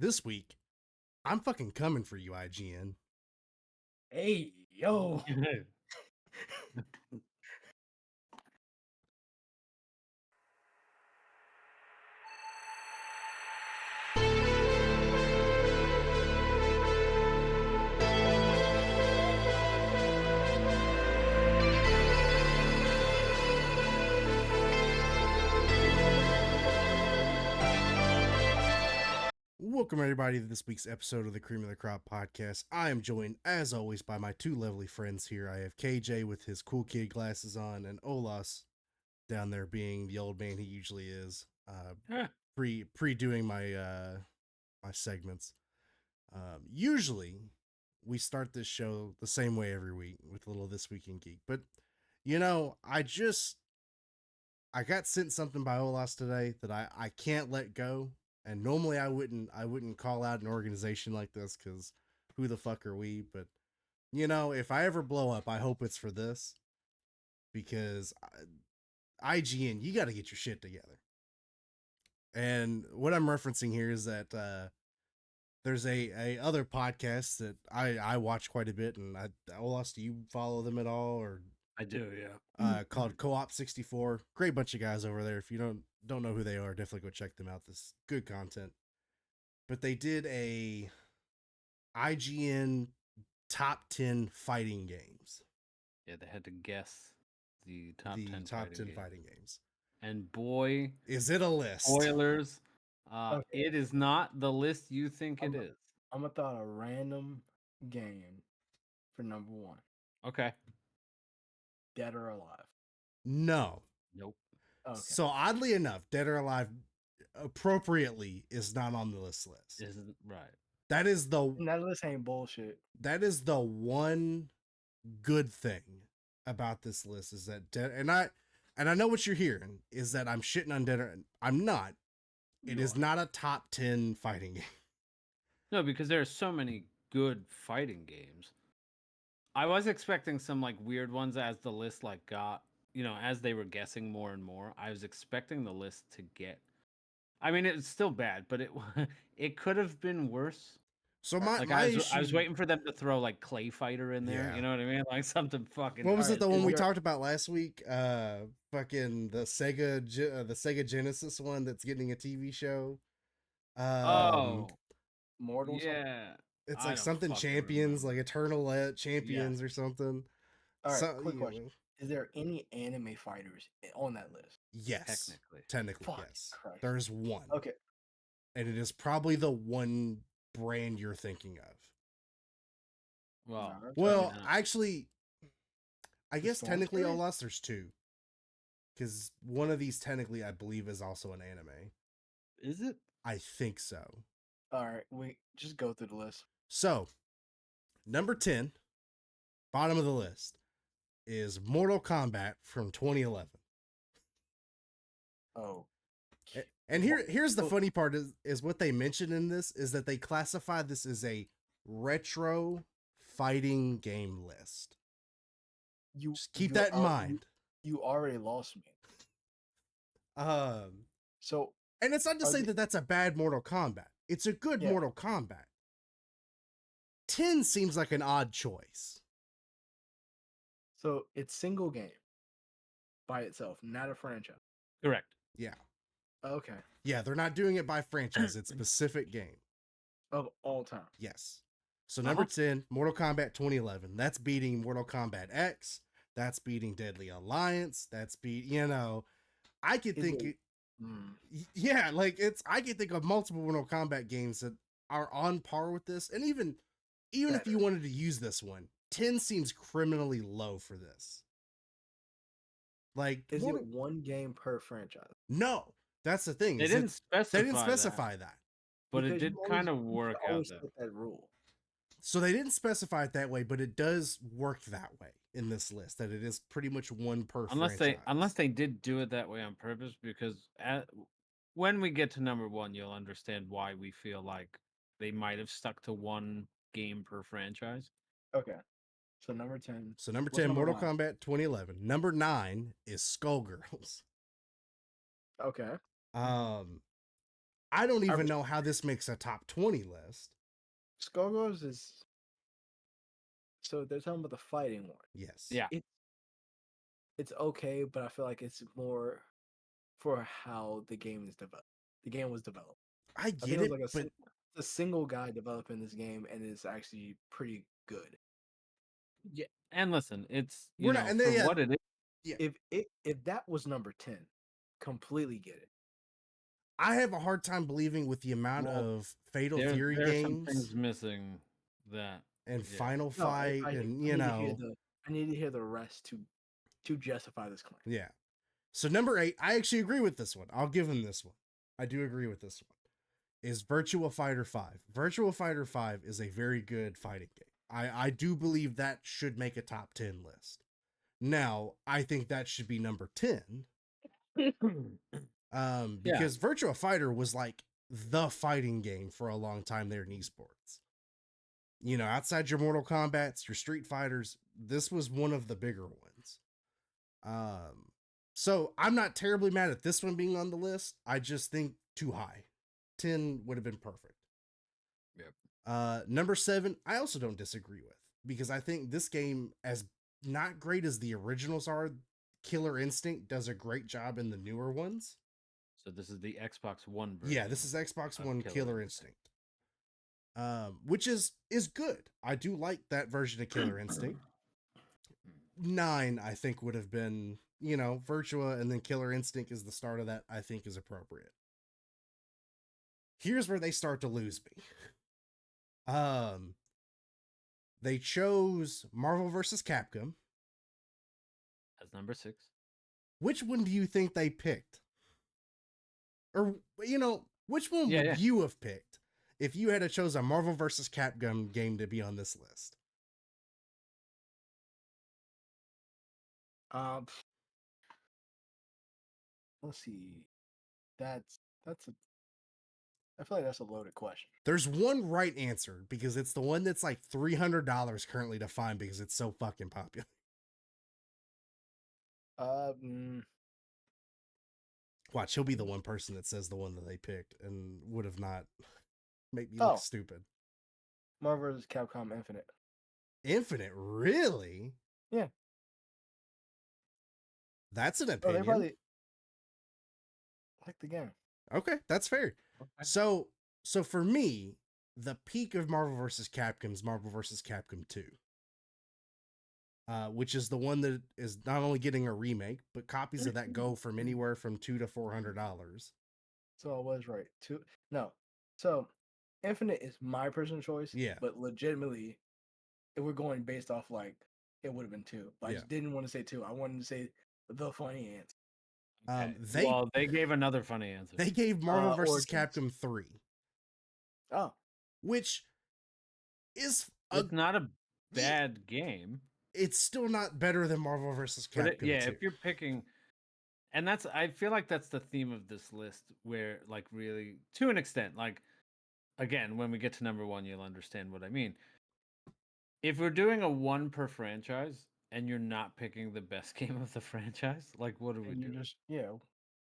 This week, I'm fucking coming for you, IGN. Hey, yo. Welcome, everybody, to this week's episode of the Cream of the Crop podcast. I am joined, as always, by my two lovely friends here. I have KJ with his cool kid glasses on, and Olas down there being the old man he usually is, pre-doing my my segments. Usually, we start this show the same way every week with a little This Week in Geek. But, you know, I got sent something by Olas today that I can't let go. And normally I wouldn't call out an organization like this because who the fuck are we? But you know, if I ever blow up, I hope it's for this, because IGN, you got to get your shit together. And what I'm referencing here is that there's a other podcast that I watch quite a bit, and Olas, do you follow them at all? Or I do, yeah. Called Co-op 64. Great bunch of guys over there. If you don't know who they are, definitely go check them out. This good content. But they did a IGN top 10 fighting games. Yeah, they had to guess the top 10 fighting games. And boy, is it a list. Spoilers. Okay. It is not the list you think it is. I'm gonna throw out a random game for number one. Okay. Dead or Alive. No. Nope. Okay. So oddly enough, Dead or Alive appropriately is not on the list. Isn't right. That is the list ain't bullshit. That is the one good thing about this list, is that and I know what you're hearing is that I'm shitting on Dead or I'm not. It is not a top 10 fighting game. No, because there are so many good fighting games. I was expecting some like weird ones as the list like got, as they were guessing more and more. I was expecting the list to get. I mean, it's still bad, but it could have been worse. So I was waiting for them to throw like Clay Fighter in there. Yeah. You know what I mean? Like something fucking. What was it? The one we talked about last week? Fucking the Sega Genesis one that's getting a TV show. Mortal. Yeah. It's like something Champions, like Eternal Champions or something. All right, quick question. Is there any anime fighters on that list? Yes. Technically, yes. Christ. There's one. Okay. And it is probably the one brand you're thinking of. Well, actually, I guess technically, Olas, there's two. Because one of these technically, I believe, is also an anime. Is it? I think so. All right, we just go through the list. So, number 10, bottom of the list, is Mortal Kombat from 2011. Oh. And here's the funny part is what they mentioned in this is that they classify this as a retro fighting game list. Just keep that in mind. You already lost me. So, and it's not to say that that's a bad Mortal Kombat. It's a good Mortal Kombat. 10 seems like an odd choice. So it's single game by itself, not a franchise. Correct. Yeah. Okay. Yeah, they're not doing it by franchise. It's specific game. Of all time. Yes. So number 10, Mortal Kombat 2011. That's beating Mortal Kombat X. That's beating Deadly Alliance. That's I could think yeah, like I can think of multiple Mortal Kombat games that are on par with this. And even if you wanted to use this one, 10 seems criminally low for this. Like, is it one game per franchise? No, that's the thing. They didn't specify that. But it did kind of work out that rule. So they didn't specify it that way, but it does work that way in this list, that it is pretty much one per franchise. Unless they did do it that way on purpose, because when we get to number 1, you'll understand why we feel like they might have stuck to one game per franchise. Okay. So number 10. So number 10, Mortal Kombat 2011. Number 9 is Skullgirls. Okay. I don't even know how this makes a top 20 list. Skullgirls is so they're talking about the fighting one. Yes. Yeah. It's okay, but I feel like it's more for how the game is developed. The game was developed. I get it, but a single guy developing this game, and it's actually pretty good. Yeah, and listen, it's We're you not- know and for they- yeah. what it is. Yeah. If that was number 10, completely get it. I have a hard time believing with the amount of Fatal Fury There are some games things missing that and yeah. Final No, Fight, and you know, I need to hear the rest to justify this claim. yeah. So number 8, I actually agree with this one. I'll give him this one. I do agree with this one. Is Virtua Fighter 5. Virtua Fighter 5 is a very good fighting game. I do believe that should make a top 10 list. Now, I think that should be number 10. Because Virtua Fighter was like the fighting game for a long time there in esports. You know, outside your Mortal Kombats, your Street Fighters, this was one of the bigger ones. So I'm not terribly mad at this one being on the list. I just think too high. 10 would have been perfect. Yep. Number 7, I also don't disagree with, because I think this game, as not great as the originals are, Killer Instinct does a great job in the newer ones. So this is the Xbox One version. Yeah, this is Xbox One Killer Instinct. Which is good. I do like that version of Killer Instinct. 9, I think, would have been, you know, Virtua, and then Killer Instinct is the start of that, I think is appropriate. Here's where they start to lose me. They chose Marvel vs. Capcom. As number 6. Which one do you think they picked? Or, you know, which one would you have picked if you had chose a Marvel vs. Capcom game to be on this list? Let's see. I feel like that's a loaded question. There's one right answer, because it's the one that's like $300 currently to find because it's so fucking popular. Watch, he'll be the one person that says the one that they picked and would have not make me look stupid. Marvel vs. Capcom Infinite. Infinite, really? Yeah. That's an opinion. They probably like the game. Okay, that's fair. Okay. So for me, the peak of Marvel vs. Capcom is Marvel vs. Capcom 2. Which is the one that is not only getting a remake, but copies of that go from anywhere from $200 to $400. So I was right. So Infinite is my personal choice. Yeah. But legitimately, if we're going based off like, it would have been 2. But I just didn't want to say 2. I wanted to say the funny answer. Okay. They gave another funny answer. They gave Marvel vs. Capcom 3. Oh. Which is it's not a bad game. It's still not better than Marvel vs. Capcom 2. If you're picking, and I feel like that's the theme of this list, where like really, to an extent, like again, when we get to number 1, you'll understand what I mean. If we're doing a 1 per franchise and you're not picking the best game of the franchise, like what are we doing?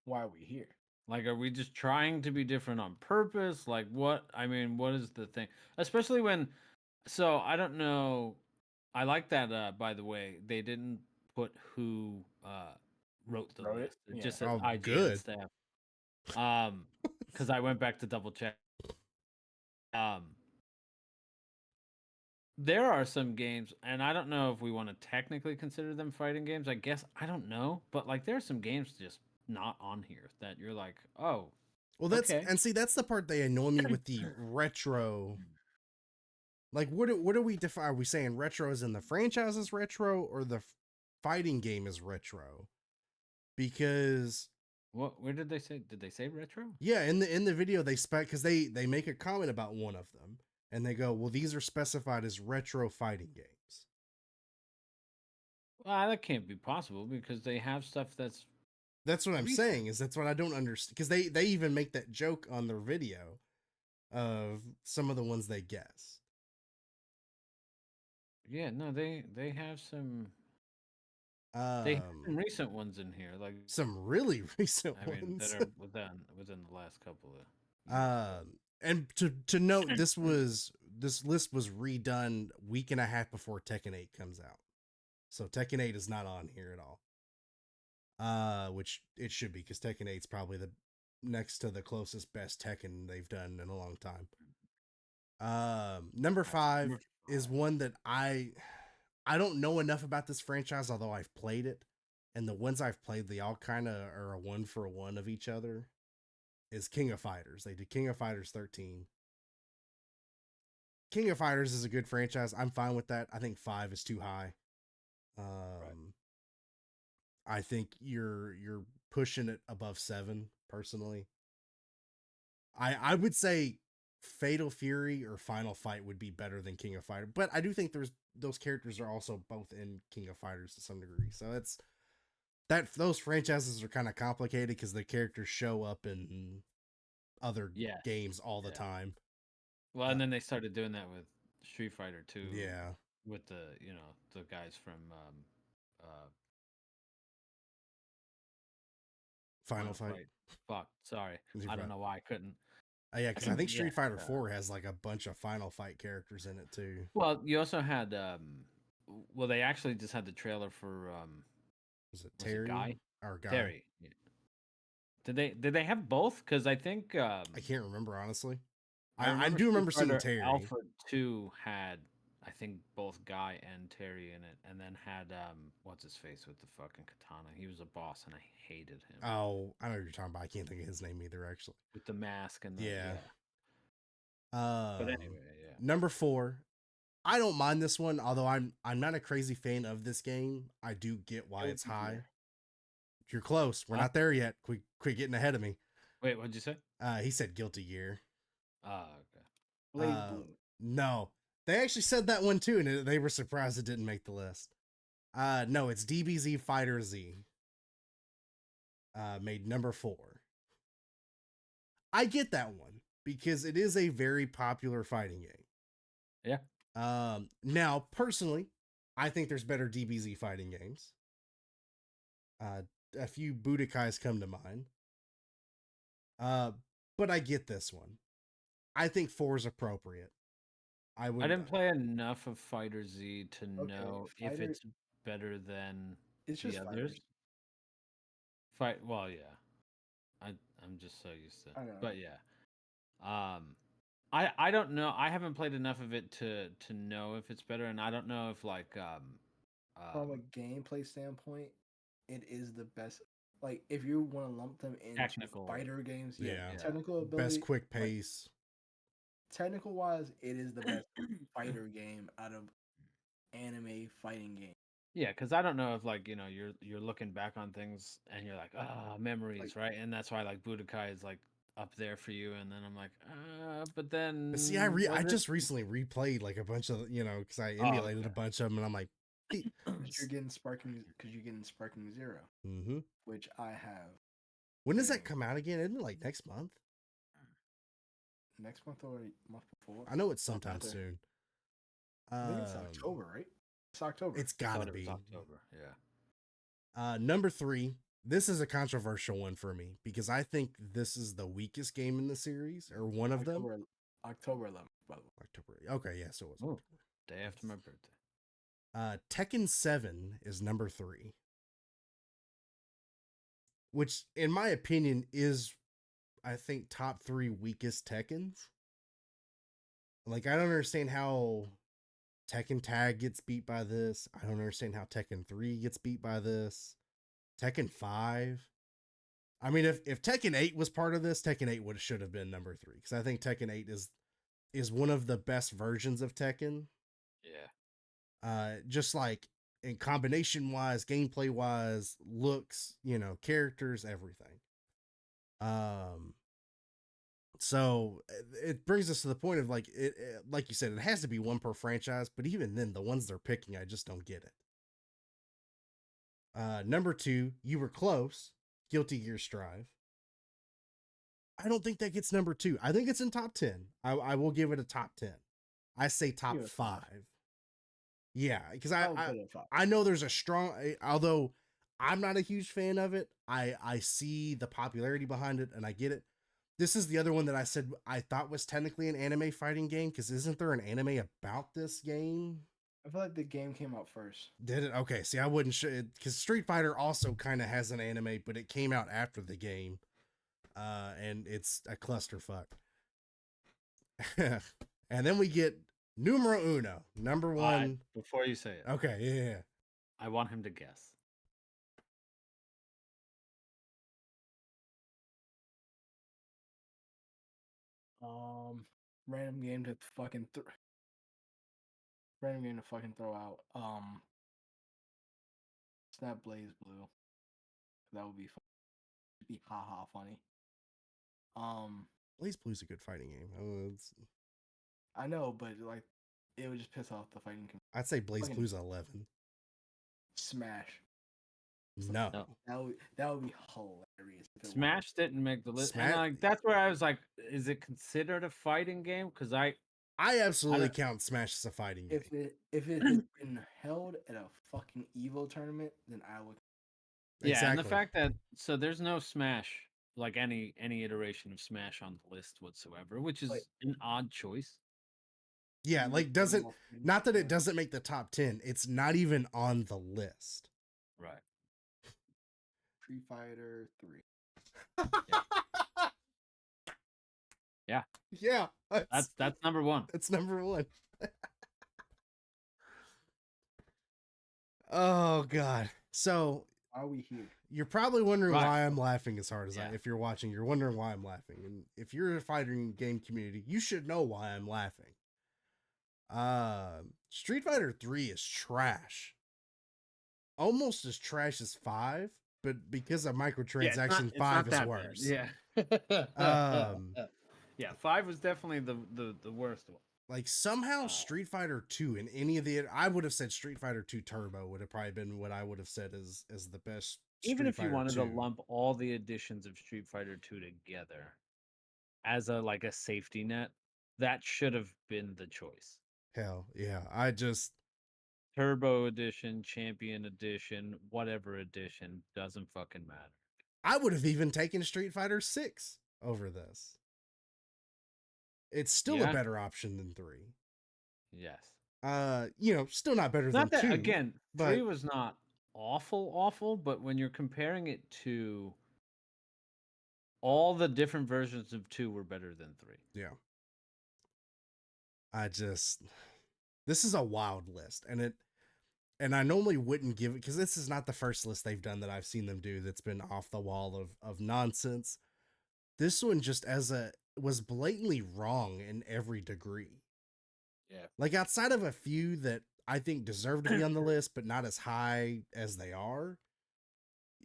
Why are we here? Like, are we just trying to be different on purpose? Like, what? I mean, what is the thing? Especially when, so I don't know. I like that, by the way, they didn't put who wrote the list. It just said IGN staff. Because I went back to double check. There are some games, and I don't know if we want to technically consider them fighting games. I guess, I don't know. But, like, there are some games just not on here that you're like, oh. Well, that's, and see, that's the part they annoy me with the retro. Like, what do we define? Are we saying retro as in the franchise is retro, or the fighting game is retro? Because where did they say? Did they say retro? Yeah, in the video they because they make a comment about one of them, and they go, well, these are specified as retro fighting games. Well, that can't be possible because they have stuff that's. That's what I'm saying. That's what I don't understand, because they even make that joke on their video of some of the ones they guess. Yeah, no, they have some. They have some recent ones in here, like some really recent ones. that are within the last couple of. And to note, this list was redone week and a half before Tekken 8 comes out, so Tekken 8 is not on here at all. Which it should be, because Tekken 8 is probably the next to the closest best Tekken they've done in a long time. Number 5 is one that I don't know enough about this franchise, although I've played it, and the ones I've played, they all kind of are a 1-for-1 of each other. Is King of Fighters. They did King of Fighters 13. King of Fighters is a good franchise. I'm fine with that. I think 5 is too high. Right. I think you're pushing it above 7, personally. I would say Fatal Fury or Final Fight would be better than King of Fighters, but I do think those characters are also both in King of Fighters to some degree. So it's those franchises are kind of complicated because the characters show up in other games all the time. Well, and then they started doing that with Street Fighter 2. Yeah. With the the guys from Final Fight. Fuck, sorry. I don't know why I couldn't. Yeah, because I think Street Fighter 4 has like a bunch of Final Fight characters in it too. Well, you also had well, they actually just had the trailer for was it Terry? Guy? Or Guy? Terry. Yeah. Did they have both? Because I think I can't remember, honestly. I do remember seeing Terry. Alpha 2 had, I think, both Guy and Terry in it, and then had what's his face with the fucking katana. He was a boss, and I hated him. Oh, I know what you're talking about. I can't think of his name either, actually. With the mask and the but anyway, number 4. I don't mind this one, although I'm not a crazy fan of this game. I do get why it's high. You're close. We're not there yet. Quit getting ahead of me. Wait, what'd you say? He said Guilty Gear. Oh, okay. Blade Blue. No, they actually said that one too, and they were surprised it didn't make the list. No, it's DBZ Fighter Z. Made number 4. I get that one because it is a very popular fighting game. Yeah. Now, personally, I think there's better DBZ fighting games. A few Budokais come to mind. But I get this one. I think 4 is appropriate. I didn't play enough of Fighter Z to know if it's better than the others. Well, yeah. I'm just so used to it. But yeah. I don't know. I haven't played enough of it to know if it's better, and I don't know if like from a gameplay standpoint, it is the best. Like if you want to lump them in technical fighter games, yeah. technical ability, best quick pace. Technical wise, it is the best fighter game out of anime fighting game. Yeah, because I don't know if like you're looking back on things and you're like, memories, right? And that's why like Budokai is like up there for you, and then I'm like, but then. But see, I just recently replayed like a bunch of because I emulated a bunch of them, and I'm like, you're getting Sparking Zero, which I have. When does that come out again? Isn't it like next month? Next month or a month before? I know it's sometime soon. I think it's October, right? It's October. It's gotta be October. Yeah. Number 3. This is a controversial one for me because I think this is the weakest game in the series, or one of them. October 11th, by the way. October. Okay, yeah, so it was October. Day after my birthday. Tekken 7 is number 3, which, in my opinion, is, I think, top 3 weakest Tekkens. Like, I don't understand how Tekken Tag gets beat by this. I don't understand how Tekken 3 gets beat by this. Tekken 5. I mean, if Tekken 8 was part of this, Tekken 8 should have been number 3, because I think Tekken 8 is one of the best versions of Tekken. Yeah. Just like in combination wise, gameplay wise, looks, characters, everything. So it brings us to the point of like like you said, it has to be one per franchise, but even then, the ones they're picking, I just don't get it. Number 2, you were close. Guilty Gear Strive. I don't think that gets number 2. I think it's in top 10. I will give it a top 10. I say top 5. Yeah, because I know there's a strong, although I'm not a huge fan of it, I see the popularity behind it and I get it. this is the other one that I said I thought was technically an anime fighting game, because isn't there an anime about this game? I feel like the game came out first. Did it? Okay, see, I wouldn't because Street Fighter also kind of has an anime, but it came out after the game, and it's a clusterfuck. And then we get numero uno, number one. Before you say it, Okay, yeah. I want him to guess. Random game to fucking random game to fucking throw out. It's not Blaze Blue. That would be fun. Be haha funny. Blaze Blue's a good fighting game. I know, but like, it would just piss off the fighting community. I'd say Blaze Fucking Blue's 11. Smash. No. That would be hilarious. If it Smash didn't make the list. Smash- And like that's where I was like, is it considered a fighting game? Because I absolutely count Smash as a fighting game. If it had been held at a fucking Evo tournament, then I would. Yeah, Exactly. and the fact that so there's no Smash, like any iteration of Smash on the list whatsoever, which is an odd choice. Yeah, like not that it doesn't make the top 10, it's not even on the list. Right. Street Fighter 3. Yeah. Yeah. That's number one. That's number one. Oh god. So are we here? You're probably wondering Right. why I'm laughing as hard as Yeah. if you're watching, you're wondering why I'm laughing. And if you're a fighting game community, you should know why I'm laughing. Street Fighter 3 is trash. Almost as trash as 5, but because of microtransaction, 5 is worse. Yeah. Yeah, 5 was definitely the worst one. Like somehow Street Fighter 2 and any of the, I would have said Street Fighter 2 Turbo would have probably been what I would have said as the best. Even if you Fighter wanted 2. to lump all the editions of Street Fighter 2 together as a safety net, that should have been the choice. Hell yeah. I just Turbo edition, Champion edition, whatever edition, doesn't fucking matter. I would have even taken Street Fighter 6 over this. It's still a better option than 3. Yes. Still not better Not than that 2. again, but 3 was not awful, but when you're comparing it to all the different versions of 2 were better than 3. Yeah. This is a wild list, and I normally wouldn't give it because this is not the first list they've done that I've seen them do that's been off the wall of nonsense. This one just was blatantly wrong in every degree. Yeah. Like outside of a few that I think deserve to be on the list, but not as high as they are.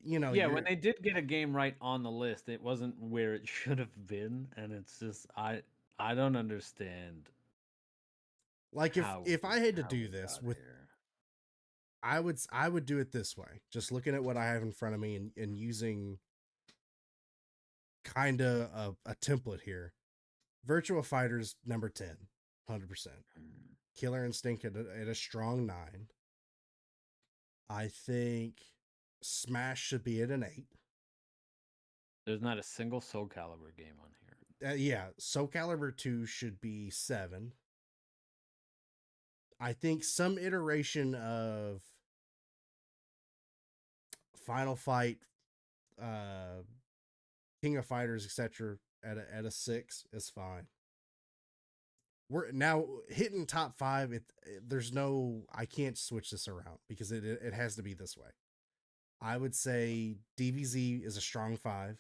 Yeah, when they did get a game right on the list, it wasn't where it should have been, and it's just I don't understand. Like if I had to do this with here. I would do it this way. Just looking at what I have in front of me and using kind of a template here. Virtua Fighters number 10, 100%. Killer Instinct at a strong 9. I think Smash should be at an 8. There's not a single Soul Calibur game on here. Yeah, Soul Calibur 2 should be 7. I think some iteration of Final Fight, King of Fighters, etc. at a 6 is fine. We're now hitting top 5. There's no, I can't switch this around because it has to be this way. I would say DBZ is a strong 5,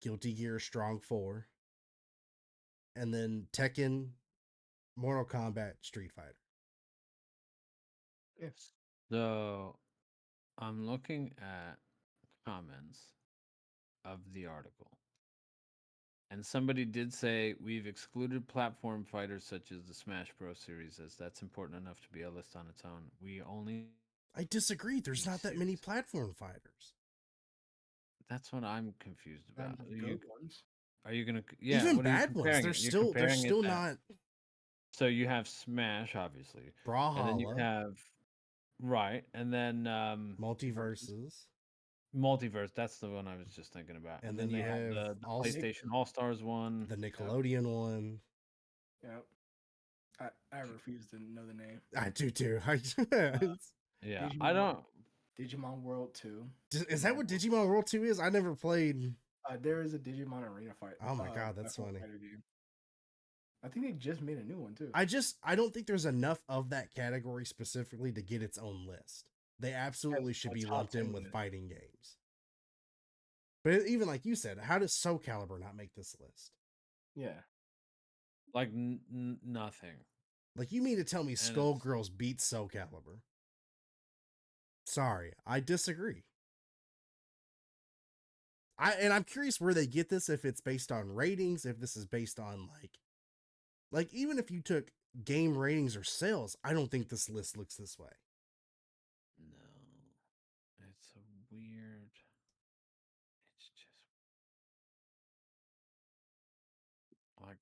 Guilty Gear strong 4, and then Tekken, Mortal Kombat, Street Fighter. Yes. So I'm looking at comments of the article. And somebody did say we've excluded platform fighters such as the Smash Bros. Series as that's important enough to be a list on its own. We only... I disagree. There's not that many platform fighters. That's what I'm confused about. Are you gonna? Yeah, even bad ones. They're still not. So you have Smash, obviously. Brawlhalla. And then you have and then Multiverses. Multiverse, that's the one I was just thinking about. And then then they you have have the all PlayStation All-Stars one. the Nickelodeon one. Yep. I refuse to know the name. I do too. Yeah, Digimon, I don't. Digimon World 2. Is that what Digimon World 2 is? I never played. There is a Digimon Arena fight. Oh my god, that's funny. Game. I think they just made a new one too. I don't think there's enough of that category specifically to get its own list. They absolutely should be lumped in with fighting games. But even like you said, how does Soul Calibur not make this list? Yeah. Like nothing. Like, you mean to tell me Skullgirls beats Soul Calibur? Sorry, I disagree. I'm curious where they get this, if it's based on ratings, if this is based on like even if you took game ratings or sales, I don't think this list looks this way. No. It's a weird. It's just like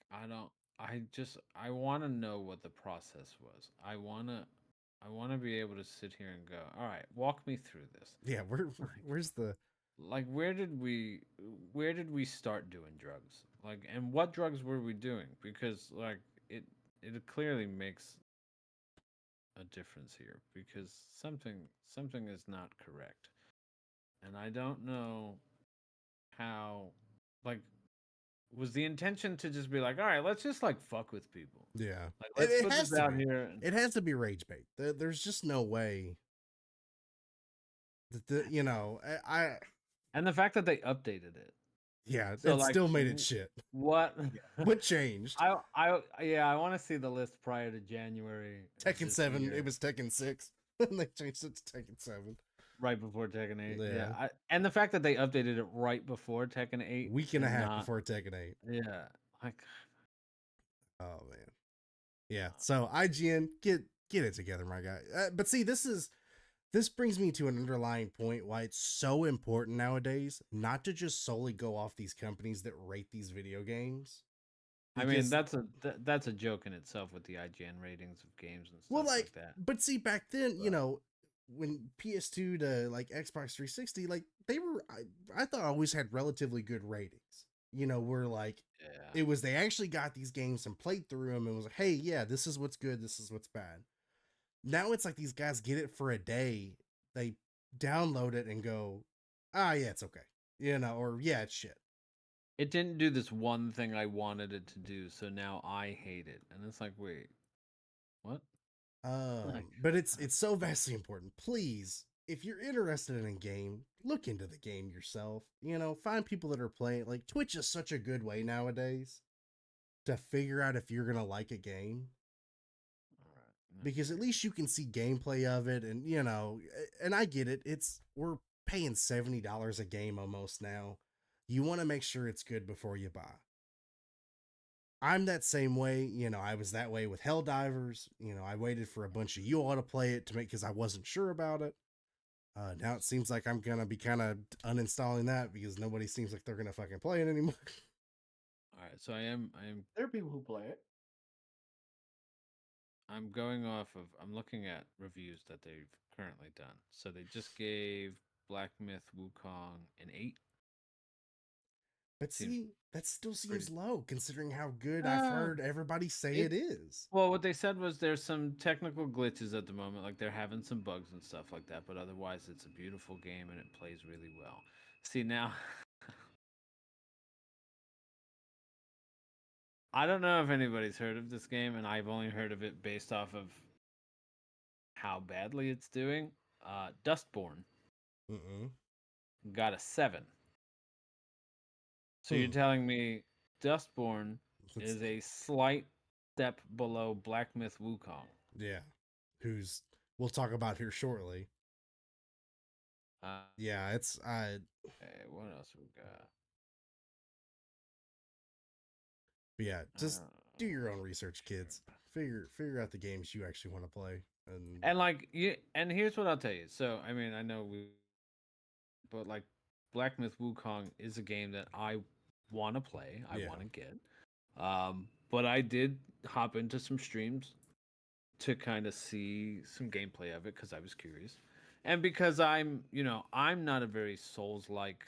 I want to know what the process was. I want to be able to sit here and go, "All right, walk me through this." Yeah, where's the like where did we start doing drugs? Like, and what drugs were we doing? Because like it clearly makes a difference here, because something is not correct. And I don't know how, like, was the intention to just be like, all right, let's just like fuck with people. Yeah. Like, let's It put has this to out be. here. It has to be rage bait. There's just no way that you know, And the fact that they updated it. yeah, So, it like, still made it shit. What? What changed? I want to see the list prior to January. of Tekken this 7, year, it was Tekken 6, and they changed it to Tekken 7. right before Tekken 8. Yeah. Yeah. And the fact that they updated it right before Tekken 8. Week and a half before Tekken 8. Yeah. Like, oh man. Yeah. So IGN, get it together, my guy. But see, this brings me to an underlying point why it's so important nowadays not to just solely go off these companies that rate these video games. I mean, that's a joke in itself with the IGN ratings of games and stuff like that. But see, back then, you know, when PS2 to like Xbox 360, like they were, I thought always had relatively good ratings. You know, where like it was, they actually got these games and played through them and was like, hey, yeah, this is what's good, this is what's bad. Now it's like these guys get it for a day, they download it and go, ah, yeah, it's okay, you know, or yeah, it's shit. It didn't do this one thing I wanted it to do, so now I hate it. And it's like, wait, what? But it's so vastly important. Please, if you're interested in a game, look into the game yourself. You know, find people that are playing. Like, Twitch is such a good way nowadays to figure out if you're gonna like a game. Because at least you can see gameplay of it, and you know, and I get it. We're paying $70 a game almost now. You want to make sure it's good before you buy. I'm that same way, you know. I was that way with Helldivers. You know, I waited for a bunch of you all to play it to make, because I wasn't sure about it. Now it seems like I'm gonna be kind of uninstalling that because nobody seems like they're gonna fucking play it anymore. All right, so I am. There are people who play it. I'm going off of. I'm looking at reviews that they've currently done. So they just gave Black Myth Wukong an 8. But see, that still seems low considering how good I've heard everybody say it is. Well, what they said was there's some technical glitches at the moment, like they're having some bugs and stuff like that, but otherwise it's a beautiful game and it plays really well. See, now I don't know if anybody's heard of this game, and I've only heard of it based off of how badly it's doing. Dustborn got a 7. So you're telling me Dustborn is a slight step below Black Myth Wukong? Yeah, who's we'll talk about here shortly. Yeah, it's Hey, what else we got? But yeah, just do your own research, kids. Figure out the games you actually want to play, and like and here's what I'll tell you. So I mean, I know but like Black Myth Wukong is a game that I want to play. I want to get. But I did hop into some streams to kind of see some gameplay of it because I was curious. And because I'm not a very Souls-like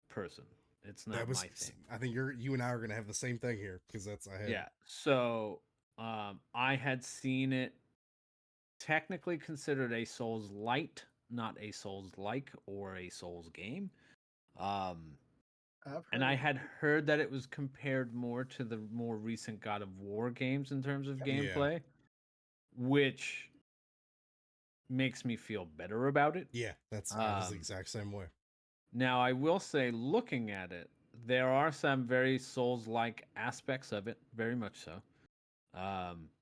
person. It's not my thing. I think you and I are gonna have the same thing here because that's I had. Yeah. So I had seen it technically considered a Souls light, not a Souls like or a Souls game. And I had heard that it was compared more to the more recent God of War games in terms of gameplay, which makes me feel better about it. Yeah, I was the exact same way. Now, I will say, looking at it, there are some very Souls-like aspects of it, very much so.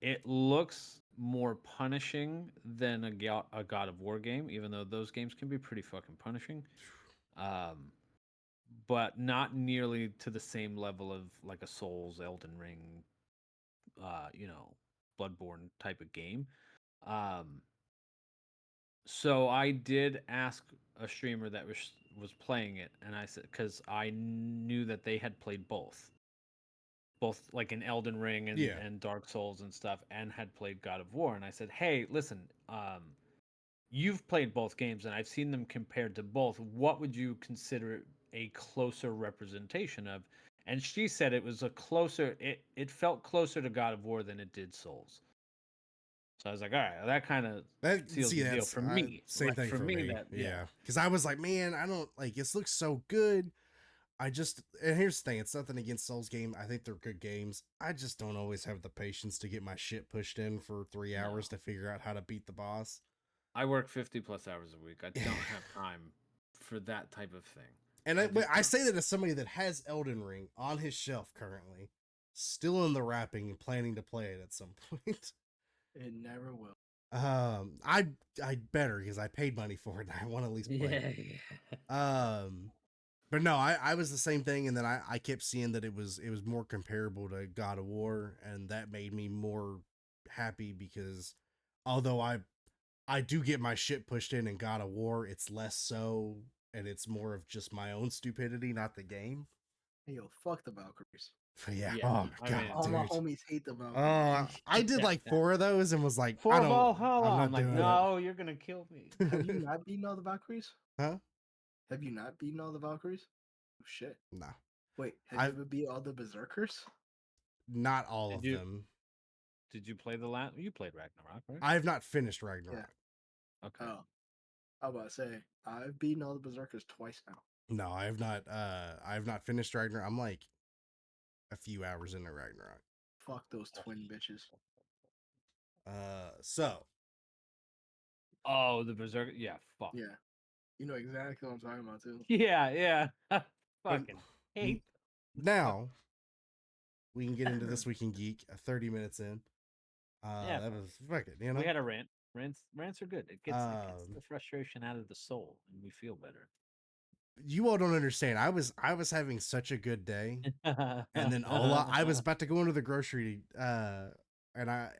It looks more punishing than a God of War game, even though those games can be pretty fucking punishing. But not nearly to the same level of like a Souls, Elden Ring, Bloodborne type of game. So I did ask a streamer that was playing it, and I said, because I knew that they had played both like in Elden Ring and Dark Souls and stuff, and had played God of War, and I said, hey, listen, you've played both games, and I've seen them compared to both. What would you consider a closer representation of? And she said it was it felt closer to God of War than it did Souls. So I was like, all right, that kind of seals the deal for me. Same thing for me. Yeah. Because I was like, man, I don't like this looks so good. And here's the thing, it's nothing against Souls game. I think they're good games. I just don't always have the patience to get my shit pushed in for 3 hours to figure out how to beat the boss. I work 50 plus hours a week. I don't have time for that type of thing. And I say that as somebody that has Elden Ring on his shelf currently, still in the wrapping and planning to play it at some point. It never will. I better because I paid money for it and I want to at least play it. But no, I was the same thing, and then I kept seeing that it was more comparable to God of War, and that made me more happy because although I do get my shit pushed in God of War, it's less so, and it's more of just my own stupidity, not the game. Hey, yo, fuck the Valkyries. Yeah. Oh my god, all my homies hate the Valkyries. I did like 4 of those and was like, for I don't. Valhalla. I'm not doing no, you're gonna kill me. Have you not beaten all the Valkyries? Huh? Have you not beaten all the Valkyries? Oh shit. No. Wait, have you ever beat all the Berserkers? Not all of them. Did you play the last? You played Ragnarok, right? I have not finished Ragnarok. Yeah. Okay. Oh, I was about to say I've beaten all the Berserkers twice now. No, I have not. I have not finished Ragnarok. I'm like a few hours into Ragnarok. Fuck those twin bitches. So. Oh, the Berserker. Yeah, fuck. Yeah, you know exactly what I'm talking about too. Yeah. Fucking hate. Now we can get into This Week in Geek. 30 minutes in. Yeah, that was fucking. You know, we had a rant. Rants are good. It gets the frustration out of the soul, and we feel better. You all don't understand. I was having such a good day, and then Ola, I was about to go into the grocery, and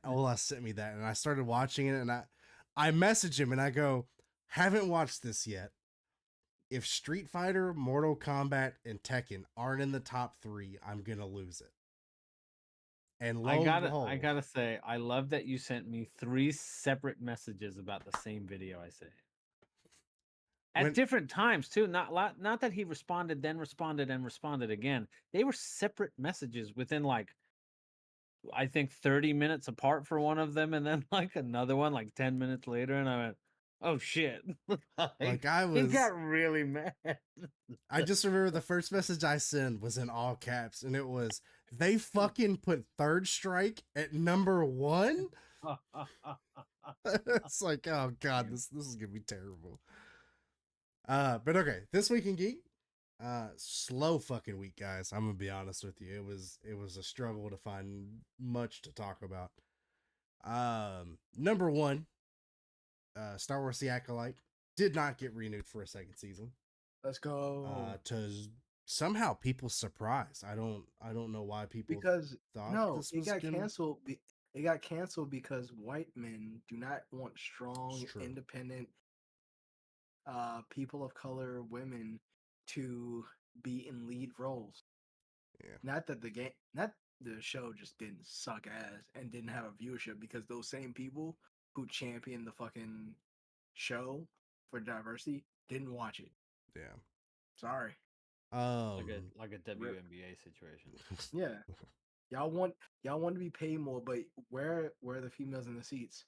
Ola sent me that, and I started watching it, and I messaged him, and I go, haven't watched this yet. If Street Fighter, Mortal Kombat, and Tekken aren't in the top 3, I'm gonna lose it. And I gotta say, I love that you sent me 3 separate messages about the same video I say. At different times too. Not that he responded, then responded, and responded again. They were separate messages within like I think 30 minutes apart for one of them, and then like another one like 10 minutes later, and I went, oh shit. He got really mad. I just remember the first message I sent was in all caps, and it was, they fucking put Third Strike at number 1? It's like, oh god, this is gonna be terrible. But okay, This Week in Geek. Slow fucking week, guys. I'm gonna be honest with you. It was a struggle to find much to talk about. Number 1, Star Wars: The Acolyte did not get renewed for a second season. Let's go. To somehow people's surprise. I don't know why people thought this was canceled. It got canceled because white men do not want strong, independent, people of color, women to be in lead roles. Yeah. Not that the show just didn't suck ass and didn't have a viewership, because those same people who champion the fucking show for diversity, didn't watch it. Yeah. Sorry. Like a WNBA situation. Yeah. Y'all want to be paid more, but where are the females in the seats?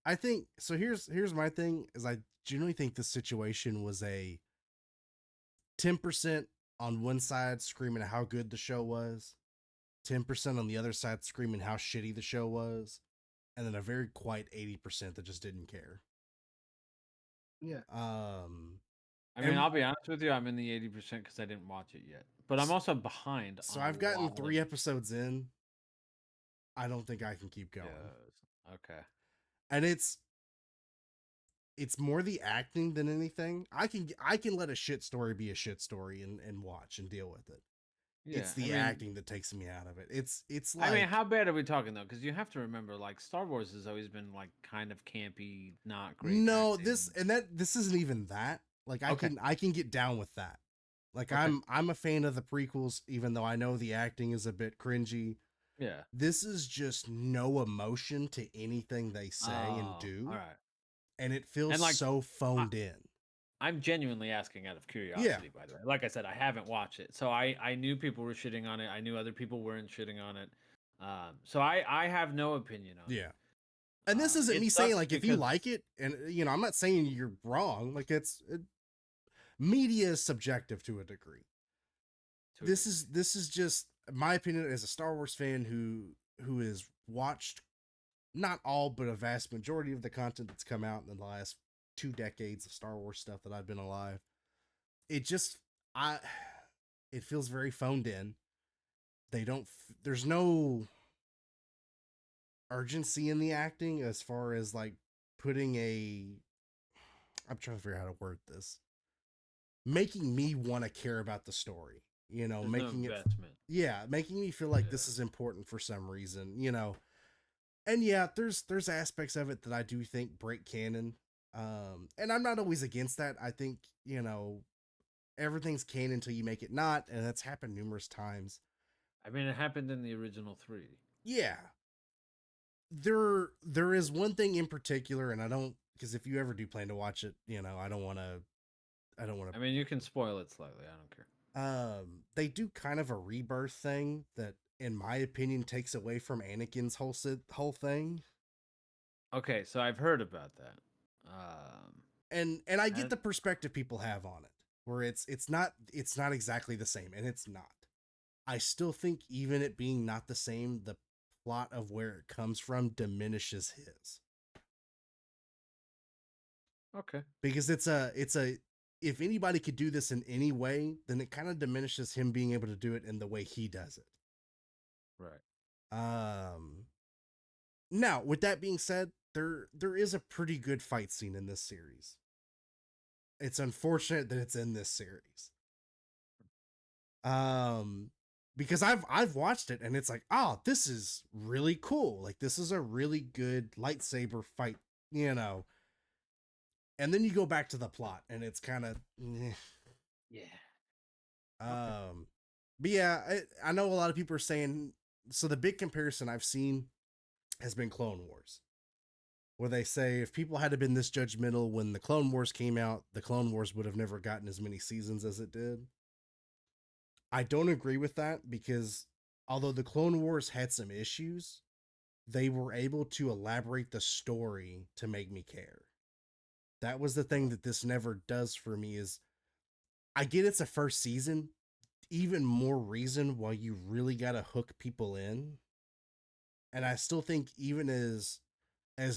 I think so. Here's my thing: is I genuinely think this situation was a 10% on one side screaming how good the show was, 10% on the other side screaming how shitty the show was, and then a very quiet 80% that just didn't care. Yeah. I mean, I'll be honest with you, I'm in the 80% because I didn't watch it yet. But I'm also behind. So I've gotten 3 episodes in. I don't think I can keep going. Yes. Okay. And it's more the acting than anything. I can let a shit story be a shit story and watch and deal with it. Yeah, it's the acting that takes me out of it. It's like, I mean, how bad are we talking though? Because you have to remember, like, Star Wars has always been like kind of campy, not great. No, acting. this isn't even that. Like I can get down with that. Like Okay. I'm a fan of the prequels, even though I know the acting is a bit cringy. Yeah. This is just no emotion to anything they say and do. All right. And it feels like, so phoned in. I'm genuinely asking out of curiosity, by the way. Like I said, I haven't watched it. So I knew people were shitting on it. I knew other people weren't shitting on it. So I have no opinion on it. Yeah. And this isn't me saying, like, if you like it, and, you know, I'm not saying you're wrong. Like, media is subjective to a degree. This is just my opinion as a Star Wars fan who has watched not all, but a vast majority of the content that's come out in the last 2 decades of Star Wars stuff that I've been alive. It feels very phoned in. There's no urgency in the acting as far as like putting I'm trying to figure out how to word this. Making me want to care about the story, you know, There's making no investment. making me feel like this is important for some reason, you know. And yeah, there's aspects of it that I do think break canon. And I'm not always against that. I think, you know, everything's canon until you make it not, and that's happened numerous times. I mean, it happened in the original 3. Yeah. There is one thing in particular, and I don't, because if you ever do plan to watch it, you know, I don't want to. I mean, you can spoil it slightly. I don't care. They do kind of a rebirth thing that, in my opinion, takes away from Anakin's whole thing. Okay, so I've heard about that. And I get the perspective people have on it, where it's not exactly the same, and it's not. I still think even it being not the same, the plot of where it comes from diminishes his. Okay. Because it's a if anybody could do this in any way, then it kind of diminishes him being able to do it in the way he does it. Right. Now, with that being said, there is a pretty good fight scene in this series. It's unfortunate that it's in this series. Because I've watched it and it's like, oh, this is really cool. Like, this is a really good lightsaber fight, you know. And then you go back to the plot and it's kind of yeah. But yeah, I know a lot of people are saying, so the big comparison I've seen has been Clone Wars, where they say if people had been this judgmental when the Clone Wars came out, the Clone Wars would have never gotten as many seasons as it did. I don't agree with that, because although the Clone Wars had some issues, they were able to elaborate the story to make me care. That was the thing that this never does for me. Is I get it's a first season, even more reason why you really got to hook people in. And I still think even as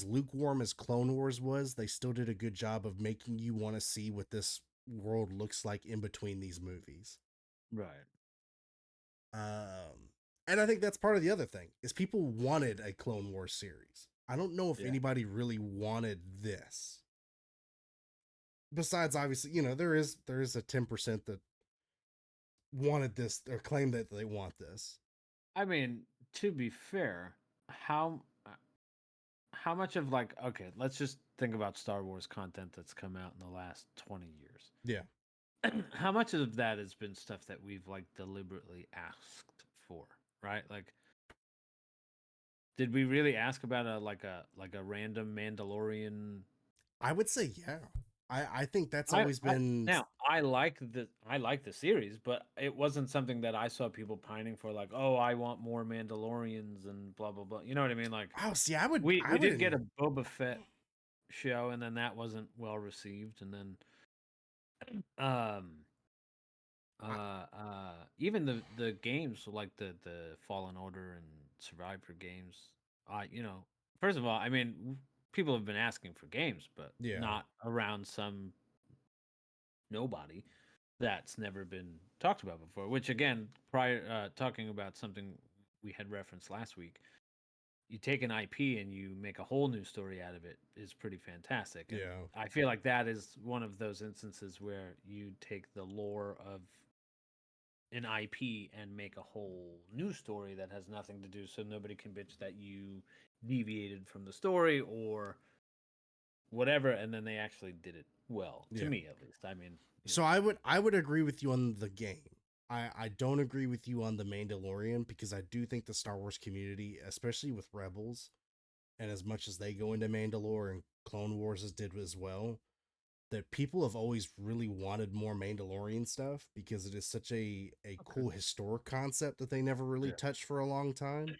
lukewarm as Clone Wars was, they still did a good job of making you want to see what this world looks like in between these movies. Right. And I think that's part of the other thing, is people wanted a Clone Wars series. I don't know if anybody really wanted this. Besides, obviously, you know, there is a 10% that wanted this or claim that they want this. I mean, to be fair, how much of, like, okay, let's just think about Star Wars content that's come out in the last 20 years. Yeah. How much of that has been stuff that we've, like, deliberately asked for, right? Like, did we really ask about a random Mandalorian I would say yeah. I think that's always been Now I like the series, but it wasn't something that I saw people pining for. Like, oh, I want more Mandalorians and blah blah blah. You know what I mean? Like, oh see I would we I did get would a Boba Fett show, and then that wasn't well received, and then um even the games like the Fallen Order and Survivor games, first of all, I mean, people have been asking for games, but yeah. not around some nobody that's never been talked about before. Which again, prior talking about something we had referenced last week, you take an IP and you make a whole new story out of it is pretty fantastic. And Yeah. I feel like that is one of those instances where you take the lore of an IP and make a whole new story that has nothing to do, so nobody can bitch that you deviated from the story or whatever. And then they actually did it well, to Yeah. me at least. I mean, So I would agree with you on the game. I don't agree with you on the Mandalorian because I do think the Star Wars community, especially with Rebels, and as much as they go into Mandalore and Clone Wars as did as well, that people have always really wanted more Mandalorian stuff because it is such a cool historic concept that they never really yeah. touched for a long time.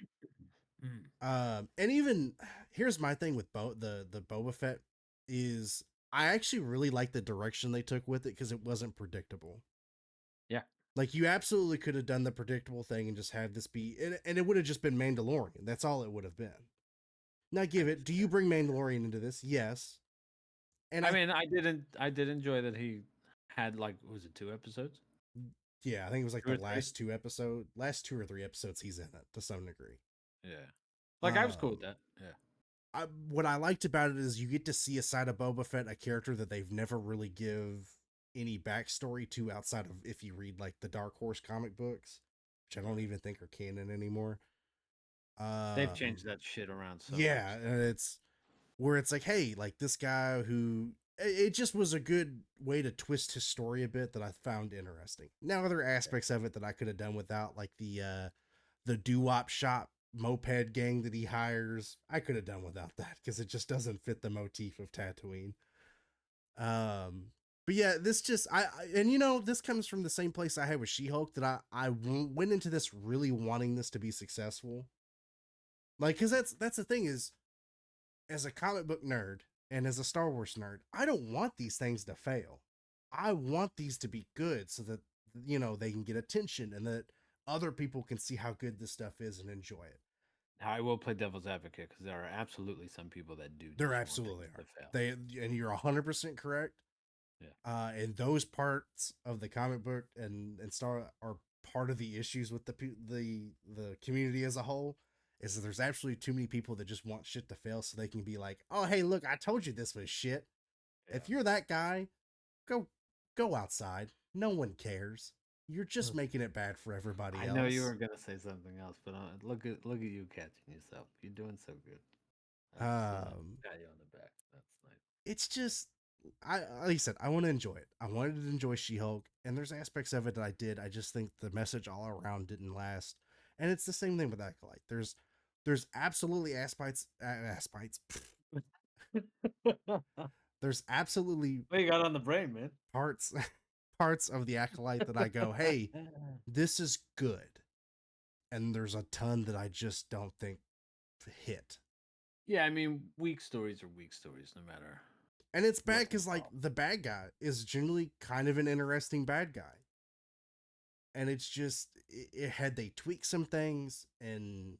Mm. And even here's my thing with the Boba Fett is I actually really like the direction they took with it because it wasn't predictable. Yeah. Like you absolutely could have done the predictable thing and just had this be, and it would have just been Mandalorian. That's all it would have been. Now, give it. Do you bring Mandalorian into this? Yes. And I mean, I did enjoy that he had, like, was it 2 episodes? yeah, I think it was like 2 the or 3? last 2 or 3 episodes he's in it to some degree. Yeah. Like, I was cool with Um, that. Yeah. what I liked about it is you get to see a side of Boba Fett, a character that they've never really give any backstory to outside of if you read like the Dark Horse comic books, which I don't even think are canon anymore. They've changed that shit around so Yeah, much. and it's where it's like, hey, like this guy who it just was a good way to twist his story a bit that I found interesting. Now, other aspects of it that I could have done without, like the doo-wop shop moped gang that he hires, I could have done without that because it just doesn't fit the motif of Tatooine. But yeah, this just and this comes from the same place I had with She-Hulk that I went into this really wanting this to be successful. Like, because that's the thing is, as a comic book nerd and as a Star Wars nerd, I don't want these things to fail. I want these to be good so that they can get attention and that other people can see how good this stuff is and enjoy it. Now, I will play devil's advocate because there are absolutely some people that do There just want absolutely things to are. fail. They and you're 100% correct. Yeah. And those parts of the comic book and Star are part of the issues with the community as a whole. Is that there's absolutely too many people that just want shit to fail so they can be like, oh hey, look, I told you this was shit. Yeah. If you're that guy, go outside. No one cares. You're just making it bad for everybody else. I know you were gonna say something else, but look at you catching yourself. You're doing so good. Pat you on the back. That's nice. It's just like I said, I want to enjoy it. I wanted to enjoy She-Hulk, and there's aspects of it that I did. I just think the message all around didn't last. And it's the same thing with Acolyte. There's absolutely aspects. There's absolutely What you got on the brain, man? parts parts of the Acolyte that I go, hey, this is good. And there's a ton that I just don't think hit. Yeah, I mean, weak stories are weak stories, no matter. And it's bad what's because like involved. the bad guy is generally kind of an interesting bad guy. And it's just had they tweaked some things and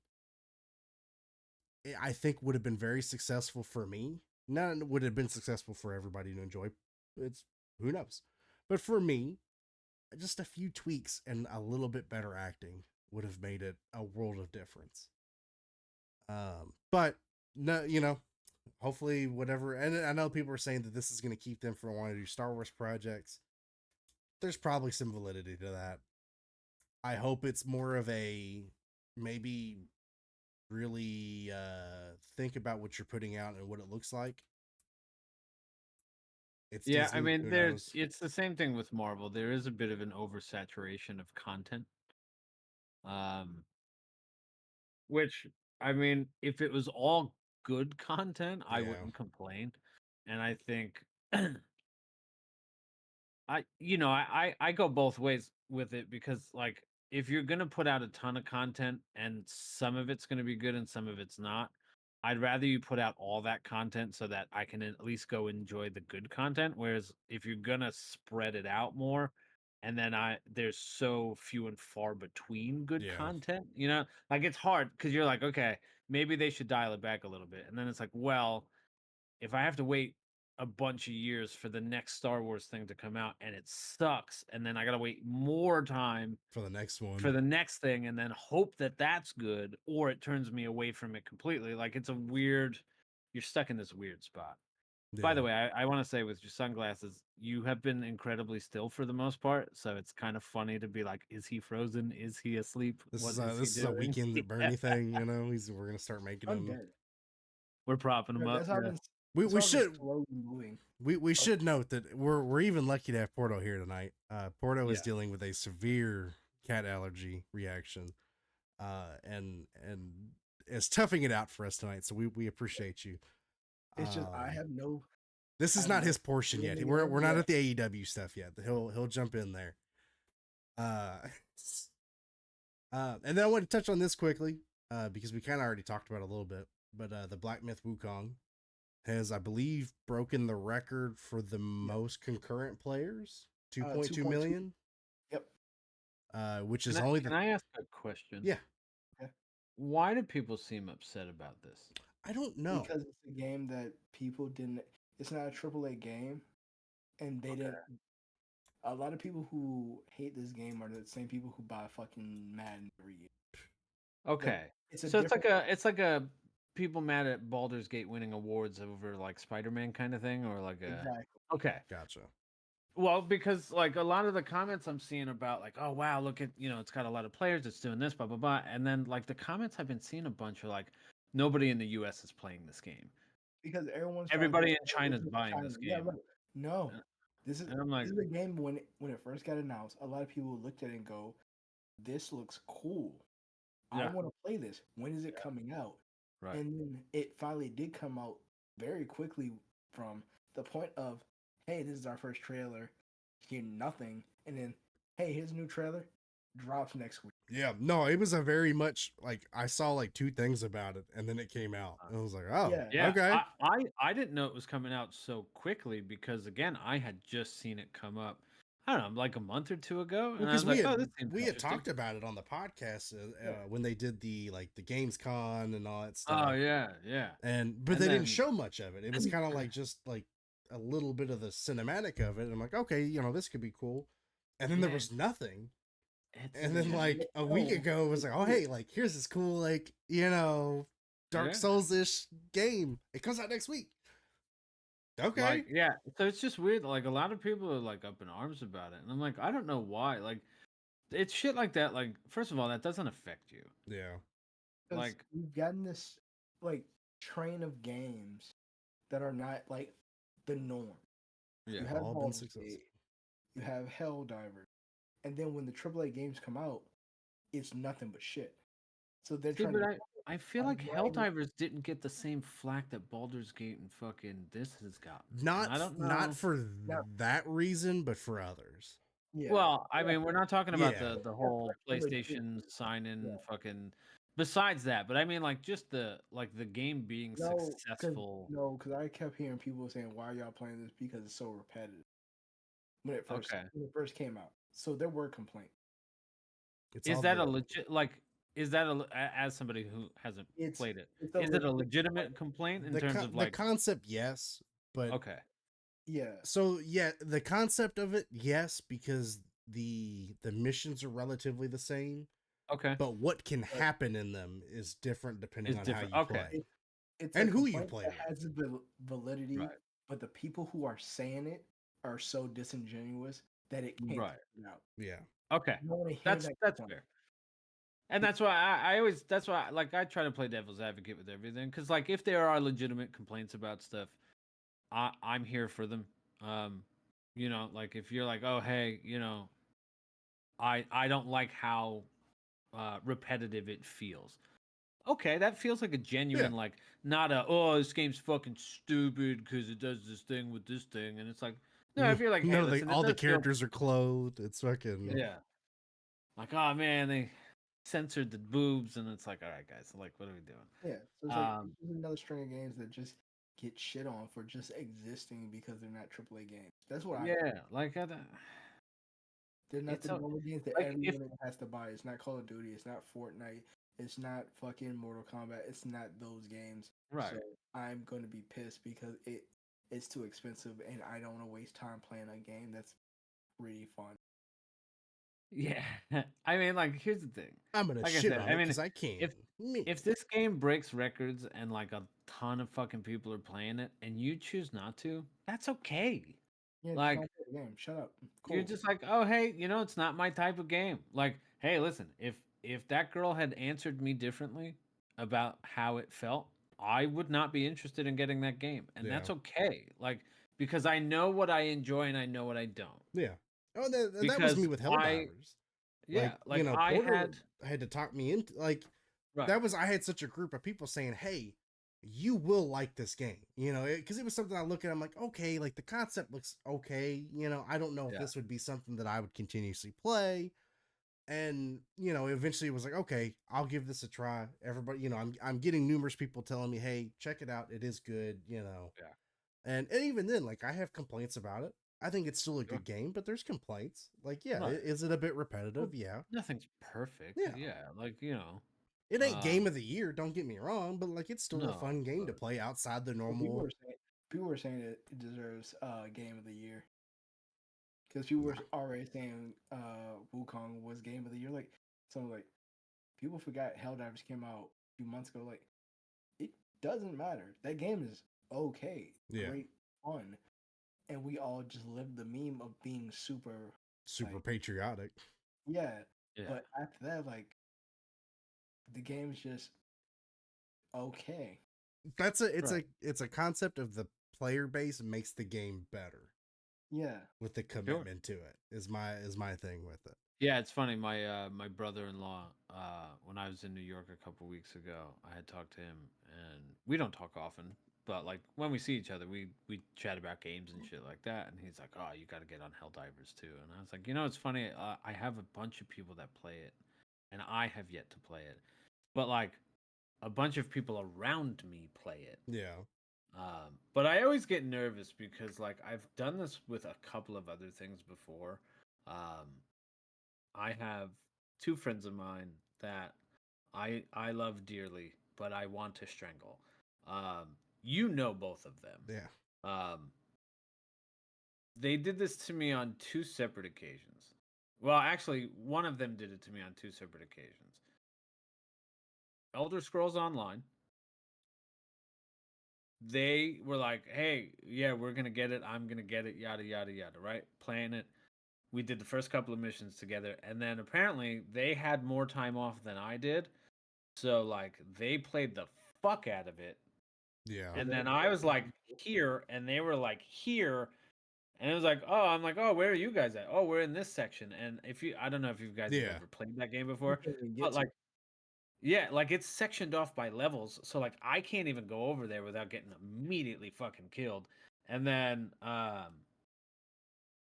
I think would have been very successful for me. Not would have been successful for everybody to enjoy. It's who knows. But for me, just a few tweaks and a little bit better acting would have made it a world of difference. But no, hopefully whatever. And I know people are saying that this is going to keep them from wanting to do Star Wars projects. There's probably some validity to that. I hope it's more of a maybe really think about what you're putting out and what it looks like. It's Yeah, I Disney, mean, who knows? it's the same thing with Marvel. There is a bit of an oversaturation of content. Which, I mean, if it was all good content, I Yeah. wouldn't complain. and I think I go both ways with it because like if you're gonna put out a ton of content and some of it's gonna be good and some of it's not, I'd rather you put out all that content so that I can at least go enjoy the good content. Whereas if you're gonna spread it out more, and then there's so few and far between good Yeah. content, like it's hard because you're like, okay, maybe they should dial it back a little bit, and then it's like, well, if I have to wait a bunch of years for the next Star Wars thing to come out and it sucks, and then I gotta wait more time For the next one. for the next thing, and then hope that that's good, or it turns me away from it completely. Like it's you're stuck in this weird spot. By the Yeah. way, I want to say with your sunglasses, you have been incredibly still for the most part, so it's kind of funny to be like, is he frozen? Is he asleep? This What is is he this is a doing? weekend at Bernie thing, we're gonna start making I'm them. dead. We're propping him up. That's how I've Yeah. been. We That's we how I've been should slowly moving. we should note that we're even lucky to have Porto here tonight. Porto is Yeah. dealing with a severe cat allergy reaction, and is toughing it out for us tonight. So we appreciate you. It's just I have no. This is I not have his no portion yet. feeling We're not yeah. at the AEW stuff yet. He'll jump in there. And then I want to touch on this quickly, because we kind of already talked about it a little bit. But the Black Myth Wukong has, I believe, broken the record for the most concurrent players, 2.2 million. Yep. Which is Can I ask a question? Yeah. Okay. Why do people seem upset about this? I don't know. Because it's a game that people didn't. It's not a AAA game, and they didn't. A lot of people who hate this game are the same people who buy fucking Madden every year. Okay, it's a so different. it's like a people mad at Baldur's Gate winning awards over like Spider-Man kind of thing, or like a Exactly. okay. Gotcha. Well, because like a lot of the comments I'm seeing about like, oh wow, look at it's got a lot of players, it's doing this, blah blah blah, and then like the comments I've been seeing a bunch are like, nobody in the U.S. is playing this game Because everybody in China's buying this game. Yeah, look, no, this is And I'm like, this is a game when it first got announced. A lot of people looked at it and go, "This looks cool. I yeah, want to play this. When is it coming out?" right. And then it finally did come out very quickly from the point of, "Hey, this is our first trailer." Hear nothing, and then, "Hey, here's a new trailer." Drops next week. Yeah, no, it was a very much like I saw like 2 things about it, and then it came out, and I was like, oh, Yeah. okay. I didn't know it was coming out so quickly because again, I had just seen it come up. I don't know, like a month or two ago, and I was like, "Oh, this seems we had interesting." talked about it on the podcast when they did the Gamescom and all that Oh stuff. yeah. But And they then, didn't show much of it. It was kind of like just like a little bit of the cinematic of it. And I'm like, okay, this could be cool. And then there was nothing. And then like a week ago, it was like, oh hey, like here's this cool Dark Souls-ish game. It comes out next week. Okay. like, yeah, so it's just weird. Like a lot of people are like up in arms about it, and I'm like, I don't know why. Like, it's shit like that. Like, first of all, that doesn't affect you. Yeah. Like, we've gotten this like train of games that are not like the norm. yeah, You have all been Baldur's successful. Gate, you have Helldivers, and then when the AAA games come out, it's nothing but shit. So they're see, trying but to. I feel like unwind it. Helldivers didn't get the same flack that Baldur's Gate and fucking this has got. I don't know. Not for that reason, but for others. Yeah. Well, I mean, we're not talking about Yeah. the whole PlayStation sign-in fucking. Besides that, but I mean, like, just the game being successful. Because I kept hearing people saying, "Why are y'all playing this?" Because it's so repetitive. When it first came out, so there were complaints. Is that a legit Is that as somebody who hasn't played it? Is it a legitimate complaint in terms of like the concept? Yes, but okay. Yeah. So yeah, the concept of it, yes, because the missions are relatively the same. Okay. But what can happen in them is different depending on how you play. It's and who you play with. It has validity, right. But the people who are saying it are so disingenuous that it can't get out. Yeah. Okay. That's fair. And that's why I try to play devil's advocate with everything, because like if there are legitimate complaints about stuff, I'm here for them. Like if you're like, oh hey, I don't like how repetitive it feels. okay, that feels like a genuine, like, not a, oh, this game's fucking stupid because it does this thing with this thing. And it's like, no, if you're like, hey, No, listen, it all the does feel, characters are clothed. It's fucking yeah. Like, oh man, they censored the boobs. And it's like, all right, guys, like, what are we doing? Yeah, so it's like it's just another string of games that just get shit on for just existing because they're not AAA games. That's what I think. Yeah, like, They're not it's the normal games that like, if, everyone has to buy. It's not Call of Duty. It's not Fortnite. It's not fucking Mortal Kombat. It's not those games. right. So I'm going to be pissed because it's too expensive and I don't want to waste time playing a game that's pretty fun. Yeah. I mean, like, here's the thing. I'm gonna Like I shit said, on I it mean, because I can. if Me. if this game breaks records and like a ton of fucking people are playing it and you choose not to, that's okay. Yeah, just Like, don't play the game. Shut up. you're Cool. just like, oh hey, it's not my type of game. Like, hey, listen, if that girl had answered me differently about how it felt, I would not be interested in getting that game. And that's Yeah. okay. Like, because I know what I enjoy and I know what I don't. Yeah. Oh, that was me Because with Helldivers. yeah, like I Porter had had to talk me into like right. that was I had such a group of people saying, "Hey, you will like this game," because it was something I look at. I'm like, okay, like the concept looks okay. I don't know if Yeah. this would be something that I would continuously play. And eventually it was like, okay, I'll give this a try. Everybody, I'm getting numerous people telling me, hey, check it out. It is good. Yeah. And even then, like, I have complaints about it. I think it's still a Sure. good game, but there's complaints. Like, yeah, Right. is it a bit repetitive? Well, Yeah. nothing's perfect. Yeah. Yeah, like, It ain't game of the year, don't get me wrong, but like it's still a no, fun game to but play outside the Well, normal. people were saying it deserves Game of the Year because people were already saying Wukong was Game of the Year. Like, so like people forgot Helldivers came out a few months ago. Like, it doesn't matter. That game is okay, Yeah. great fun, and we all just lived the meme of being super like, patriotic. yeah. yeah. But after that, like, the game's just okay. That's Right. it's a concept of the player base makes the game better Yeah. with the commitment to it is my thing with it. Yeah, it's funny. My brother-in-law, when I was in New York a couple weeks ago, I had talked to him, and we don't talk often, but like when we see each other, we chat about games and shit like that. And he's like, "Oh, you got to get on Helldivers too." And I was like, it's funny. I have a bunch of people that play it, and I have yet to play it, but like a bunch of people around me play it. Yeah. But I always get nervous because like I've done this with a couple of other things before. Um, I have two friends of mine that I love dearly, but I want to strangle. You know both of them. Yeah. Um, they did this to me on two separate occasions. Well, actually, one of them did it to me on two separate occasions. Elder Scrolls Online. They were like, "Hey, yeah, we're gonna get it. I'm gonna get it. Yada yada yada." Right? Playing it. We did the first couple of missions together, and then apparently they had more time off than I did. So like they played the fuck out of it. Yeah. And then I was like here and they were like here. And it was like, oh, I'm like, oh, where are you guys at? Oh, we're in this section. And I don't know if you guys have Yeah. ever played that game You before, can't even get but to like, yeah, like it's sectioned off by levels. So like I can't even go over there without getting immediately fucking killed. And then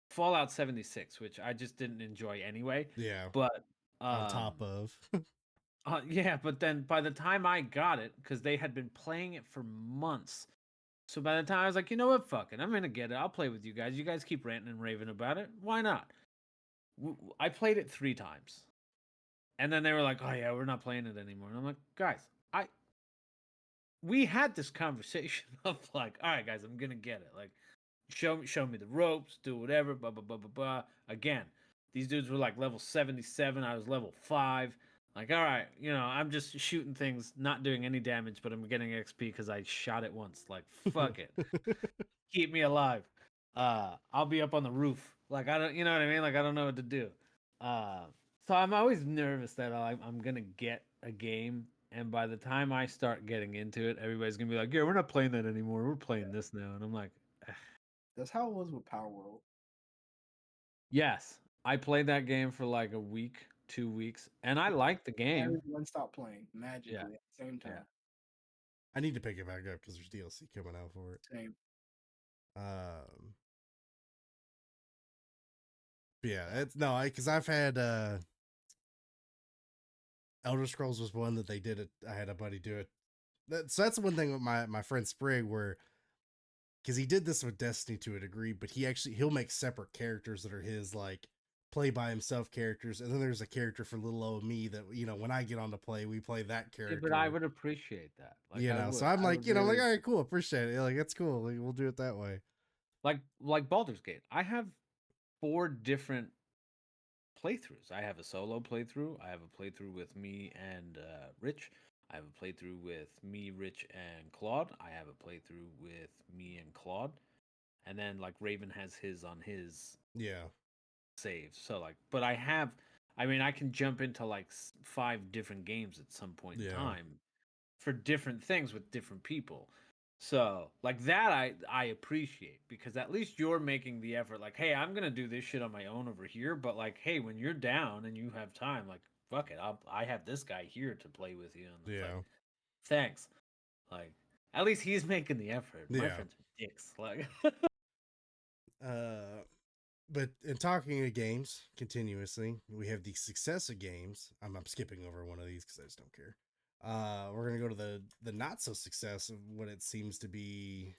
Fallout 76, which I just didn't enjoy anyway. Yeah. But On top of yeah, but then by the time I got it, because they had been playing it for months, so by the time I was like, you know what, fuck it, I'm gonna get it. I'll play with you guys. You guys keep ranting and raving about it. Why not? I played it 3 times, and then they were like, oh yeah, we're not playing it anymore. And I'm like, guys, we had this conversation of like, all right, guys, I'm gonna get it. Like, show me the ropes, do whatever, blah blah blah blah blah. Again, these dudes were like level 77. I was level 5. Like, all right, I'm just shooting things, not doing any damage, but I'm getting XP because I shot it once. Like, fuck it, keep me alive. I'll be up on the roof. Like, I don't, you know what I mean? Like, I don't know what to do. So I'm always nervous that I'm gonna get a game, and by the time I start getting into it, everybody's gonna be like, "Yeah, we're not playing that anymore. We're playing this now." And I'm like, That's how it was with Power World. yes, I played that game for like a week, 2 weeks, and I like the game. Everyone stopped playing magically at the same time. Yeah. I need to pick it back up because there's DLC coming out for it. Same. Yeah, it's no, because I've had Elder Scrolls was one that they did it. I had a buddy do it. So that's one thing with my friend Sprig, where because he did this with Destiny to a degree, but he'll make separate characters that are his like play by himself characters, and then there's a character for little old me that when I get on to play, we play that Yeah, character. but I would appreciate that. Like, I would. So I'm I like, would I'm like, really- all right, cool, appreciate it. Like, that's cool. Like, we'll do it that way. Like Baldur's Gate. I have 4 different playthroughs. I have a solo playthrough. I have a playthrough with me and Rich. I have a playthrough with me, Rich, and Claude. I have a playthrough with me and Claude, and then like Raven has his on his Yeah, saves. So like, but I mean, I can jump into like 5 different games at some point in Yeah. time for different things with different people. So like that I appreciate, because at least you're making the effort. Like, hey, I'm gonna do this shit on my own over here, but like, hey, when you're down and you have time, like, fuck it, I have this guy here to play with you. And it's yeah. like, thanks. Like, at least he's making the effort. My Yeah. friends are dicks. Like, But in talking of games continuously, we have the success of games. I'm skipping over one of these because I just don't care. We're gonna go to the not so success of what it seems to be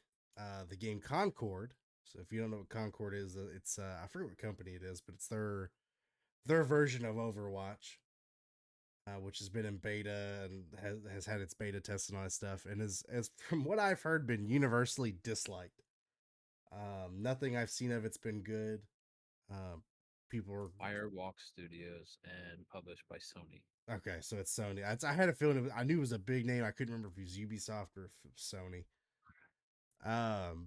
the game Concord. So if you don't know what Concord is, it's I forget what company it is, but it's their version of Overwatch, which has been in beta and has had its beta test and all that stuff, and is, as from what I've heard, been universally disliked. Nothing I've seen of it's been good. People are Firewalk Studios and published by Sony. okay, so it's Sony. I had a feeling I knew it was a big name. I couldn't remember if it was Ubisoft or if it was Sony.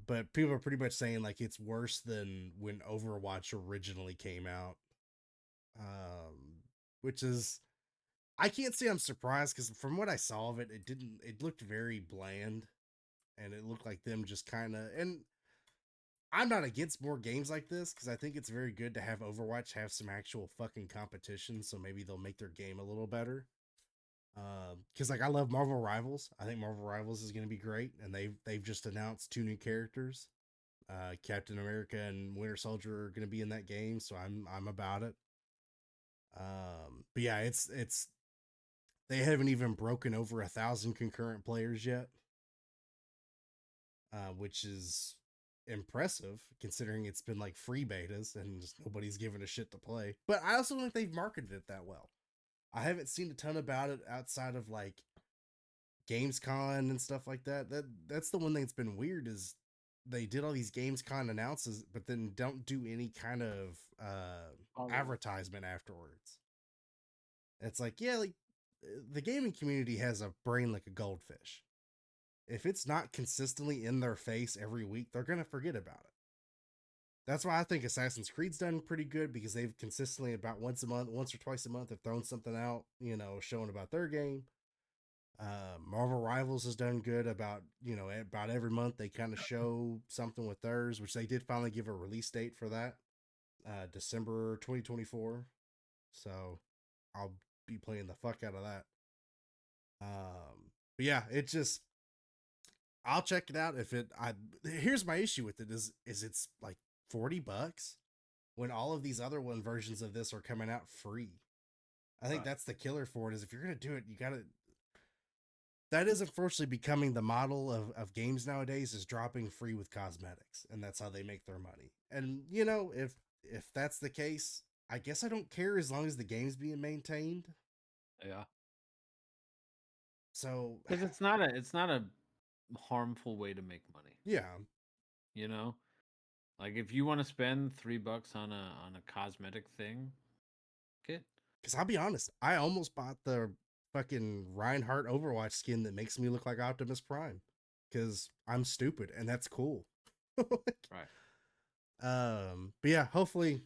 But people are pretty much saying like it's worse than when Overwatch originally came out. Which is, I can't say I'm surprised, because from what I saw of it, it looked very bland, and it looked like them just kind of, and I'm not against more games like this, because I think it's very good to have Overwatch have some actual fucking competition, so maybe they'll make their game a little better. Because like I love Marvel Rivals. I think Marvel Rivals is going to be great, and they've just announced 2 new characters. Captain America and Winter Soldier are going to be in that game, so I'm about it. But yeah, it's they haven't even broken over 1,000 concurrent players yet, which is impressive considering it's been like free betas and just nobody's given a shit to play. But I also don't think they've marketed it that well. I haven't seen a ton about it outside of like Gamescom and stuff like that. That's the one thing that's been weird, is they did all these Gamescom announces, but then don't do any kind of advertisement afterwards. It's like, yeah, like the gaming community has a brain like a goldfish. If it's not consistently in their face every week, they're gonna forget about it. That's why I think Assassin's Creed's done pretty good, because they've consistently about once or twice a month, have thrown something out, showing about their game. Marvel Rivals has done good about every month they kind of show something with theirs, which they did finally give a release date for that, December 2024. So I'll be playing the fuck out of that. But yeah, it just, I'll check it out. Here's my issue with it is it's like $40 when all of these other versions of this are coming out free. I think that's the killer for it, is if you're going to do it, you got to, that is unfortunately becoming the model of games nowadays, is dropping free with cosmetics, and that's how they make their money. And if that's the case, I guess I don't care, as long as the game's being maintained. Yeah. So Because it's not a harmful way to make money. yeah, Like if you want to spend $3 on a cosmetic thing, get. because I'll be honest, I almost bought the fucking Reinhardt Overwatch skin that makes me look like Optimus Prime, because I'm stupid, and that's cool. Right. But yeah, hopefully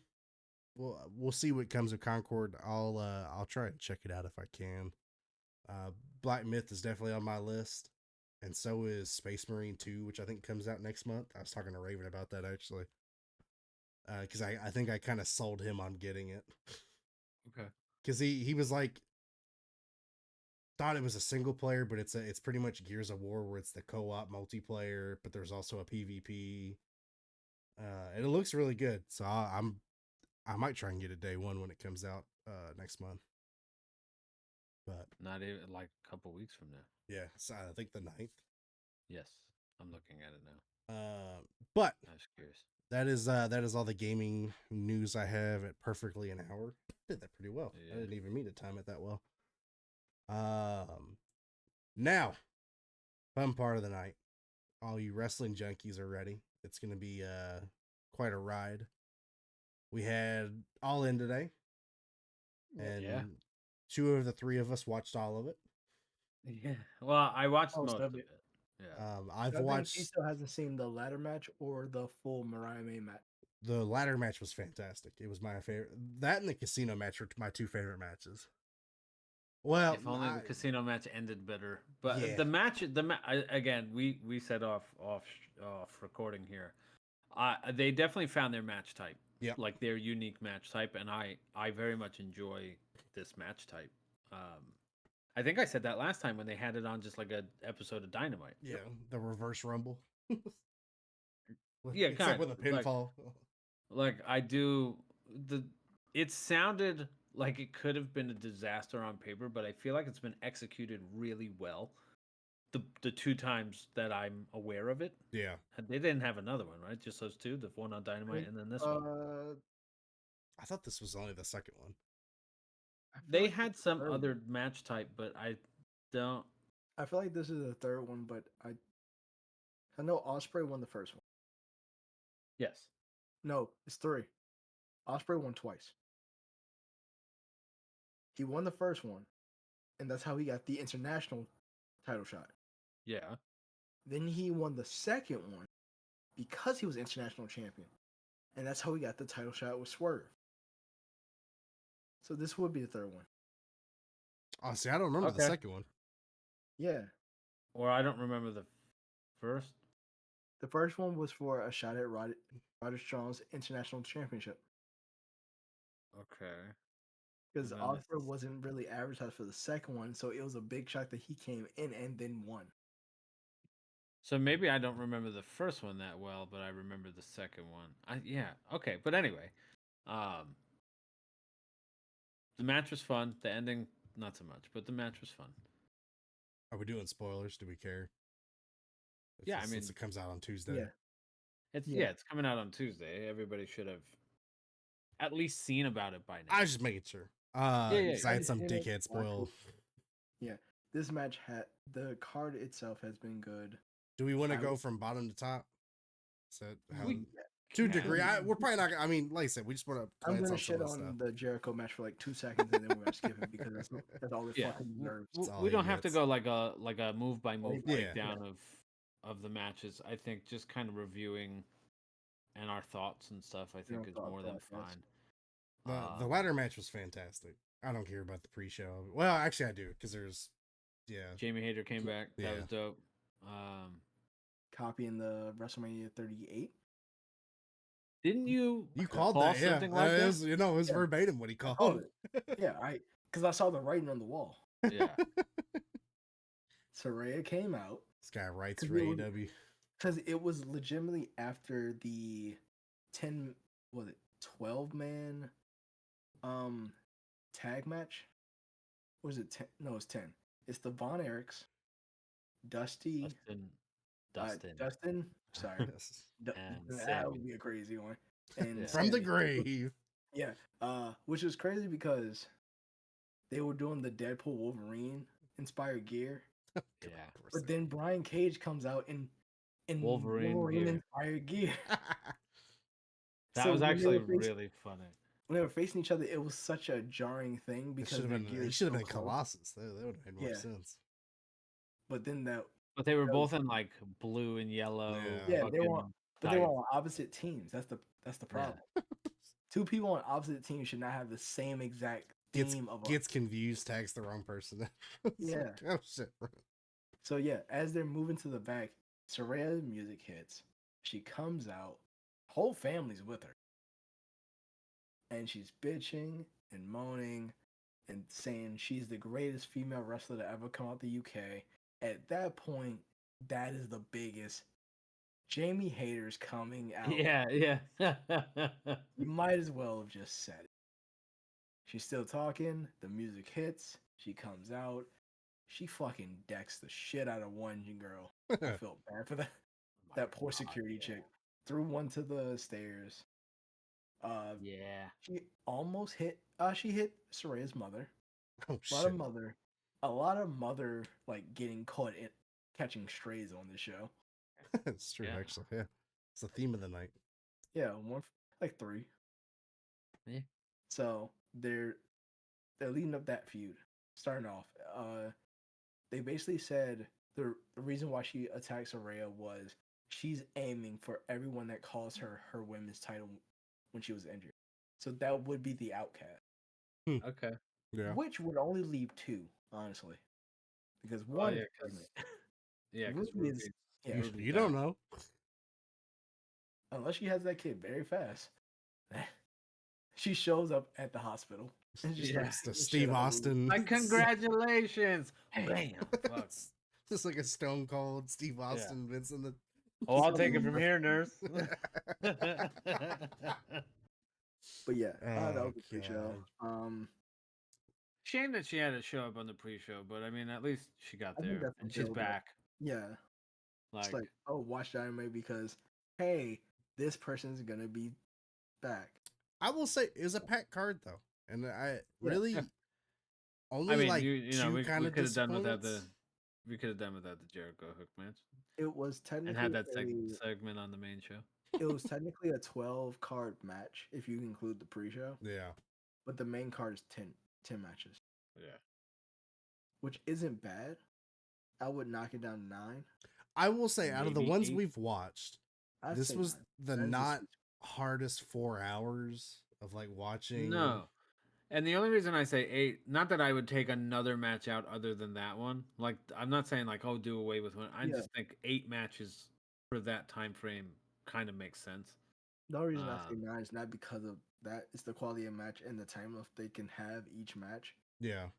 we'll see what comes of Concord. I'll try and check it out if I can. Black Myth is definitely on my list, and so is Space Marine 2, which I think comes out next month. I was talking to Raven about that, actually, because I think I kind of sold him on getting it. Okay. because he was like thought it was a single player, but it's pretty much Gears of War where it's the co-op multiplayer, but there's also a PvP. And it looks really good. So I might try and get it day one when it comes out next month. But Not even like a couple weeks from now. yeah, so I think the 9th. Yes, I'm looking at it now. But I was curious. that is all the gaming news I have at perfectly an hour. Did that pretty well. I Yeah. didn't even mean to time it that well. Now, fun part of the night. All you wrestling junkies are ready. It's gonna be quite a ride. We had All In today, and Yeah. 2 of the 3 of us watched all of it. Yeah. Well, I watched Oh, most stop of it. it. Yeah. I've I think he watched still hasn't seen the ladder match or the full Mariah May match. the ladder match was fantastic. It was my favorite. That and the casino match were my 2 favorite matches. Well, If only the casino match ended better. But Yeah. the match, again, we said off recording here. They definitely found their match type. Yep. Like their unique match type, and I very much enjoy this match type. I think I said that last time when they had it on just like a episode of Dynamite. Yeah, the reverse rumble. Yeah, except kind with a of, like- pinfall. Like I do it sounded like it could have been a disaster on paper, but I feel like it's been executed really well. The 2 times that I'm aware of it. Yeah, They didn't have another one, right? Just those 2, the one on Dynamite and then this one. I thought this was only the second one. I feel They like had this is the some third other one. match type, but I don't. I feel like this is the third one, but I know Osprey won the first one. Yes. No, it's 3. Osprey won twice. He won the first one, and that's how he got the international title shot. Yeah. Then he won the second one because he was international champion, and that's how he got the title shot with Swerve. So this would be the third one. Oh, see, I don't remember the Okay. second one. Yeah, Or I don't remember the first. the first one was for a shot at Roger Strong's international championship Okay. because And then this Osprey is- wasn't really advertised for the second one, so it was a big shock that he came in and then won. So maybe I don't remember the first one that well, but I remember the second one. Yeah, okay. But anyway, the match was fun. The ending, not so much, but the match was fun. Are we doing spoilers? Do we care? Yeah, I Since mean- it comes out on Tuesday. Yeah, It's coming out on Tuesday. Everybody should have at least seen about it by now. I was just making sure. yeah, Because I had yeah. some Yeah, dickhead spoil. yeah. This match the card itself has been good. Do we want to I go would- from bottom to top? Is that how? We To a can. degree, we're probably not. I mean, like I said, we just want to I'm glance gonna on shit some of the on stuff. the Jericho match for like 2 seconds, and then we're gonna skip it because that's all it Yeah, fucking deserves. It's all we he don't have to gets. go like a move by move Yeah. breakdown of the matches. I think just kind of reviewing and our thoughts and stuff. I think our is thought more than process. fine. The ladder match was fantastic. I don't care about the pre-show. Well, actually, I do because there's, Jamie Hayter came back. That was Yeah. dope. Copying the WrestleMania 38. Didn't you You called call that, yeah. something like it that? was, it was Yeah. verbatim what he called called. Yeah, because I saw the writing on the wall. Yeah. Saraya came out This guy writes 'Cause for it was- AEW. because it was legitimately after the 12-man tag match. Was it 10? No, it's 10. It's the Von Erichs, Dusty, Dustin. Sorry, And that Sammy. would be a crazy one. And Yeah. From the Sammy. grave. Yeah, which was crazy because they were doing the Deadpool Wolverine inspired gear, Yeah. but then Brian Cage comes out in Wolverine gear. inspired gear. That So was when they actually were facing- really funny. When they were facing each other, it was such a jarring thing It because should have their been. gear He is should have so been close. Colossus. That would have made more Yeah. sense. But then But they were That both in like blue and yellow. Yeah. Yeah, they were- fucking but they were tights. on opposite teams. That's the Yeah. problem. 2 people on opposite teams should not have the same exact theme of a Gets confused, tags the wrong person. It's Yeah. like, oh shit. So yeah, as they're moving to the back, Saraya's music hits. She comes out. Whole family's with her. And she's bitching and moaning and saying she's the greatest female wrestler to ever come out the UK. At that point, that is the biggest. Jamie Hayter's coming out. Yeah. You might as well have just said it. She's still talking. The music hits. She comes out. She fucking decks the shit out of one girl. I felt bad for that poor security chick. Threw one to the stairs. Yeah. She almost hit. She hit Soraya's mother. Oh A lot shit. a lot of mother like getting caught in catching strays on this show. It's true, Yeah. actually. Yeah, it's the theme of the night. Yeah, like 3. Yeah. So they're leading up that feud. Starting off, they basically said the reason why she attacked Soraya was she's aiming for everyone that calls her women's title when she was injured. So that would be the outcast, Okay. Yeah. which would only leave 2, honestly, because Oh one yeah, is pregnant. yeah, because Ruby is yeah, You don't know. unless she has that kid very fast. She shows up at the hospital. And just Yeah. starts It's the beating the Steve shit out of Austin. Ruby. Like, congratulations! Hey. Bam! Fuck. It's just like a Stone Cold Steve Austin Vince in the. Oh, I'll take it from here, nurse. But yeah, that Oh, was a good show. Shame that she had to show up on the pre-show, but I mean, at least she got I think there that's a and she's build-up. back. Yeah, it's Like, like, oh, watch the anime because hey, this person's gonna be back. I will say it was a packed card though, and I Yeah. really only I mean, like you know, two we kind of could have done without disappointments. we could have done without the Jericho hook match It was and technically had that segment on the main show. it was technically a 12 card match if you include the pre-show, Yeah, but the main card is 10 matches, Yeah. which isn't bad. I would knock it down to 9. I will say out of the Maybe ones 8. we've watched, I'd this say was 9. the That is a not sweet- hardest 4 hours of like watching. No. And the only reason I say 8, not that I would take another match out other than that one. Like, I'm not saying like, oh, do away with one. I Yeah. just think 8 matches for that time frame kind of makes sense. The only reason I say 9 is not because of that. It's the quality of match and the time of they can have each match. Yeah,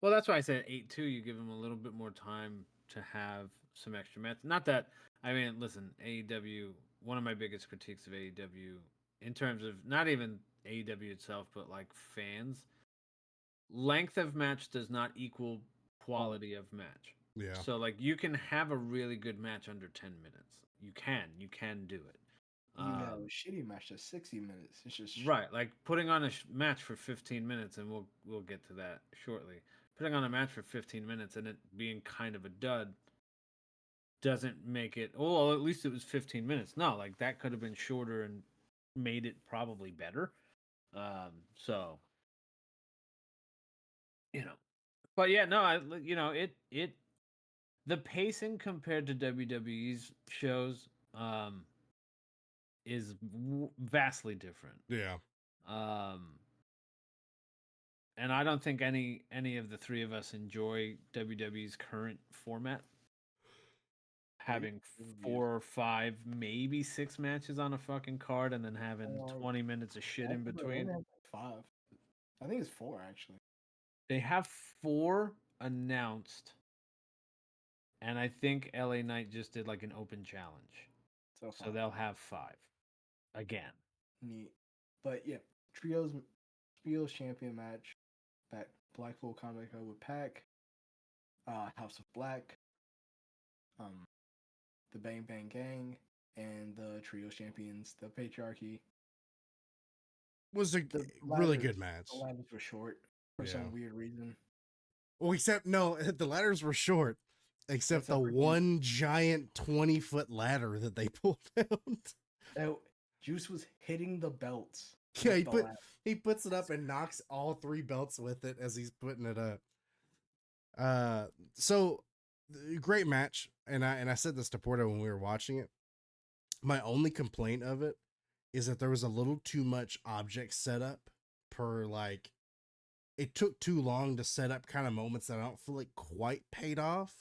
Well, that's why I said 8 too. You give them a little bit more time to have some extra matches. Not that I mean, listen, AEW. One of my biggest critiques of AEW, in terms of not even AEW itself, but like fans, length of match does not equal quality of match. yeah. So like you can have a really good match under 10 minutes. You can do it. You can have a shitty match that's 60 minutes. It's just Right, like putting on a match for 15 minutes, and we'll get to that shortly. Putting on a match for 15 minutes and it being kind of a dud doesn't make it. Oh, well, at least it was 15 minutes. No, like that could have been shorter and made it probably better. So you know, but yeah, no, it the pacing compared to WWE's shows is vastly different. Yeah. And I don't think any of the three of us enjoy WWE's current format. Having 4 or 5, maybe 6 matches on a fucking card, and then having 20 minutes of shit in between. Only have 5. I think it's 4 actually. They have 4 announced, and I think LA Knight just did like an open challenge, so they'll have 5 again. Neat, but yeah, trios champion match. Blackpool Combat Club with Pac, House of Black, the Bang Bang Gang, and the trios champions, the Patriarchy. Was a really good match. The ladders were short for some weird reason. Well, except no, the ladders were short, except the one giant 20-foot ladder that they pulled out. Juice was hitting the belts. Yeah, he puts it up and knocks all 3 belts with it as he's putting it up. So great match, and I said this to Porto when we were watching it. My only complaint of it is that there was a little too much object setup per like. It took too long to set up kind of moments that I don't feel like quite paid off.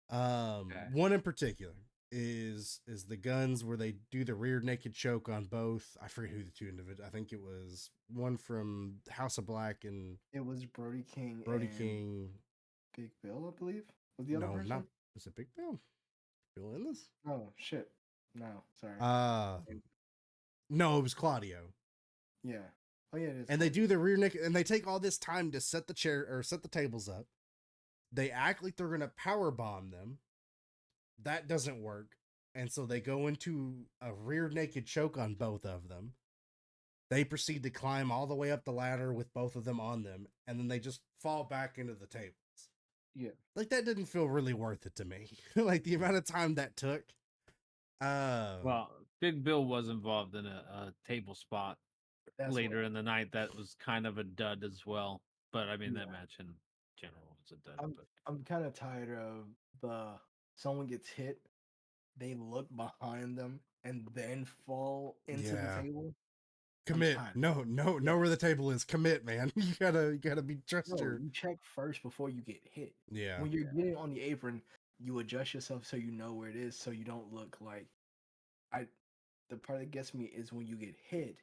One in particular is the guns where they do the rear naked choke on both. I forget who the two individuals. I think it was one from House of Black and It was Brody King Brody and King. Big Bill, I believe, was the other No, not person. is it Big Bill? Bill in this? Oh shit! No, sorry. No, it was Claudio. Yeah. Oh yeah, it is. And they do the rear naked, and they take all this time to set the chair or set the tables up. They act like they're gonna power bomb them. That doesn't work, and so they go into a rear naked choke on both of them. They proceed to climb all the way up the ladder with both of them on them, and then they just fall back into the tables. Yeah. Like that didn't feel really worth it to me. Like the amount of time that took. Well, Big Bill was involved in a table spot later in the night that was kind of a dud as well. But I mean, that match in general was a dud. I'm kind of tired of someone gets hit, they look behind them, and then fall into the table. Commit. Know where the table is. Commit, man. You gotta be trust your. You check first before you get hit. Yeah. When you're getting on the apron, you adjust yourself so you know where it is, so you don't look like. The part that gets me is when you get hit,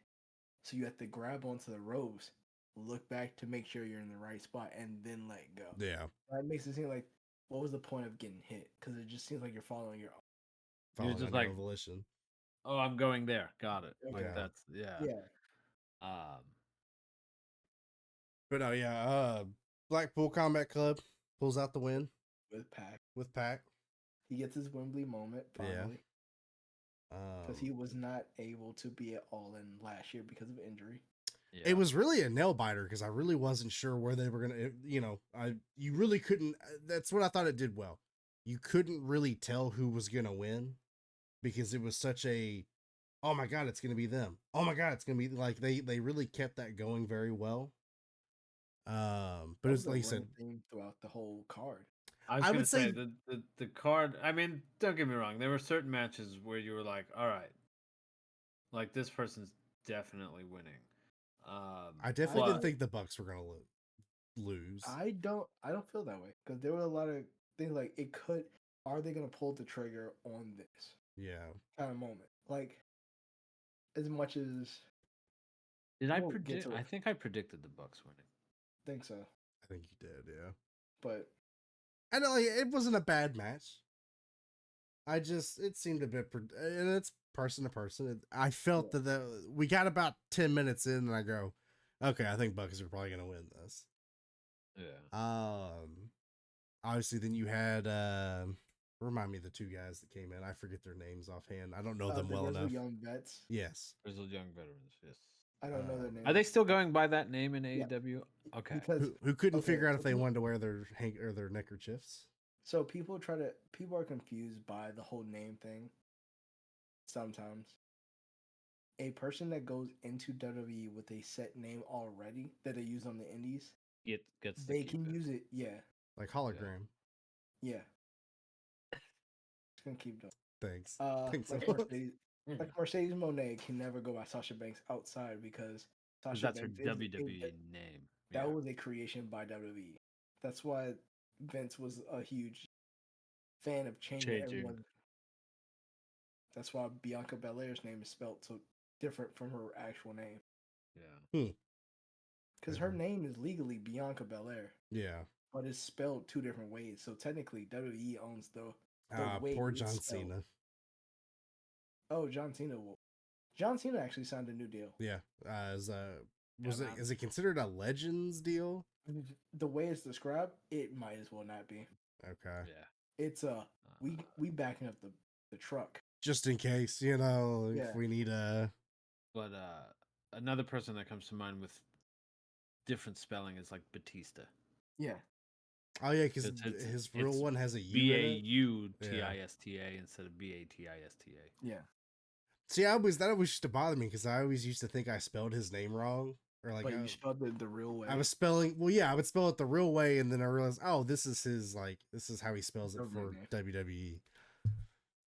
so you have to grab onto the ropes, look back to make sure you're in the right spot, and then let go. Yeah. That makes it seem like, what was the point of getting hit? Because it just seems like you're following your own. You're just like volition. Oh, I'm going there. Got it. Okay. Like that's yeah. But no, yeah. Blackpool Combat Club pulls out the win with Pac. He gets his Wembley moment finally. Because he was not able to be at All In last year because of injury. Yeah. It was really a nail biter because I really wasn't sure where they were gonna. You really couldn't. That's what I thought it did well. You couldn't really tell who was gonna win because it was such a, oh my god, it's gonna be them. Oh my god, it's gonna be like they really kept that going very well. But it's like you said, throughout the whole card. I would say the card. I mean, don't get me wrong. There were certain matches where you were like, all right, like this person's definitely winning. I definitely didn't think the Bucks were gonna lose. I don't feel that way because there were a lot of things like it could. Are they gonna pull the trigger on this? Yeah, kind of moment. Like as much as did I predict? I think I predicted the Bucks winning. Think so. I think you did, yeah. But I know it wasn't a bad match. It seemed a bit, and it's person to person. I felt that we got about 10 minutes in, and I go, okay, I think Bucks are probably gonna win this. Yeah. Obviously, then you had remind me of the two guys that came in. I forget their names offhand. I don't know them well enough. Young vets. Yes. Grizzled young veterans. Yes. I don't know their names. Are they still going by that name in AEW? Okay. Because who couldn't figure out if they wanted to wear their their neckerchiefs? So people are confused by the whole name thing. Sometimes a person that goes into WWE with a set name already that they use on the indies, they can use it. Yeah. Like hologram. Yeah. Just gonna keep doing. Thanks. Like Mercedes Moné can never go by Sasha Banks outside because Sasha that's Banks her WWE name. That was a creation by WWE. That's why Vince was a huge fan of changing everyone. That's why Bianca Belair's name is spelled so different from her actual name. Yeah. Because her name is legally Bianca Belair. Yeah. But it's spelled two different ways. So technically WWE owns the way poor John Cena. Oh, John Cena will. John Cena actually signed a new deal. Yeah. Is it considered a Legends deal? The way it's described, it might as well not be. Okay. Yeah. It's we backing up the truck. Just in case, if we need a. But another person that comes to mind with different spelling is like Batista. Yeah. Oh yeah, because his real one has a U. Bautista instead of Batista. Yeah. See, that always used to bother me because I always used to think I spelled his name wrong, or like. But you spelled it the real way. I was spelling. Well, yeah, I would spell it the real way, and then I realized, oh, this is how he spells it for WWE.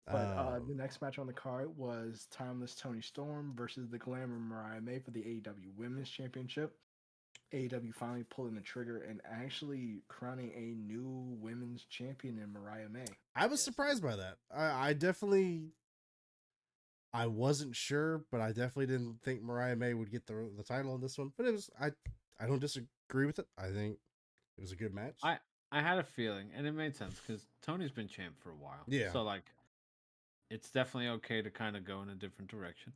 But the next match on the card was Timeless Toni Storm versus the Glamour Mariah May for the AEW Women's Championship. AEW finally pulling the trigger and actually crowning a new women's champion in Mariah May. I was Yes. surprised by that. I wasn't sure, but I definitely didn't think Mariah May would get the title in this one. But I don't disagree with it. I think it was a good match. I had a feeling, and it made sense because Tony's been champ for a while. Yeah. So like, it's definitely okay to kind of go in a different direction.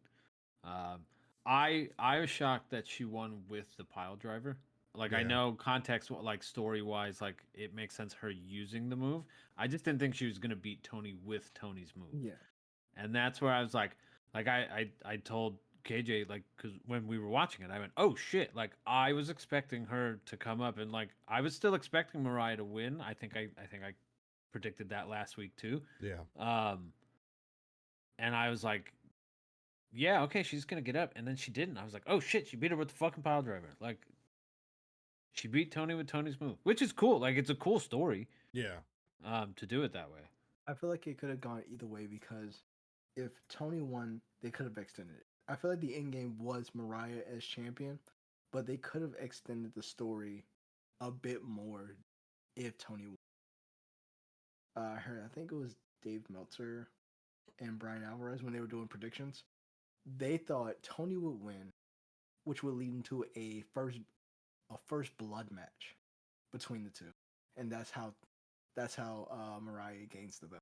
I was shocked that she won with the pile driver. Like I Yeah. know context, like story wise, like it makes sense her using the move. I just didn't think she was gonna beat Tony with Tony's move. Yeah. And that's where I was like I told KJ like because when we were watching it, I went, oh shit! Like I was expecting her to come up, and like I was still expecting Mariah to win. I think I predicted that last week too. Yeah. And I was like, yeah, okay, she's gonna get up, and then she didn't. I was like, oh shit, she beat her with the fucking pile driver. Like she beat Tony with Tony's move, which is cool. Like it's a cool story. Yeah. To do it that way. I feel like it could have gone either way because if Tony won, they could have extended it. I feel like the end game was Mariah as champion, but they could have extended the story a bit more if Tony won. I think it was Dave Meltzer and Brian Alvarez when they were doing predictions. They thought Tony would win, which would lead into a first blood match between the two, and that's how Mariah gains the belt.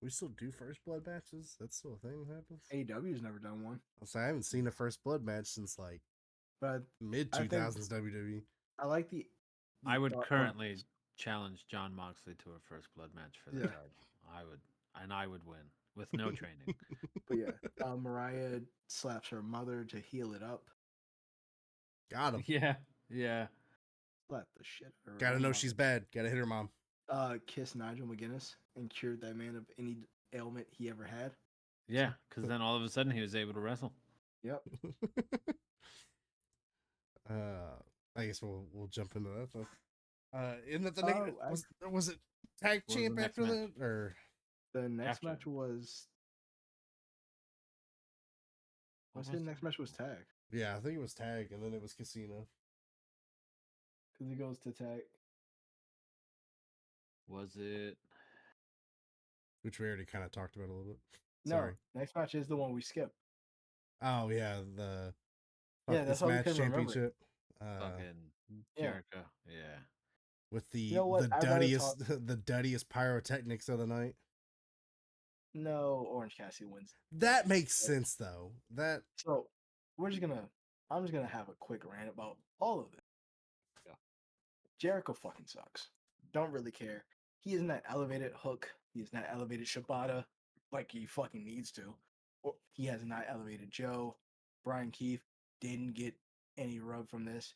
We still do first blood matches. That's still a thing that happens. AEW's never done one. I haven't seen a first blood match since like But mid 2000s WWE. I like the I would thought currently process. challenge John Moxley to a first blood match for the Yeah. title. I would win with no training. But yeah, Mariah slaps her mother to heal it up. Got him. Yeah. Slap the shit out of her. Gotta own know mother. she's bad. Gotta hit her mom. Kiss Nigel McGuinness and cured that man of any ailment he ever had. Yeah, because then all of a sudden he was able to wrestle. Yep. I guess we'll jump into that though. Isn't that the Oh, was it tag What was champ the next after match? that or The next After. match was. I What said the was next match was tag yeah, I think it was tag and then it was casino. because he goes to tag. Was it? Which we already kind of talked about a little bit. No, Sorry. next match is the one we skipped. Oh yeah, the Yeah, that's this why we match couldn't remember it. championship. Fucking yeah. Jericho. Yeah. With the You know what? the I'd rather duddiest the duddiest pyrotechnics of the night. No, Orange Cassidy wins. That makes sense though. That So I'm just gonna have a quick rant about all of this. Yeah. Jericho fucking sucks. Don't really care. He isn't that elevated Hook. He is not elevated Shibata like he fucking needs to. Or he has not elevated Joe. Brian Keith didn't get any rub from this.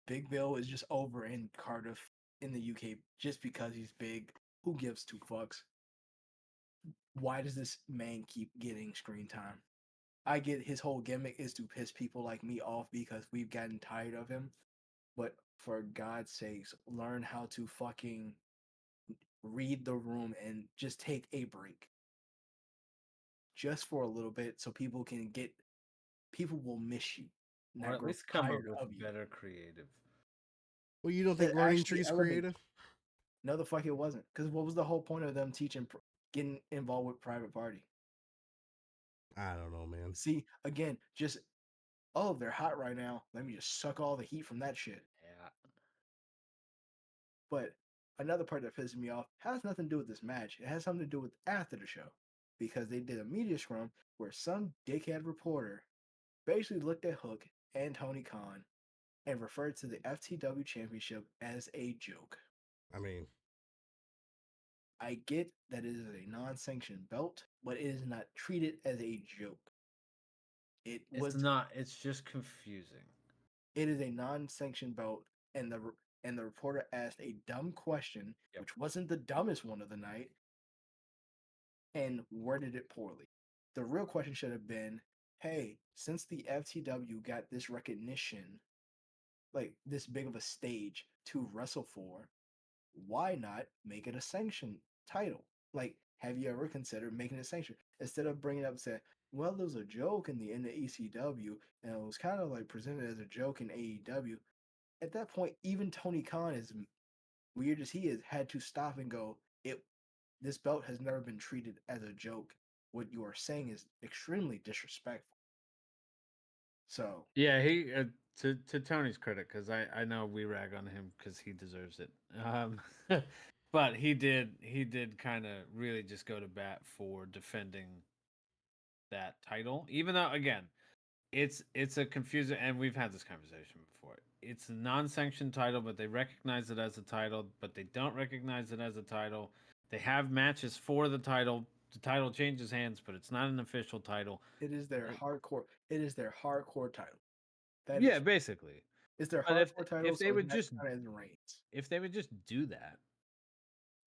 Big Bill is just over in Cardiff in the UK just because he's big. Who gives two fucks? Why does this man keep getting screen time? I get his whole gimmick is to piss people like me off because we've gotten tired of him. But for God's sakes, learn how to fucking read the room and just take a break. Just for a little bit so people will miss you. Or at least come up with better creative. well, you don't think It Learning actually Tree's elevated- creative? No, the fuck it wasn't. Because what was the whole point of them teaching, getting involved with Private Party? I don't know, man. See, again, just, oh, they're hot right now. Let me just suck all the heat from that shit. Yeah. But another part that pisses me off has nothing to do with this match. It has something to do with after the show. Because they did a media scrum where some dickhead reporter basically looked at Hook and Tony Khan and referred to the FTW championship as a joke. I mean, I get that it is a non-sanctioned belt, but it is not treated as a joke. It's not. It's just confusing. It is a non-sanctioned belt, and the reporter asked a dumb question, which wasn't the dumbest one of the night, and worded it poorly. The real question should have been, hey, since the FTW got this recognition, like this big of a stage to wrestle for, why not make it a sanctioned title? Like, have you ever considered making a sanction instead of bringing it up and saying, well, there was a joke in the ECW and it was kind of like presented as a joke in AEW. At that point, even Tony Khan, as weird as he is, had to stop and go, this belt has never been treated as a joke. What you are saying is extremely disrespectful. So Yeah, he to Tony's credit, because I know we rag on him because he deserves it. But he did kind of really just go to bat for defending that title, even though again, it's a confusing, and we've had this conversation before. It's a non-sanctioned title, but they recognize it as a title, but they don't recognize it as a title. They have matches for the title. The title changes hands, but it's not an official title. it is their hardcore. It is their hardcore title. That Yeah, is, basically. it's their But hardcore title. if they So it's would not just counted as reigns. if they would just do that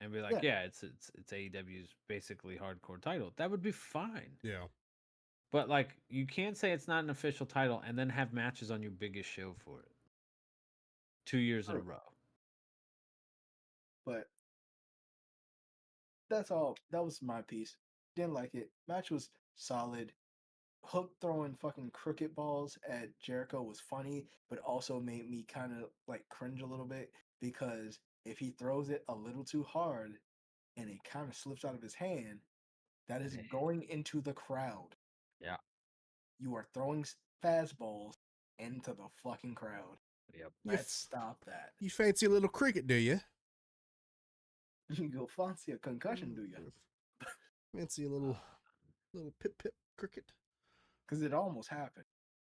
and be like, yeah, it's AEW's basically hardcore title, that would be fine. Yeah. But like, you can't say it's not an official title and then have matches on your biggest show for it 2 years in a True. row. But that's all. That was my piece. Didn't like it. Match was solid. Hook throwing fucking cricket balls at Jericho was funny, but also made me kind of like cringe a little bit because if he throws it a little too hard and it kind of slips out of his hand, that is going into the crowd. Yeah. You are throwing fastballs into the fucking crowd. Yep. Let's stop that. You fancy a little cricket, do you? You go fancy a concussion, do you? Fancy a little pip cricket? Because it almost happened.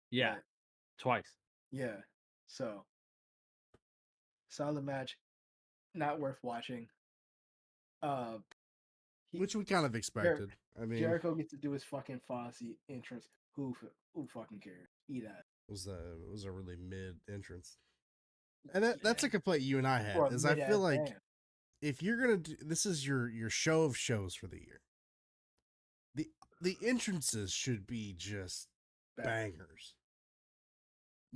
Yeah. But, Twice. yeah. So, solid match. Not worth watching. Which we kind of expected. I mean, Jericho gets to do his fucking Fozzy entrance. Who fucking cares? Eat that. it was a really mid entrance. And that's a complaint you and I had. Or a Is I feel mid-ass like band. if you're gonna do this, is your show of shows for the year. The entrances should be just bangers.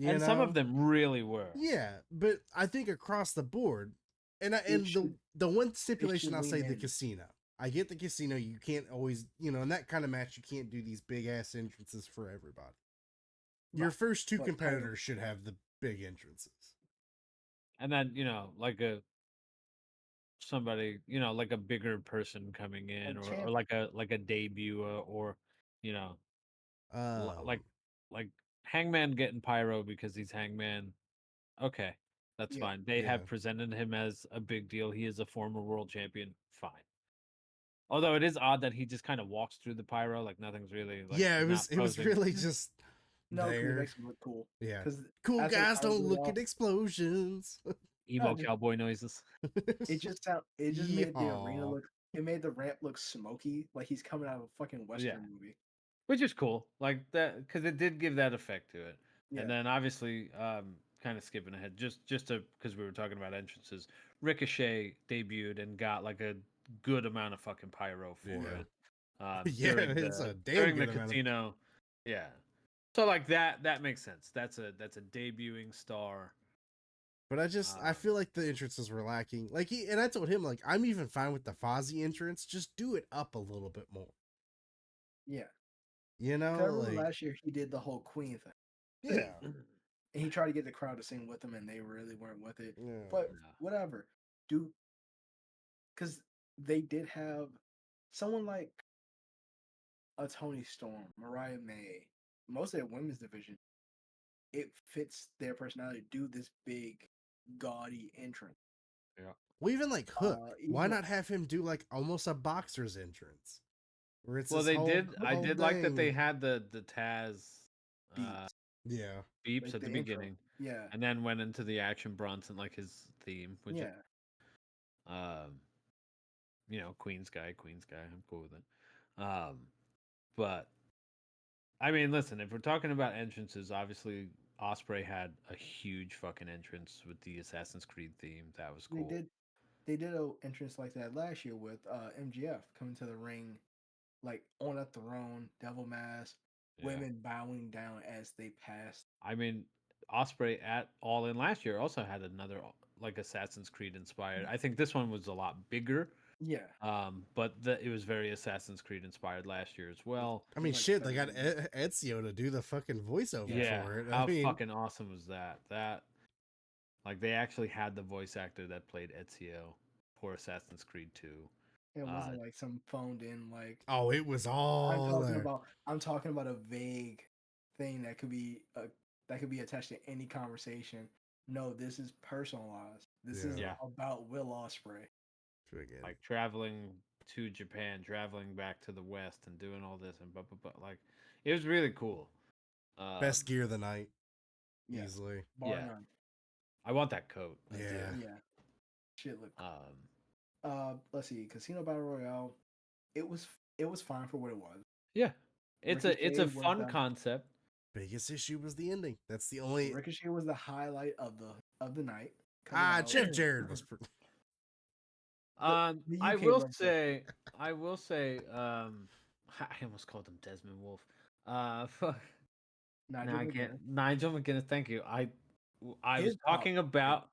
And some of them really were. Yeah, but I think across the board, and the one stipulation I'll say, the casino. I get the casino. You can't always, in that kind of match, you can't do these big ass entrances for everybody. Your first two competitors should have the big entrances. And then, like somebody, like a bigger person coming in, or like a debut, or like Hangman getting pyro because he's Hangman. Okay, that's fine. They have presented him as a big deal. He is a former world champion. Fine. Although it is odd that he just kind of walks through the pyro like nothing's really like. Yeah, it was really just no, there. It makes him look cool. Yeah, cool guys don't look at explosions. Emo cowboy noises. It just made the arena look. It made the ramp look smoky, like he's coming out of a fucking western movie. Which is cool, like that, because it did give that effect to it. Yeah. And then obviously, kind of skipping ahead, just to because we were talking about entrances, Ricochet debuted and got like a good amount of fucking pyro for it. During the casino. Yeah. So like that makes sense. That's a debuting star. But I feel like the entrances were lacking. Like and I told him, like, I'm even fine with the Fozzy entrance. Just do it up a little bit more. Yeah. Like last year he did the whole Queen thing. Yeah. And he tried to get the crowd to sing with him, and they really weren't with it. Yeah. But whatever. Because they did have someone like a Tony Storm, Mariah May, most of their women's division. It fits their personality to do this big, gaudy entrance. Yeah. Well, even like Hook, why not have him do like almost a boxer's entrance? Where it's I did like that they had the Taz beeps like at the beginning. Yeah. And then went into the Action Bronson, like his theme, which is, Queen's guy. I'm cool with it. But I mean, listen, if we're talking about entrances, obviously Osprey had a huge fucking entrance with the Assassin's Creed theme. That was cool. They did an entrance like that last year with MGF coming to the ring, like on a throne, devil mask, women bowing down as they passed. I mean, Osprey at All In last year also had another like Assassin's Creed inspired. I think this one was a lot bigger. Yeah. But it was very Assassin's Creed inspired last year as well. I mean, Like shit, they got 7 Ezio to do the fucking voiceover Yeah, for it. I how mean, fucking awesome was that? Like they actually had the voice actor that played Ezio for Assassin's Creed 2. It wasn't like some phoned in like oh, it was all there. I'm talking about a vague thing that could be attached to any conversation. No, this is personalized. This is Yeah. about Will Ospreay. Again. Like traveling to Japan, traveling back to the West, and doing all this and like it was really cool. Best gear of the night, Yeah. easily. Bar Yeah. none. I want that coat. I do. Yeah. Yeah. Shit look. Let's see. Casino Battle Royale. It was fine for what it was. Yeah. It's Ricochet a was fun the- concept. Biggest issue was the ending. That's the only. Ricochet was the highlight of the night. coming out. Jeff Jarrett was. the I UK will version. say, I almost called him Desmond Wolf. Fuck. Nigel No, I McGuinness. can't. Nigel McGuinness. Thank you. I was His talking outfit. about.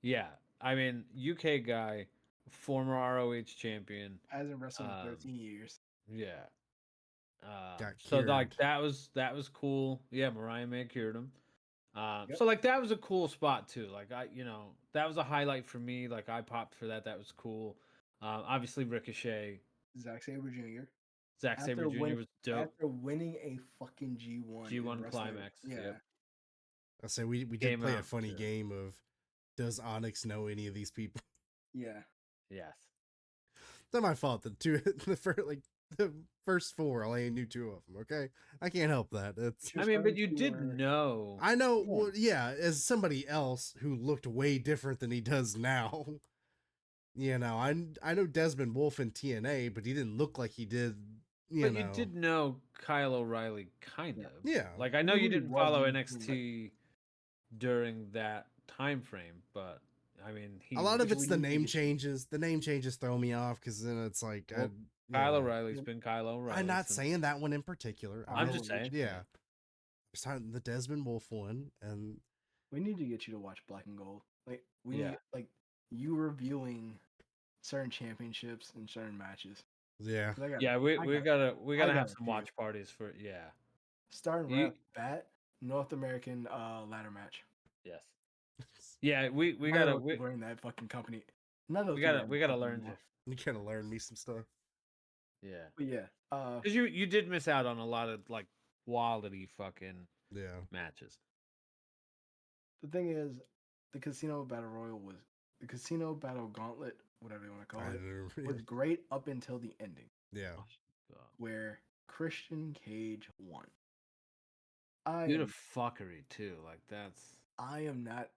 Yeah, I mean UK guy, former ROH champion. Hasn't wrestled in Um, 13 years. Yeah. Got So like cured. that was cool. Yeah, Mariah May cured him. Yep. So like that was a cool spot too. Like that was a highlight for me. Like I popped for that. That was cool. Obviously Ricochet, Zack Sabre Jr. Zack Sabre Jr. was dope. After winning a fucking G1. G1 in wrestling, climax. Yeah. Yep. I say we did Came play a out funny to- game of does Onyx know any of these people? Yeah. Yes. It's not my fault. The first four, I only knew two of them. Okay, I can't help that. It's. I mean, but you did know. I know. Well, yeah, as somebody else who looked way different than he does now. You know, I know Desmond Wolf in TNA, but he didn't look like he did. You did know Kyle O'Reilly, kind of. Yeah. Like I know you didn't follow NXT during that time frame, but I mean, a lot of it's the name changes. The name changes throw me off because then it's like Kyle O'Reilly's been Kyle O'Reilly. I'm not saying that one in particular. I'm just saying. Yeah. It's time the Desmond Wolf one, and we need to get you to watch Black and Gold. Like we need like you reviewing certain championships and certain matches. Yeah. We gotta have some watch parties for Starting right off the bat, North American ladder match. Yes. Yeah, we gotta bring that fucking company. We gotta learn to. You gotta learn me some stuff. Yeah. But yeah. Because you did miss out on a lot of like quality fucking matches. The thing is, the Casino Battle Royal was the Casino Battle Gauntlet, whatever you want to call it, was great up until the ending. Yeah. Where Christian Cage won. Due to fuckery too, like that's. I am not.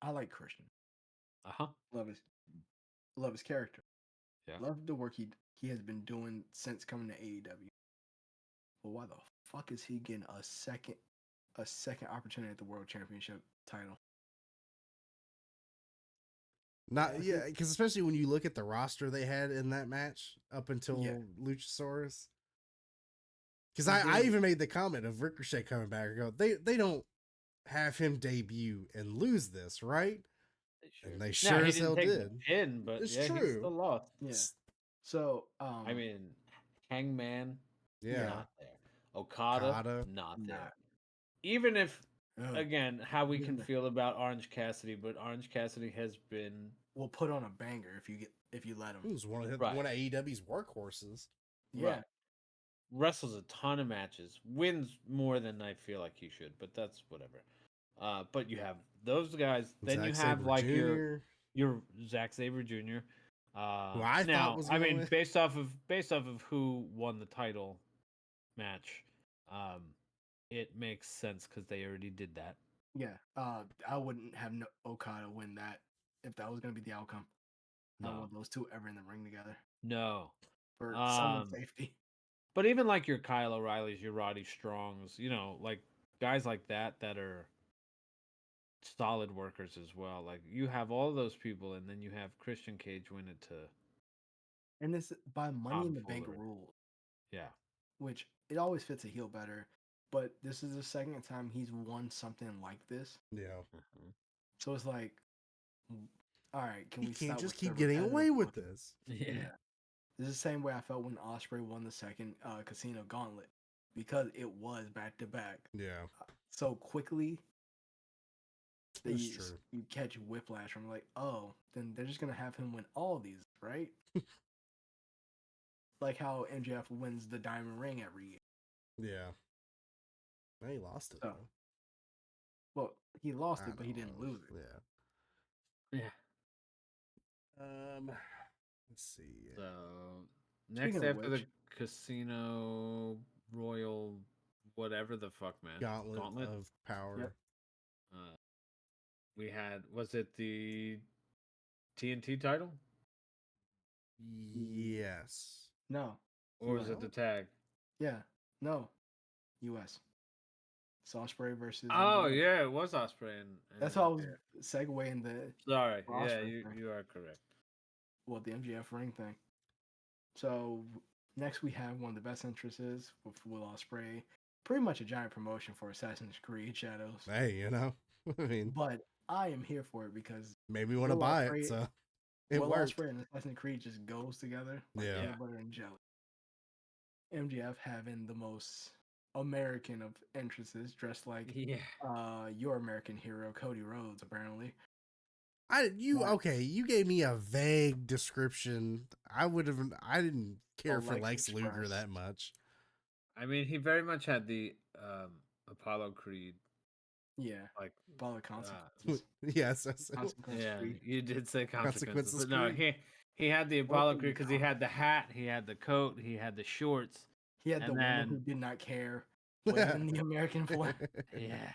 I like Christian. Love his character. Yeah. Love the work he has been doing since coming to AEW. But why the fuck is he getting a second opportunity at the World Championship title? Because especially when you look at the roster they had in that match up until Luchasaurus. Because I even made the comment of Ricochet coming back. I go, they don't have him debut and lose this, right? And they sure as hell did. But it's true. He still lost. Yeah. So I mean, Hangman, not there. Okada, not there. Even if again, how we can feel about Orange Cassidy, but Orange Cassidy has been put on a banger if you let him. He was one of AEW's workhorses. Yeah. Right. Wrestles a ton of matches, wins more than I feel like he should, but that's whatever. But you have those guys. Then you have Sabre like Jr. your Zack Sabre Jr. Who I thought was based off of who won the title match, it makes sense because they already did that. Yeah. I wouldn't have Okada win that if that was gonna be the outcome. I don't want those two ever in the ring together. No. For someone's safety. But even like your Kyle O'Reillys, your Roddy Strongs, like guys like that are solid workers as well. Like you have all those people, and then you have Christian Cage win it to. And this by Money in the Bank rule. Yeah. Which it always fits a heel better, but this is the second time he's won something like this. Yeah. So it's like, all right, can He we can't stop just with the keep getting away repetitive with fucking- this. Yeah. This is the same way I felt when Osprey won the second Casino Gauntlet, because it was back to back Yeah, so quickly that that's you true. you catch whiplash from like, oh, then they're just gonna have him win all these, right? Like how MJF wins the Diamond Ring every year. Yeah. Well, he lost it So, though. well, he lost I it, but he know. didn't lose it. Yeah. Yeah. Let's see. So Speaking next of after the which- Casino Royal, whatever the fuck, man. Gauntlet of Power. Yep. We was it the TNT title? Yes. No, Or was it the tag? yeah, no, U.S. It's Osprey versus. Oh MJF. yeah, it was Osprey and That's how I was MJF. segueing the Sorry. Yeah, Osprey thing. you are correct. Well, the MJF ring thing. So next we have one of the best entrances with Will Ospreay. Pretty much a giant promotion for Assassin's Creed Shadows. Hey, I mean, But I am here for it because made me want to Will buy Ospreay- it, so it Will worked. Ospreay and Assassin's Creed just goes together like Yeah. peanut butter and jelly. MJF having the most American of entrances, dressed like Yeah. your American hero, Cody Rhodes, apparently. Okay, you gave me a vague description. I didn't care for Lex Lex Luger Express. that much. I mean, he very much had the Apollo Creed, Yeah, like follow consequences. Yes, that's Consequences yeah. Creed. You did say consequences, Consequences but no, Creed. he had the Both Apollo of them Creed because he had the hat, he had the coat, he had the shorts. He had the And woman who then- did not care, waving the American flag. Yeah.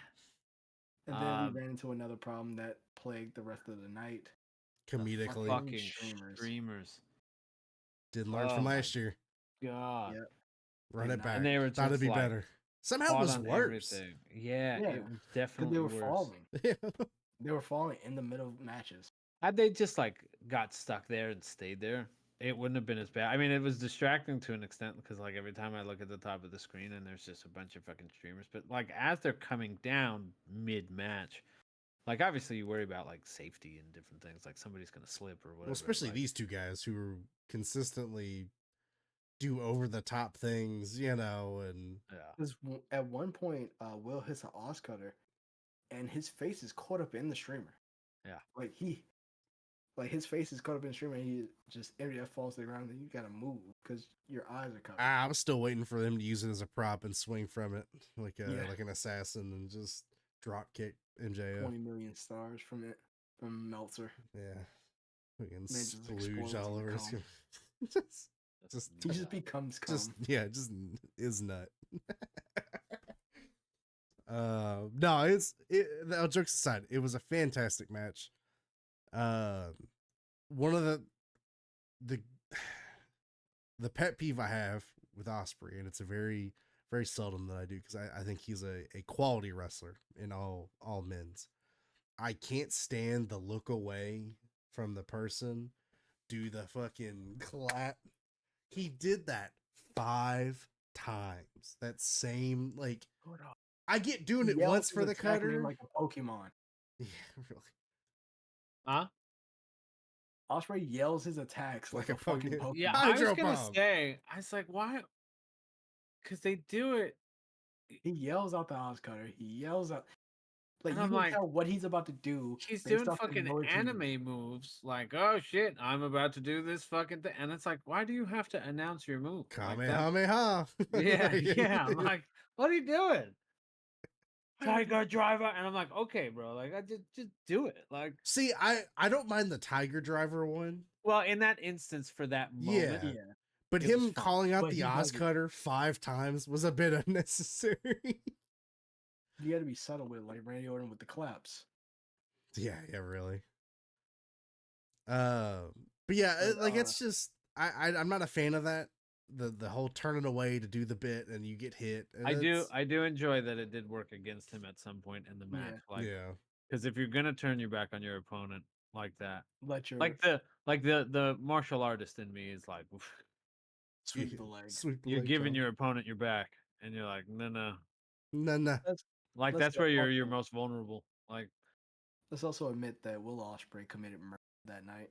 And then we Um, ran into another problem that plagued the rest of the night. Comedically, fucking streamers. streamers. didn't learn Oh from my last year. God. Yep. Run Did it not. back. And they were Thought it'd just be like better. Somehow it Hot was on worse. everything. Yeah, Yeah, it was Because definitely they were worse. falling. Yeah. They were falling in the middle of matches. Had they just like got stuck there and stayed there, it wouldn't have been as bad. I mean, it was distracting to an extent because like every time I look at the top of the screen and there's just a bunch of fucking streamers, but like as they're coming down mid match, like obviously you worry about like safety and different things, like somebody's gonna slip or whatever. Well, especially like, these two guys who consistently do over the top things, and yeah. Because at one point, Will hits an Oz cutter, and his face is caught up in the streamer. Yeah. Like his face is caught up in the streamer, and he just MJF falls to the ground. And you gotta move because your eyes are covered. I was still waiting for them to use it as a prop and swing from it like Yeah. like an assassin and just drop kick MJF. 20 million stars from it from Meltzer. Yeah, fucking just splooge explodes all in over his. cum. Just He just becomes cum. just is nut. No, no, jokes aside, it was a fantastic match. One of the pet peeve I have with Osprey, and it's a very, very seldom that I do because I think he's a quality wrestler in all men's. I can't stand the look away from the person, do the fucking clap. He did that 5 times. That same, like, I get doing He it yells once his for the attack name cutter. like a Pokemon. Yeah, really. Huh? Osprey yells his attacks like Like a a fucking Pokemon. Pokemon. Yeah, I was Hydro gonna Bomb. say, I was like, why? Because they do it. He yells out the Oz cutter. He yells out. Like, And you I'm can like, tell what he's about to do. He's based doing off the fucking noise he anime makes. moves, like, oh shit, I'm about to do this fucking thing, and it's like, why do you have to announce your move? Like that? Kamehameha. Yeah, Like, yeah. I'm like, what are you doing? Tiger driver, and I'm like, okay, bro, like, I just do it, like. See, I don't mind the Tiger Driver one. Well, in that instance, for that moment, Yeah. Yeah. But It was him fine, calling out but the he Oz does it. Cutter 5 times was a bit unnecessary. You got to be subtle with it, like Randy Orton with the claps. Yeah, really. But yeah, But, it's just I'm not a fan of that. The whole turning away to do the bit and you get hit. And I do enjoy that it did work against him at some point in the match, like, yeah. because if you're gonna turn your back on your opponent like that, let your like the martial artist in me is like, sweep the leg. Sweep the you're leg giving jump. your opponent your back, and you're like, no. No. Like Let's that's go where you're also- most vulnerable. Like, Let's also admit that Will Ospreay committed murder that night,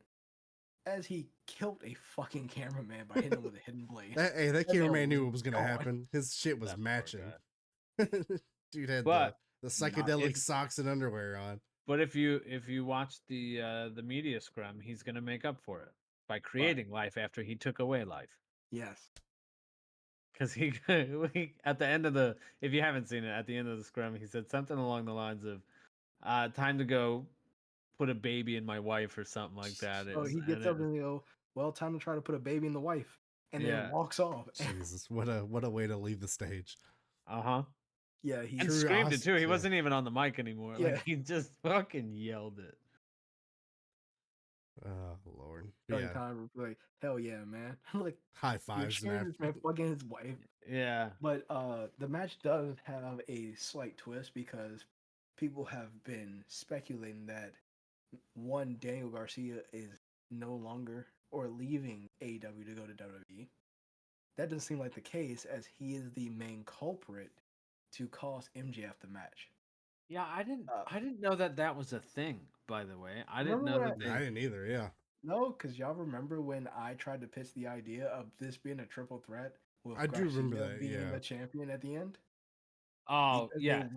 as he killed a fucking cameraman by hitting him with a hidden blade. That man cameraman knew was what was gonna gone. happen. His shit was That poor matching. guy. Dude had But the psychedelic if- socks and underwear on. But if you watch the media scrum, he's gonna make up for it by creating life after he took away life. Yes. Because he at the end of if you haven't seen it, at the end of the scrum, he said something along the lines of, "Time to go put a baby in my wife" or something like that. So he gets up and he go, well, time to try to put a baby in the wife, and then Yeah. walks off. Jesus, what a way to leave the stage. Uh-huh. Yeah, he And screamed it too. He yeah. wasn't even on the mic anymore. Yeah. Like he just fucking yelled it. Oh Lord. Tony Yeah. Khan was like, hell yeah, man. Like, High you're fives, cheering man. this man fucking his wife. Yeah. But the match does have a slight twist because people have been speculating that one, Daniel Garcia is no longer or leaving AEW to go to WWE. That doesn't seem like the case, as he is the main culprit to cost MJF the match. Yeah, I didn't know that was a thing, by the way. I didn't Remember know when that I didn't either, yeah. No, because y'all remember when I tried to pitch the idea of this being a triple threat with I do remember Garcia that, being yeah. the champion at the end? Oh, Because yeah.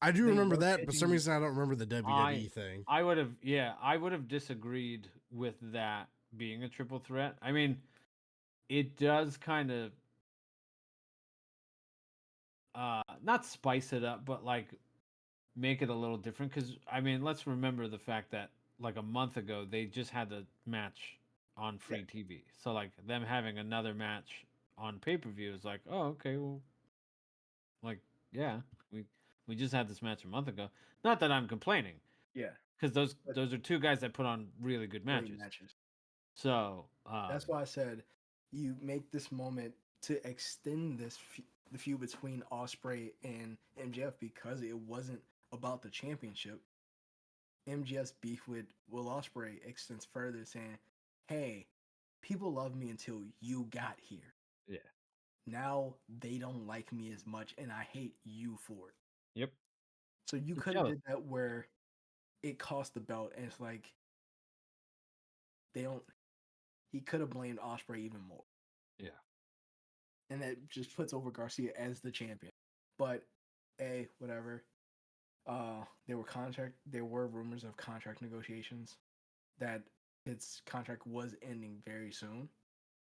I do they remember were that, but for some pitching- reason I don't remember the WWE thing. I would have disagreed with that being a triple threat. I mean, it does kind of not spice it up, but like make it a little different, cuz I mean, let's remember the fact that like a month ago they just had the match on free TV. So like them having another match on pay-per-view is like, "Oh, okay, well like yeah, we just had this match a month ago." Not that I'm complaining. Yeah. Because But- those are two guys that put on really good great matches. So That's why I said you make this moment to extend the feud between Ospreay and MJF, because it wasn't about the championship. MJF's beef with Will Ospreay extends further, saying, "Hey, people loved me until you got here. Yeah. Now they don't like me as much, and I hate you for it." Yep. So you It's could have jealous. did that where it cost the belt, and it's like they don't. He could have blamed Ospreay even more. Yeah. And that just puts over Garcia as the champion. But whatever. There were rumors of contract negotiations that his contract was ending very soon.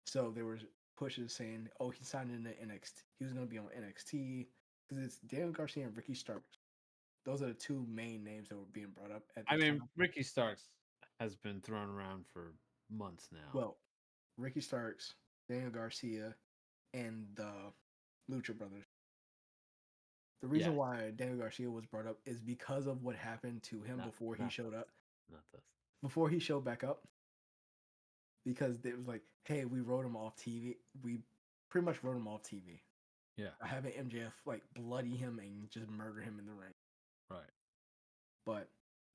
So there was pushes saying, "Oh, he signed into NXT. He was going to be on NXT," because it's Daniel Garcia and Ricky Starks. Those are the two main names that were being brought up at the I mean, time. Ricky Starks has been thrown around for months now. Well, Ricky Starks, Daniel Garcia, and the Lucha Brothers. The reason why Daniel Garcia was brought up is because of what happened to him before he showed up. Not this. Before he showed back up. Because it was like, hey, we wrote him off TV. We pretty much wrote him off TV. Yeah. I having MJF like bloody him and just murder him in the ring. Right. But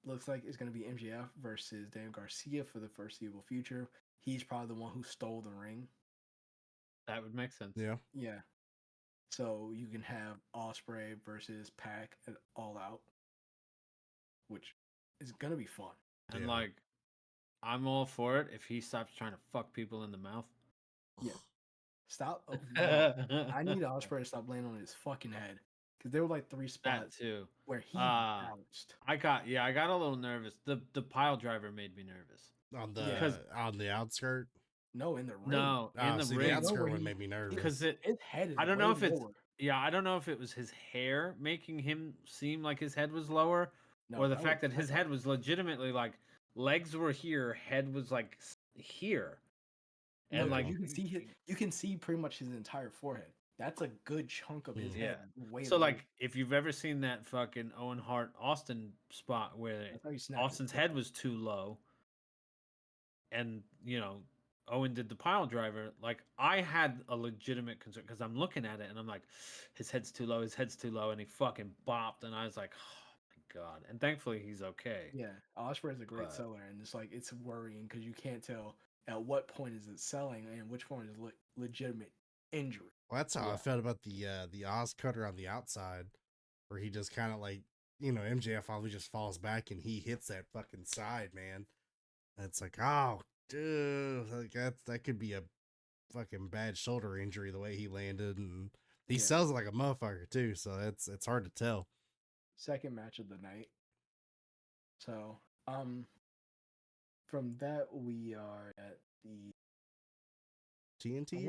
looks like it's going to be MJF versus Daniel Garcia for the foreseeable future. He's probably the one who stole the ring. That would make sense. Yeah. Yeah. So you can have Ospreay versus Pac at All Out, which is going to be fun. And Yeah. like, I'm all for it if he stops trying to fuck people in the mouth. Yeah. Stop. Oh, no. I need Ospreay to stop laying on his fucking head. Because there were like 3 That spots too. where he bounced. I got a little nervous. The pile driver made me nervous. On the outskirt. No, in the ring. No, in the see, ring. the outskirt where one he- made me nervous. Because his head is I don't know way if it's lower. I don't know if it was his hair making him seem like his head was lower, No, or the that fact was that his head was legitimately like legs were here, head was like here, No, and 'cause like you can see pretty much his entire forehead. That's a good chunk of his Yeah. head. Way so lower. like if you've ever seen that fucking Owen Hart Austin spot where That's how you snap his Austin's neck. head was too low, and Owen did the pile driver. Like I had a legitimate concern because I'm looking at it and I'm like, his head's too low, and he fucking bopped, and I was like, oh my god. And thankfully he's okay. Yeah, Ospreay is a great But- seller, and it's worrying because you can't tell at what point is it selling and which point is legitimate injury. Well, that's how I Yeah. felt about the Oz cutter on the outside, where he just kind of like, MJF always just falls back and he hits that fucking side, man. It's like, oh, dude, like that could be a fucking bad shoulder injury the way he landed, and he Yeah. sells it like a motherfucker too. So it's hard to tell. Second match of the night. So, from that we are at the I want to say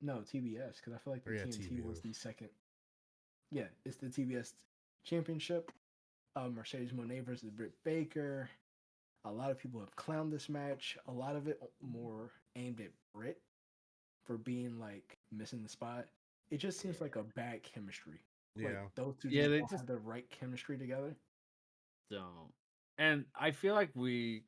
TNT, TBS, because I feel like the or yeah, TNT was TBS. the second. Yeah, it's the TBS Championship. Mercedes Moné versus Britt Baker. A lot of people have clowned this match. A lot of it more aimed at Britt for being like missing the spot. It just seems like a bad chemistry. Like Yeah, those two Yeah, just they don't just have the right chemistry together. don't. And I feel like we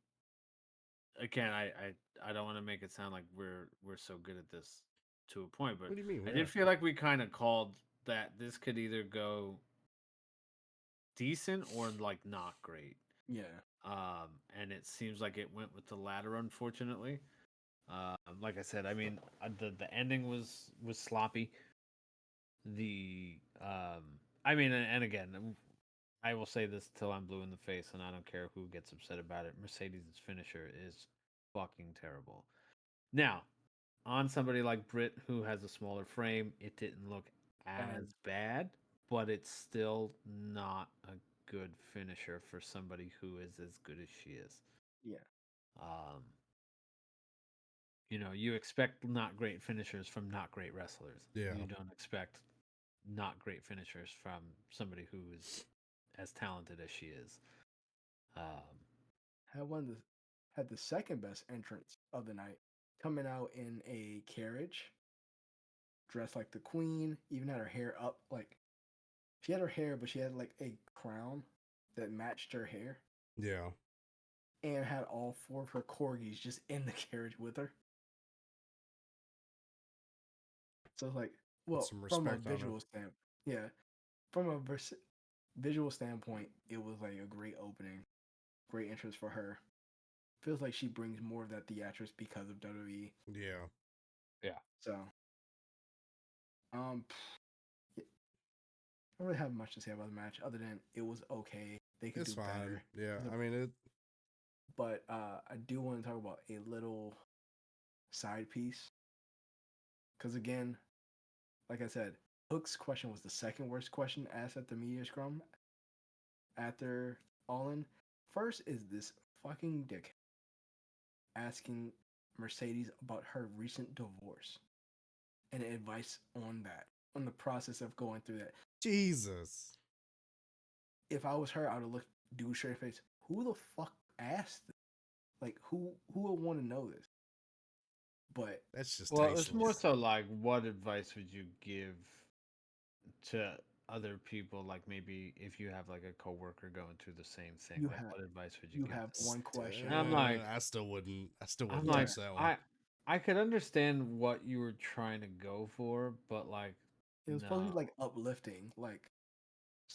again, I don't want to make it sound like we're so good at this to a point, but what do you mean? I We did are. feel like we kind of called that this could either go decent or like not great. Yeah. And it seems like it went with the latter, unfortunately. Like I said, I mean, the ending was sloppy. I mean, and again, I will say this till I'm blue in the face, and I don't care who gets upset about it. Mercedes' finisher is fucking terrible. Now, on somebody like Britt who has a smaller frame, it didn't look as bad, but it's still not a good finisher for somebody who is as good as she is. Yeah. Um, you expect not great finishers from not great wrestlers. Yeah. You don't expect not great finishers from somebody who is as talented as she is. Had one of the had the second best entrance of the night, coming out in a carriage, dressed like the queen, even had her hair up like she had her hair, but she had like a crown that matched her hair, Yeah. and had all four of her corgis just in the carriage with her. So it's like, Put well, some from a respect on her. visual standpoint, yeah, from a visual standpoint, it was like a great opening, great entrance for her. Feels like she brings more of that theatrics because of WWE. Yeah. Yeah. So, yeah, I don't really have much to say about the match other than it was okay. They could It's do fine. better. Yeah. I mean it. But I do want to talk about a little side piece because again, like I said, Hook's question was the second worst question asked at the media scrum after All In. First is this fucking dick asking Mercedes about her recent divorce and advice on that, on the process of going through that. Jesus. If I was her, I would have looked dude straight face. Who the fuck asked this? Like who would want to know this? But That's just Well, it's more tasteless. so like, what advice would you give to other people? Like maybe if you have like a coworker going through the same thing, you like have what advice would you you give have them? one question. And I'm like, I still wouldn't. I still I'm wouldn't Yeah, like, touch that one. I could understand what you were trying to go for, but like, it was supposed to no. be like uplifting, like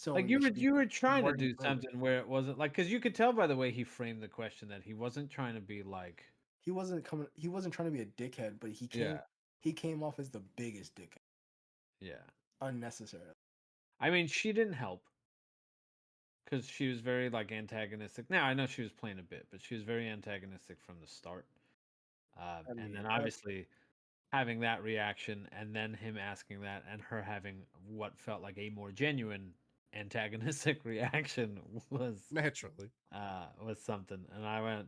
Like showing that she's you were trying to working do through it. something where it wasn't like, because you could tell by the way he framed the question that he wasn't trying to be like, He wasn't coming. He wasn't trying to be a dickhead, but yeah, he came off as the biggest dickhead, yeah. unnecessarily. I mean, she didn't help because she was very like antagonistic. Now I know she was playing a bit, but she was very antagonistic from the start. I And mean, then obviously having that reaction, and then him asking that, and her having what felt like a more genuine antagonistic reaction Naturally. was something. And I went,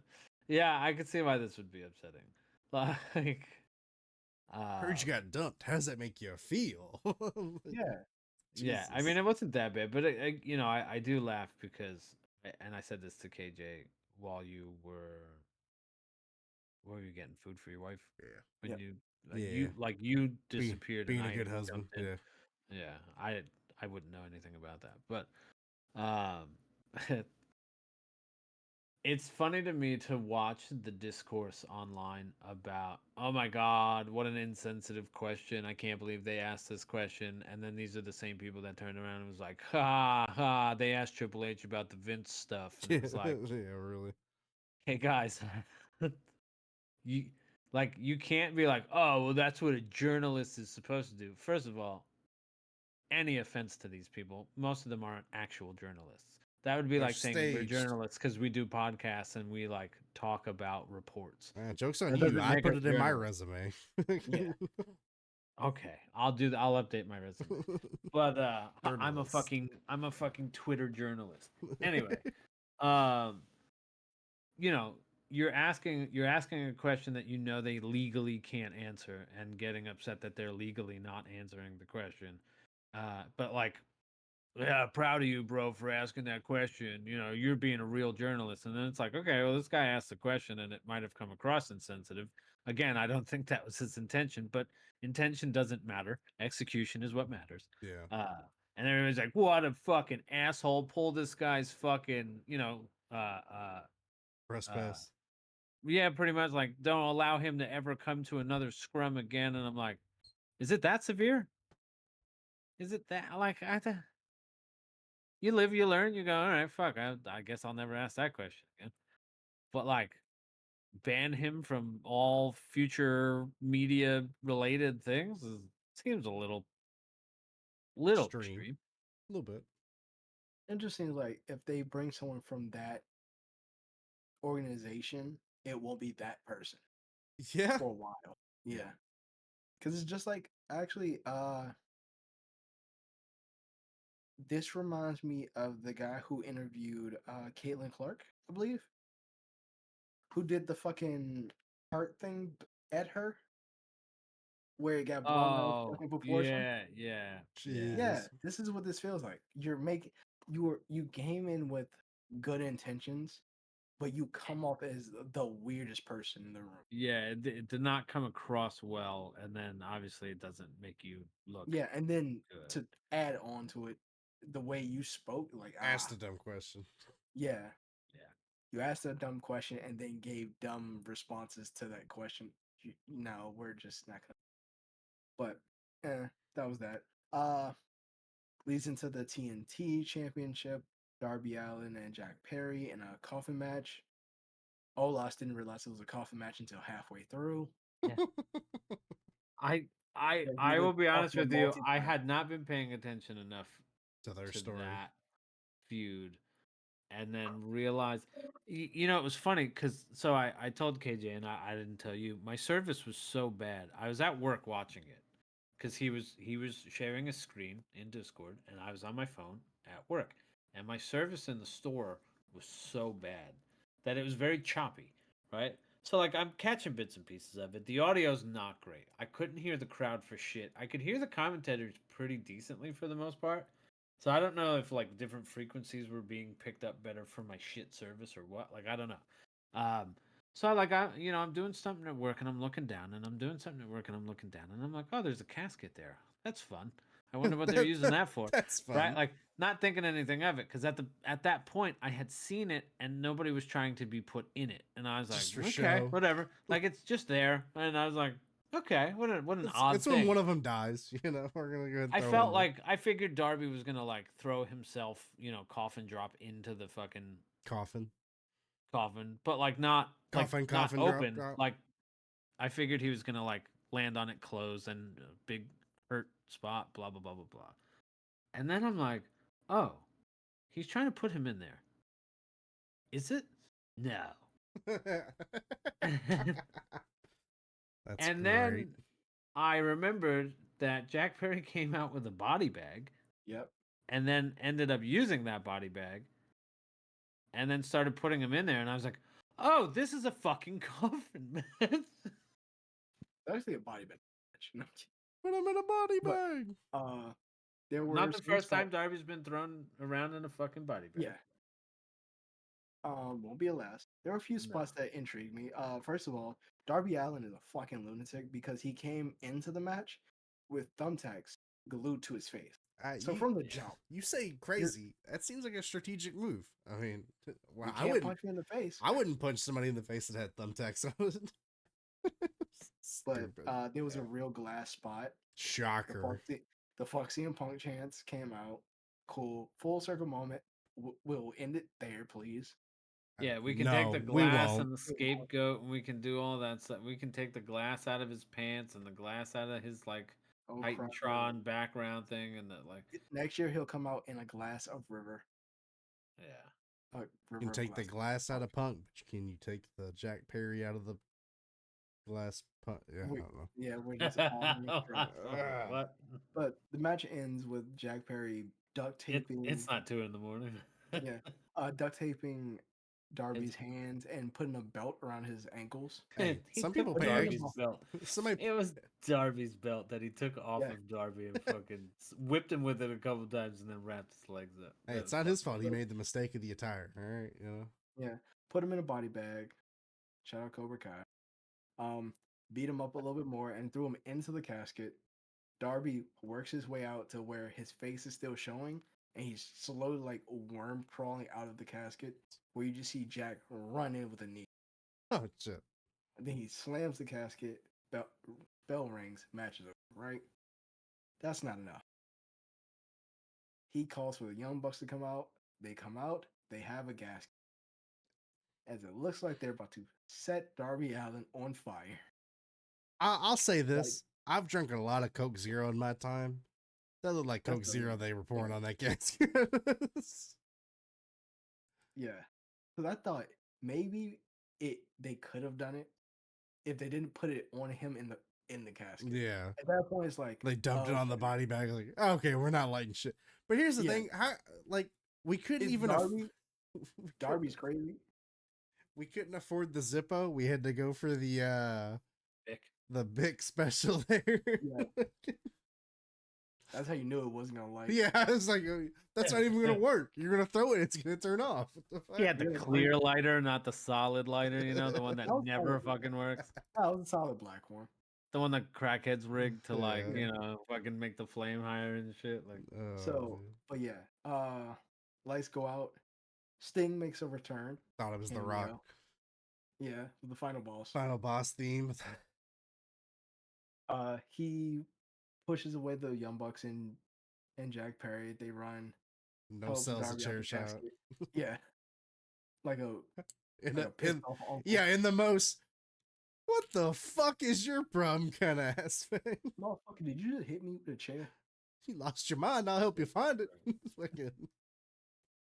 yeah, I could see why this would be upsetting. Like, Heard uh, you got dumped. How does that make you feel? yeah, yeah, I Jesus. mean, it wasn't that bad, but I do laugh because, and I said this to KJ while were you getting food for your wife Yeah. when yep. Yeah. you disappeared and Being a I good husband. jumped in. Yeah. Yeah, I wouldn't know anything about that, but um, it's funny to me to watch the discourse online about, oh my God, what an insensitive question. I can't believe they asked this question. And then these are the same people that turned around and was like, ha ha, they asked Triple H about the Vince stuff. And Yeah. it was like, Yeah. Really. hey guys, you you can't be like, oh, well, that's what a journalist is supposed to do. First of all, any offense to these people, most of them aren't actual journalists. That would be They're like saying we're staged. journalists because we do podcasts and we like talk about reports. Joke's on That you. doesn't I make put us it in my journalists. resume. Yeah. Okay, I'll do that. I'll update my resume. But I'm a Journalist. fucking Twitter journalist. Anyway, um, you know, you're asking a question that you know they legally can't answer and getting upset that they're legally not answering the question. But like, yeah, proud of you, bro, for asking that question. You know, you're being a real journalist. And then it's like, okay, well, this guy asked the question and it might have come across insensitive. Again, I don't think that was his intention, but intention doesn't matter. Execution is what matters. Yeah. And everybody's like, what a fucking asshole. Pull this guy's fucking, Press uh, pass. yeah, pretty much like, don't allow him to ever come to another scrum again. And I'm like, is it that severe? Is it that like you live, you learn, you go, all right, fuck, I guess I'll never ask that question again. But like, ban him from all future media related things seems a little extreme. A little bit. Interesting, like if they bring someone from that organization, it won't be that person Yeah. for a while. Yeah. Because it's just like actually, this reminds me of the guy who interviewed Caitlin Clark, I believe, who did the fucking heart thing at her, where it got blown out of Oh, fucking proportion. yeah. Yeah, Jesus. this is what this feels like. You came in with good intentions, but you come off as the weirdest person in the room. Yeah, it did not come across well, and then obviously it doesn't make you look Yeah, and then good. to add on to it, the way you spoke, like Asked a dumb question. yeah, Yeah. you asked a dumb question and then gave dumb responses to that question. No, we're just not gonna. But that was that. Leads into the TNT Championship. Darby Allin and Jack Perry in a coffin match. Olas didn't realize it was a coffin match until halfway through. Yeah. I Like, he I was will be honest talking with you. I multi-time. had not been paying attention enough To their to story. that feud, and then realized, you know, it was funny because so I told KJ and I didn't tell you. My service was so bad. I was at work watching it because he was sharing a screen in Discord, and I was on my phone at work, and my service in the store was so bad that it was very choppy, right? So like I'm catching bits and pieces of it. The audio's not great. I couldn't hear the crowd for shit. I could hear the commentators pretty decently for the most part. So I don't know if like different frequencies were being picked up better for my shit service or what. Like I don't know. So I'm doing something at work and I'm looking down and I'm doing something at work and I'm looking down and I'm like, oh, there's a casket there. That's fun. I wonder what they're using that for. That's fun. Right? Like not thinking anything of it because at that point I had seen it and nobody was trying to be put in it and I was Just like, for okay, show. whatever. Like it's just there and I was like, okay, what an odd It's thing. when one of them dies, you know. We're gonna go ahead and I throw felt in there. like I figured Darby was gonna like throw himself, coffin drop into the fucking coffin, but like not coffin open. drop. Like I figured he was gonna like land on it closed and a big hurt spot, blah blah blah blah blah. And then I'm like, oh, he's trying to put him in there. Is it? No. That's And great. then I remembered that Jack Perry came out with a body bag. Yep. And then ended up using that body bag and then started putting him in there and I was like, oh, this is a fucking coffin, man. Actually, a body bag match. No, Put him in a body but bag. there were Not the some first time spots. Darby's been thrown around in a fucking body bag. Yeah. Won't be a last. There were a few spots that intrigued me. First of all, Darby Allin is a fucking lunatic because he came into the match with thumbtacks glued to his face. So from the jump, you say crazy. That seems like a strategic move. I mean, you can't punch me in the face. I wouldn't punch somebody in the face that had thumbtacks on. But there was a real glass spot. Shocker. The fuck CM Punk chants came out. Cool. Full circle moment. We'll end it there, please. Yeah, we can take the glass and the scapegoat and we can do all that stuff. We can take the glass out of his pants and the glass out of his like Titantron background thing and that like next year he'll come out in a glass of river. Yeah. You can Reverse take the glass out of Punk, but can you take the Jack Perry out of the glass Punk? Yeah, I don't know. Yeah, where he's on the truck. What? But the match ends with Jack Perry duct taping. It's not 2 in the morning. Yeah, duct taping Darby's hands and putting a belt around his ankles. Hey, He some took people pay Darby's extra- belt. Somebody, It was Darby's belt that he took off Yeah. of Darby and fucking whipped him with it a couple times and then wrapped his legs up. hey, That it's was not his fucking- fault. He made the mistake of the attire. All right, you know. Yeah, put him in a body bag. Shout out Cobra Kai. Beat him up a little bit more and threw him into the casket. Darby works his way out to where his face is still showing, and he's slowly like a worm crawling out of the casket, where you just see Jack run in with a knee. Oh shit! And then he slams the casket, bell rings, match is over, right? That's not enough. He calls for the Young Bucks to come out. They come out, they have a gasket. As it looks like they're about to set Darby Allin on fire. I'll say this: I've drunk a lot of Coke Zero in my time. That looked like That's Coke the- Zero they were pouring yeah. on that gasket. Yeah. Because I thought maybe they could have done it if they didn't put it on him in the casket. Yeah, At that point, it's like they dumped it on the okay. body bag. Like, okay, we're not lighting shit. But here's the Yeah. thing: how like we couldn't It's even Darby's crazy. we couldn't afford the Zippo. We had to go for the Bic special there. Yeah. That's how you knew it wasn't gonna like. Yeah, I was like, that's not even gonna work. You're gonna throw it, it's gonna turn off. What the fuck? He had the Yeah, clear lighter, not the solid lighter, you know, the one that That was never solid. fucking works. That was a solid black one. The one that crackheads rigged to like, Yeah. you know, fucking make the flame higher and shit. Like Oh, So, man. but yeah, lights go out. Sting makes a return. Thought it was The cameo. Rock. Yeah, the final boss. Final boss theme. He pushes away the Young Bucks and Jack Perry. They run. No help sells a Darby out chair the shot. casket. Yeah, like a In like a the, pissed in, off uncle. yeah, in the most, what the fuck is your problem kind of aspect. Motherfucker, did you just hit me with a chair? You lost your mind. I'll help you find it. Fucking-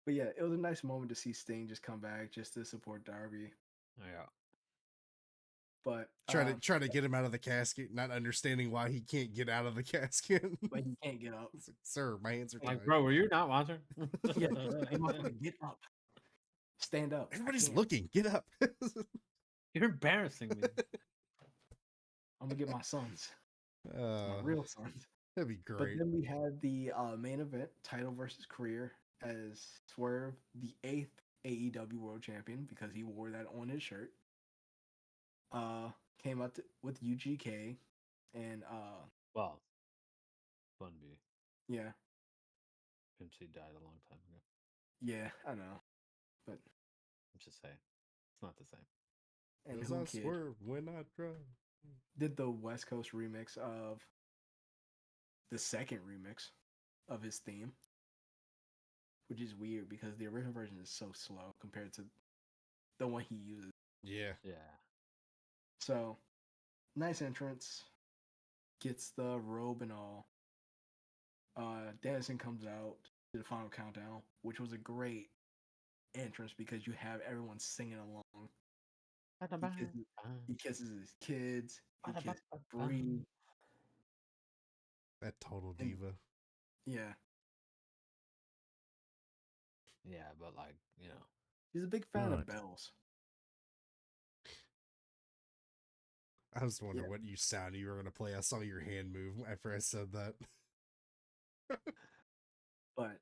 But yeah, it was a nice moment to see Sting just come back just to support Darby. yeah. But try to get him out of the casket, not understanding why he can't get out of the casket. but he can't get up. It's like, sir, my hands are Like, tied. bro, were you not watching? Yeah, hey, motherfucker, get up, stand up. I Everybody's can't. looking. Get up. You're embarrassing me. I'm gonna get my sons, my Uh, real sons. that'd be But great. then we had the main event, title versus career, as Swerve, the 8th AEW World Champion, because he wore that on his shirt, came up with UGK, and Well, Fun B. yeah, MC died a long time ago. yeah, I know, but I'm just saying. It's not the same. and As Who I Kid swerve when I drive. did the West Coast remix of the second remix of his theme, which is weird because the original version is so slow compared to the one he uses. Yeah. Yeah. So, nice entrance. Gets the robe and all. Dennison comes out to the final countdown, which was a great entrance because you have everyone singing along. He kisses his kids. He kisses Bree. That total And- diva. Yeah, Yeah, but like, you know. he's a big fan Right. of bells. I was wondering Yeah. what you sounded you were gonna play. I saw your hand move after I said that. But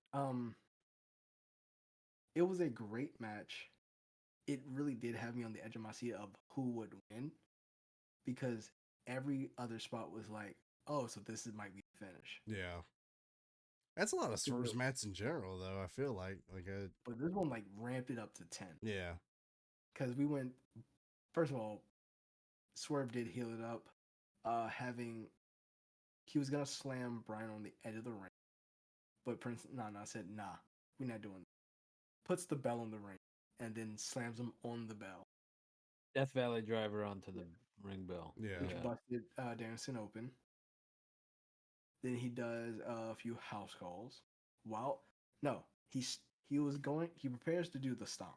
it was a great match. It really did have me on the edge of my seat of who would win, because every other spot was like, oh, so this might be the finish. Yeah. That's a lot of Swerve's the- matches in general, though. I feel like But this one like ramped it up to 10. yeah, Because we went, first of all, Swerve did heal it up, he was gonna slam Brian on the edge of the ring, but Prince Nana said, nah, we're not doing that. Puts the bell on the ring and then slams him on the bell, Death Valley driver onto the ring bell. Yeah. which busted Danielson open. Then he does a few house calls. He prepares to do the stomp,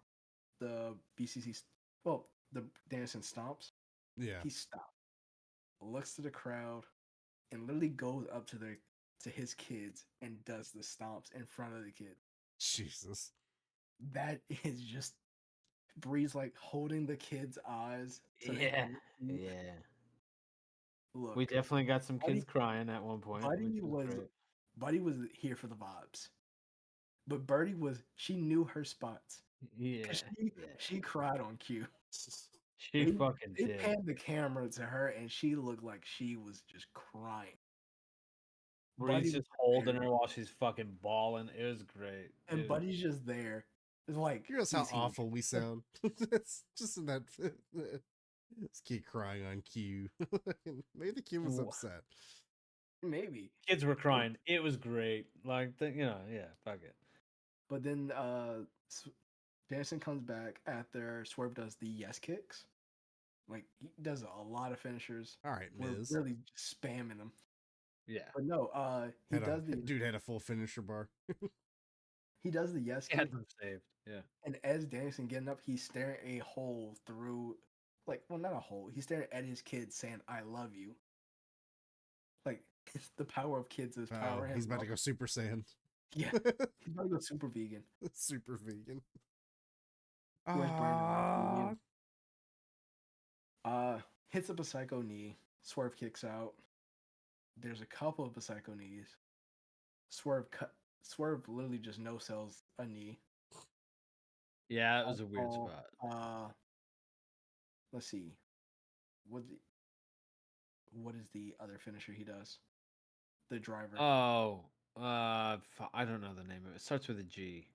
the BCC, the Danielson stomps. Yeah. He stops, looks to the crowd, and literally goes up to his kids and does the stomps in front of the kid. Jesus. That is just Bree's like holding the kids' eyes. So they Yeah, can weep. yeah. Look, We definitely got some Buddy- kids crying at one point. Buddy was here for the vibes, but Birdie she knew her spots. Yeah, 'Cause yeah. she cried on cue. She fucking They did. panned the camera to her, and she looked like she was just crying. Bree's was just holding there, her while she's fucking bawling. It was great. and Buddy's just there. It's like Here's how he's here. awful we sound. It's just in that. This kid crying on cue. Maybe the kid was Wha- upset. Maybe. Kids were crying. It was great. Like, yeah, fuck it. But then Danielson comes back after Swerve does the yes kicks. Like he does a lot of finishers. All right, We're Miz. really just spamming them. Yeah. But no, Dude had a full finisher bar. he does the yes He had kick, them saved. Yeah. and as Danielson getting up, he's staring a hole through, like, well, not a hole. He's staring at his kids, saying "I love you." Like it's the power of kids is power. He's about to go Super Saiyan. Yeah, he's about to go super vegan. Super vegan. Where's Ah, Brandon? Hits up a psycho knee. Swerve kicks out. There's a couple of psycho knees. Swerve literally just no sells a knee. Yeah, it was a weird spot. Let's see. What is the other finisher he does? The driver. Oh, I don't know the name of it. It starts with a G.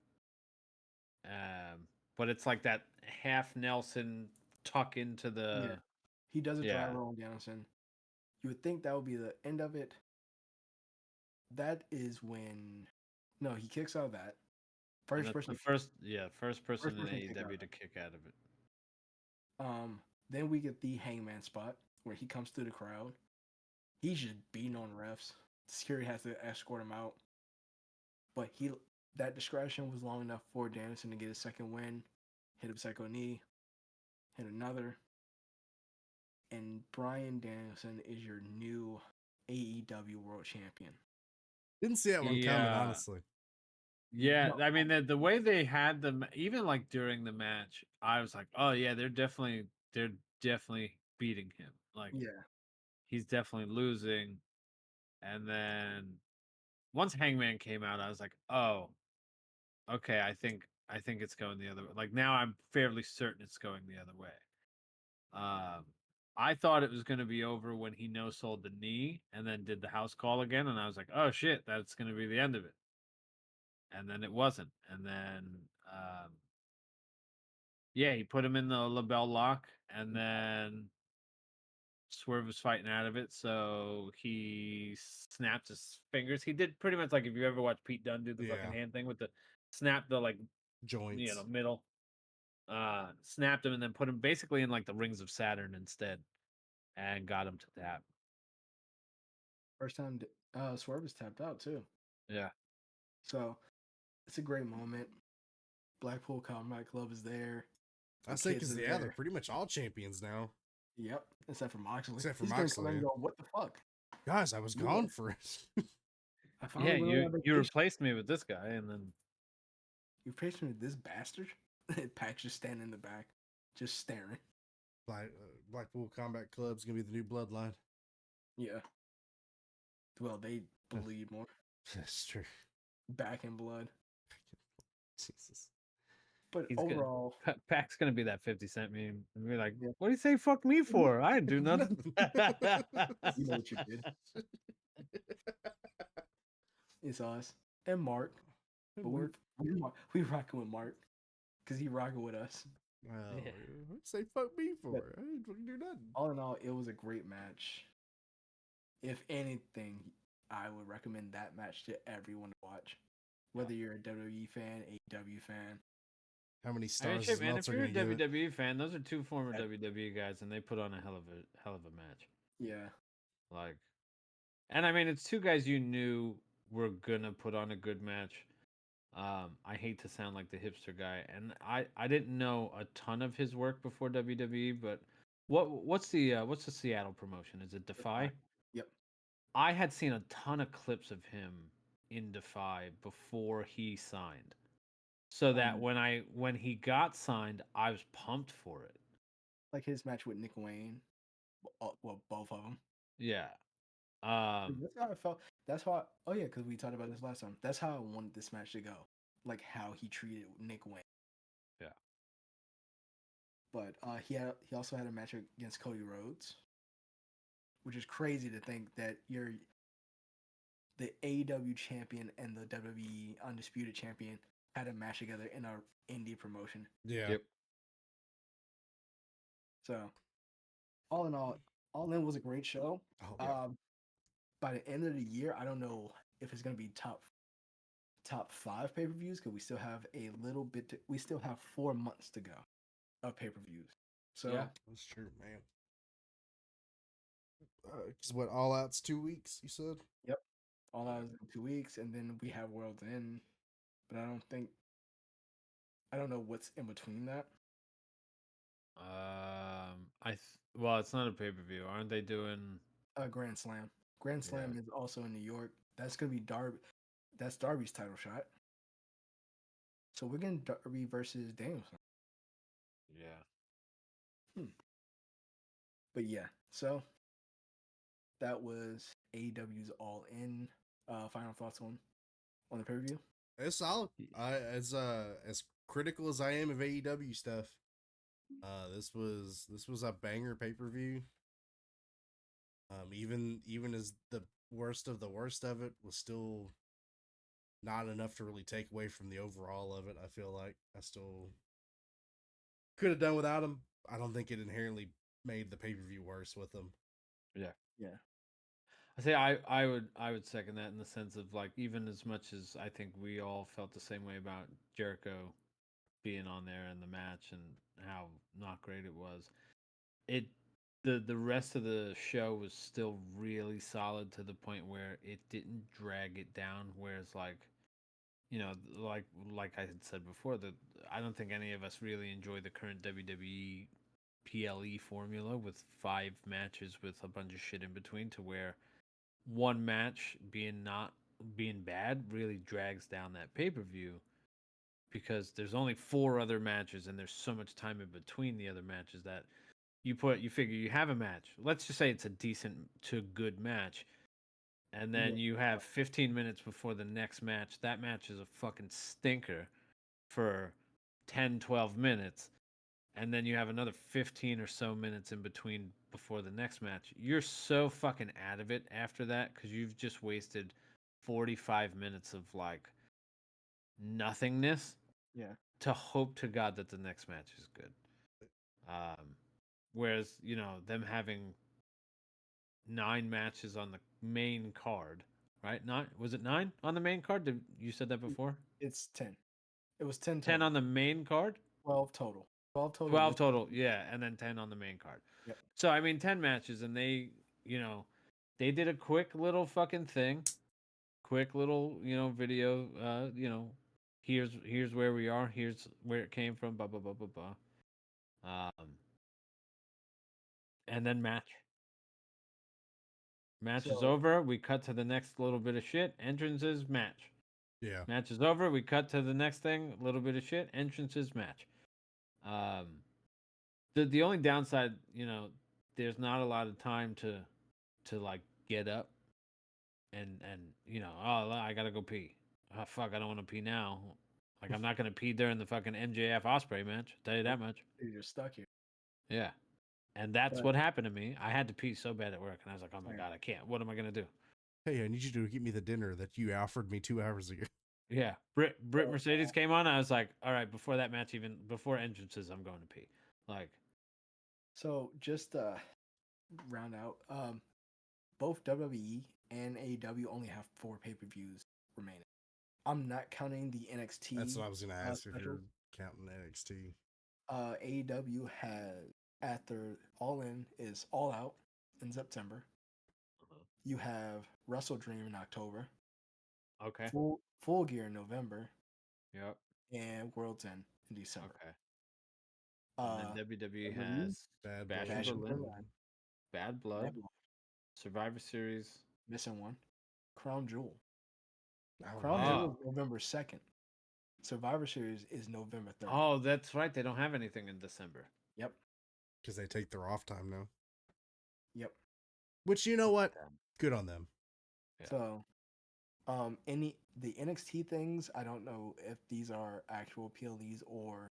But it's like that half Nelson tuck into the. Yeah. He does a Yeah. driver on Danielson. You would think that would be the end of it. That is when. No, he kicks out of that. And First that's person. First person in person kick out AEW of to kick out of it. Then we get the hangman spot where he comes through the crowd. He's just beating on refs. Security has to escort him out. But that discretion was long enough for Danielson to get a second win. Hit a psycho knee. Hit another. And Bryan Danielson is your new AEW World Champion. didn't see that one coming, honestly. Yeah, I mean the way they had them, even like during the match, I was like, oh yeah, they're definitely beating him. Like, Yeah. he's definitely losing. And then once Hangman came out, I was like, oh, okay, I think it's going the other way. Like, now I'm fairly certain it's going the other way. I thought it was going to be over when he no-sold the knee and then did the house call again, and I was like, oh shit, that's going to be the end of it. And then it wasn't. And then yeah, he put him in the label lock, and then Swerve was fighting out of it, so he snapped his fingers. He did pretty much like if you ever watch Pete Dunne do the fucking hand thing with the snap the like joints, middle. Snapped him and then put him basically in like the rings of Saturn instead, and got him to tap. First time Swerve was tapped out too. Yeah. So it's a great moment. Blackpool Combat Club is there. I say because they're pretty much all champions now. Yep, except for Moxley. Except for He's gonna come Moxley. and go, what the fuck? Guys, I was gone for it. I finally Yeah, went on you vacation. replaced me with this guy, and then You replaced me with this bastard. Pac just standing in the back, just staring. Blackpool Combat Club's gonna be the new bloodline. Yeah. Well, they bleed more. That's true. Back in blood. Jesus. But he's overall, Pac's gonna be that 50 Cent meme. And be like, Yeah. what do you say fuck me for? I didn't do nothing. you know what you did. It's us and Mark. But we rocking with Mark because he rocking with us. Well, Yeah. what do you say fuck me for? I didn't fucking do nothing. All in all, it was a great match. If anything, I would recommend that match to everyone to watch. Whether you're a WWE fan, AEW fan. How many I mean, stars shit, is man, if Meltzer you're a gonna give it? WWE fan, those are two former WWE guys, and they put on a hell of a match. Yeah. Like, and I mean, it's two guys you knew were gonna put on a good match. I hate to sound like the hipster guy, and I didn't know a ton of his work before WWE, but what's the Seattle promotion? Is it Defy? Yep. I had seen a ton of clips of him in Defy before he signed. So that when he got signed, I was pumped for it. Like his match with Nick Wayne. Well, both of them. Yeah. That's how I felt. That's why. Oh yeah, because we talked about this last time. That's how I wanted this match to go. Like how he treated Nick Wayne. Yeah. But he also had a match against Cody Rhodes, which is crazy to think that you're the AEW champion and the WWE undisputed champion had a match together in a indie promotion. Yeah. Yep. So, all in all in was a great show. Oh, yeah. By the end of the year, I don't know if it's gonna be top 5 pay-per-views because we still have a little bit. We still have 4 months to go of pay-per-views. So Yeah. That's true, man. Because what, All Out's 2 weeks, you said? yep, all out is in 2 weeks, and then we have World's End. But I don't know what's in between that. Well, it's not a pay per view, aren't they doing? Grand Slam. Grand Slam is also in New York. That's gonna be Darby. That's Darby's title shot. So we're getting Darby versus Danielson. Yeah. But yeah, so that was AEW's All In. Final thoughts on the pay per view. It's solid. As critical as I am of AEW stuff, this was a banger pay-per-view. Even as the worst of the worst of it was still not enough to really take away from the overall of it. I feel like I still could have done without him. I don't think it inherently made the pay-per-view worse with him. Yeah. Yeah. I say I would second that in the sense of like even as much as I think we all felt the same way about Jericho being on there in the match and how not great it was. It the rest of the show was still really solid to the point where it didn't drag it down. Whereas like like I had said before, that I don't think any of us really enjoy the current WWE PLE formula with 5 matches with a bunch of shit in between, to where one match being bad really drags down that pay-per-view because there's only 4 other matches and there's so much time in between the other matches that you figure you have a match. Let's just say it's a decent to good match. And then you have 15 minutes before the next match. That match is a fucking stinker for 10, 12 minutes. And then you have another 15 or so minutes in between before the next match. You're so fucking out of it after that because you've just wasted 45 minutes of like nothingness. Yeah. To hope to God that the next match is good. Whereas, them having 9 matches on the main card, right? 9, was it 9 on the main card? Did you said that before? It's 10. It was 10 10 total. on the main card? 12 total. 12 total. 12 total, yeah, and then 10 on the main card. Yep. So I mean 10 matches, and they did a quick little fucking thing. Quick little, video, here's where we are, here's where it came from, blah blah blah blah blah. And then match. Match is over. We cut to the next little bit of shit. Entrances, match. Yeah. Match is over. We cut to the next thing. A little bit of shit. Entrances, match. The only downside, there's not a lot of time to like get up and oh, I gotta go pee. Oh fuck, I don't want to pee now. Like I'm not gonna pee during the fucking MJF Osprey match. I'll tell you that much. You're stuck here. Yeah. And that's what happened to me. I had to pee so bad at work, and I was like, "Oh my god, I can't. What am I gonna do?" Hey, I need you to get me the dinner that you offered me 2 hours ago. Yeah, Britt Mercedes came on. I was like, "All right, before that match, even before entrances, I'm going to pee." Like, so just round out, both WWE and AEW only have 4 pay-per-views remaining. I'm not counting the NXT. That's what I was gonna ask if special. you're counting NXT. AEW has, at their All In is All Out in September. You have Wrestle Dream in October. okay, Full Gear in November. Yep. and World's End in December. Okay. And then WWE has Bad Bash Blood. in Bash in Berlin, Berlin. Bad Blood, Survivor Series. Missing one. Crown Jewel. Oh, Crown man. Jewel is November 2nd. Survivor Series is November 3rd. Oh, that's right. They don't have anything in December. Yep. Because they take their off time now. Yep. Which, you know what? Good on them. Yeah. So, the NXT things, I don't know if these are actual PLEs or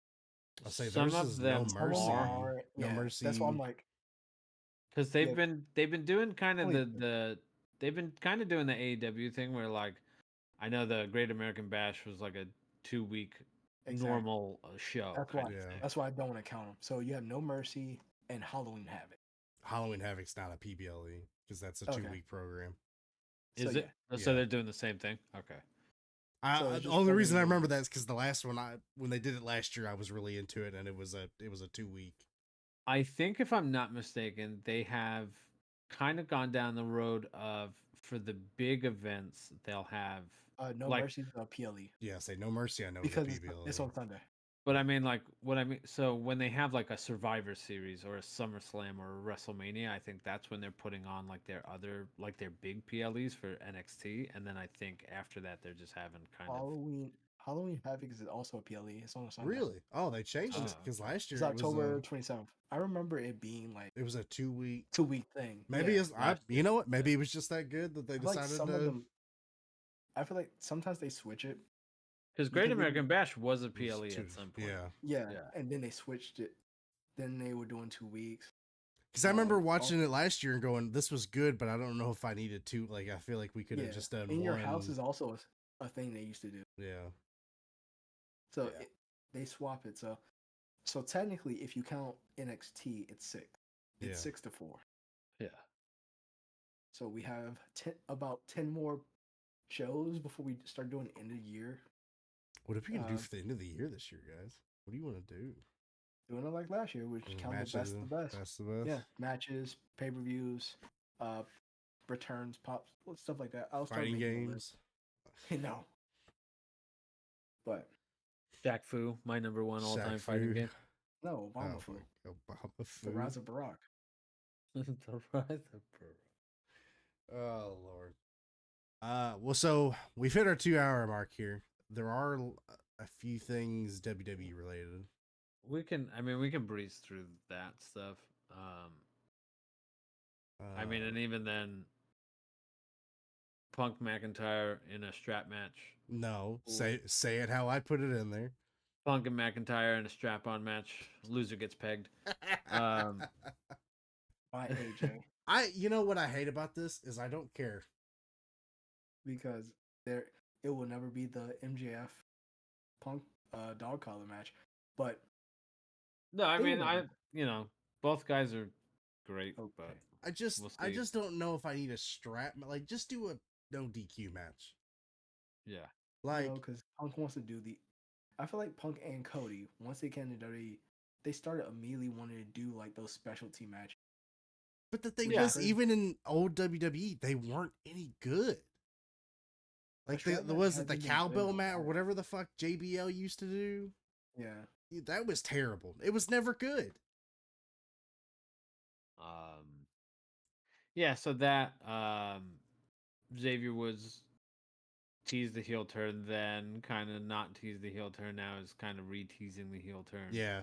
I'll say Some theirs of is them No Mercy. are. No Yeah, Mercy. that's why I'm like, because Yeah. they've been doing kind of Only- they've been kind of doing the AEW thing where like I know the Great American Bash was like a 2 week Exactly. normal show. That's why. kind of Yeah. thing. That's why I don't want to count them. So you have No Mercy and Halloween Havoc. Halloween Havoc's not a PBLE because that's a Okay. 2-week program. Is So, it? yeah. So Yeah. they're doing the same thing. Okay. So it's The just only reason I wondering- remember that is because the last one when they did it last year, I was really into it, and it was a 2-week. I think if I'm not mistaken, they have kind of gone down the road of for the big events they'll have No like Mercy's a PLE Yeah, say No Mercy. I know because is a PBLE. it's on Sunday. But I mean, like, what I mean, so when they have like a Survivor Series or a SummerSlam or a WrestleMania, I think that's when they're putting on like their other, like their big PLEs for NXT, and then I think after that they're just having kind Halloween Havoc is also a PLE. It's on a Sunday. Really? Oh, they changed it Oh, because okay. last year It's October it 27th. I remember it being like was a 2-week. 2-week thing. Maybe Yeah. it's last you year, know what? Maybe it was just that good that they I feel like decided some to. of them. I feel like sometimes they switch it. because Great Because they- American Bash was a it was PLE two- at some point. Yeah, Yeah, Yeah. and then they switched it. Then they were doing 2 weeks. because I remember watching it last year and going, "This was good," but I don't know if I needed to. Like, I feel like we could have just done In one. your house is also a thing they used to do. Yeah, So Yeah. they swap it. So technically, if you count NXT, it's 6. It's Yeah. 6-4. Yeah. So we have about 10 more shows before we start doing end of the year. what if we can do for the end of the year this year, guys? What do you want to do? Doing it like last year, which count the best of the best. Best of the best. Yeah, matches, pay-per-views, returns, pops, stuff like that. I'll start Fighting making a games. list. No. But Jack Fu, my number one all-time Shaq fighting Fu. game. no, Oh, Obama Fu. fuck, Obama The Fu. Rise of Barack. The Rise of Barack. Oh Lord. Well, so we've hit our 2-hour mark here. There are a few things WWE related. We can breeze through that stuff. I mean, and even then, Punk McIntyre in a strap match. no, say it how I put it in there. Punk and McIntyre in a strap-on match. Loser gets pegged. By AJ. You know what I hate about this is I don't care. Because it will never be the MJF Punk dog collar match. But No, I They mean, will. both guys are great, Okay. but I just We'll I see. just don't know if I need a strap. Like, just do a no DQ match. yeah. Like, because Punk wants to do I feel like Punk and Cody, once they came to WWE, they started immediately wanting to do like those specialty matches. but the thing Yeah. was, even in old WWE, they weren't any good. Like, strap match was it the hasn't been cowbell good in a mat or while. whatever the fuck JBL used to do? Yeah. That was terrible. It was never good. Yeah, so that Xavier Woods teased the heel turn, then kind of not teased the heel turn. Now is kind of re-teasing the heel turn. Yeah,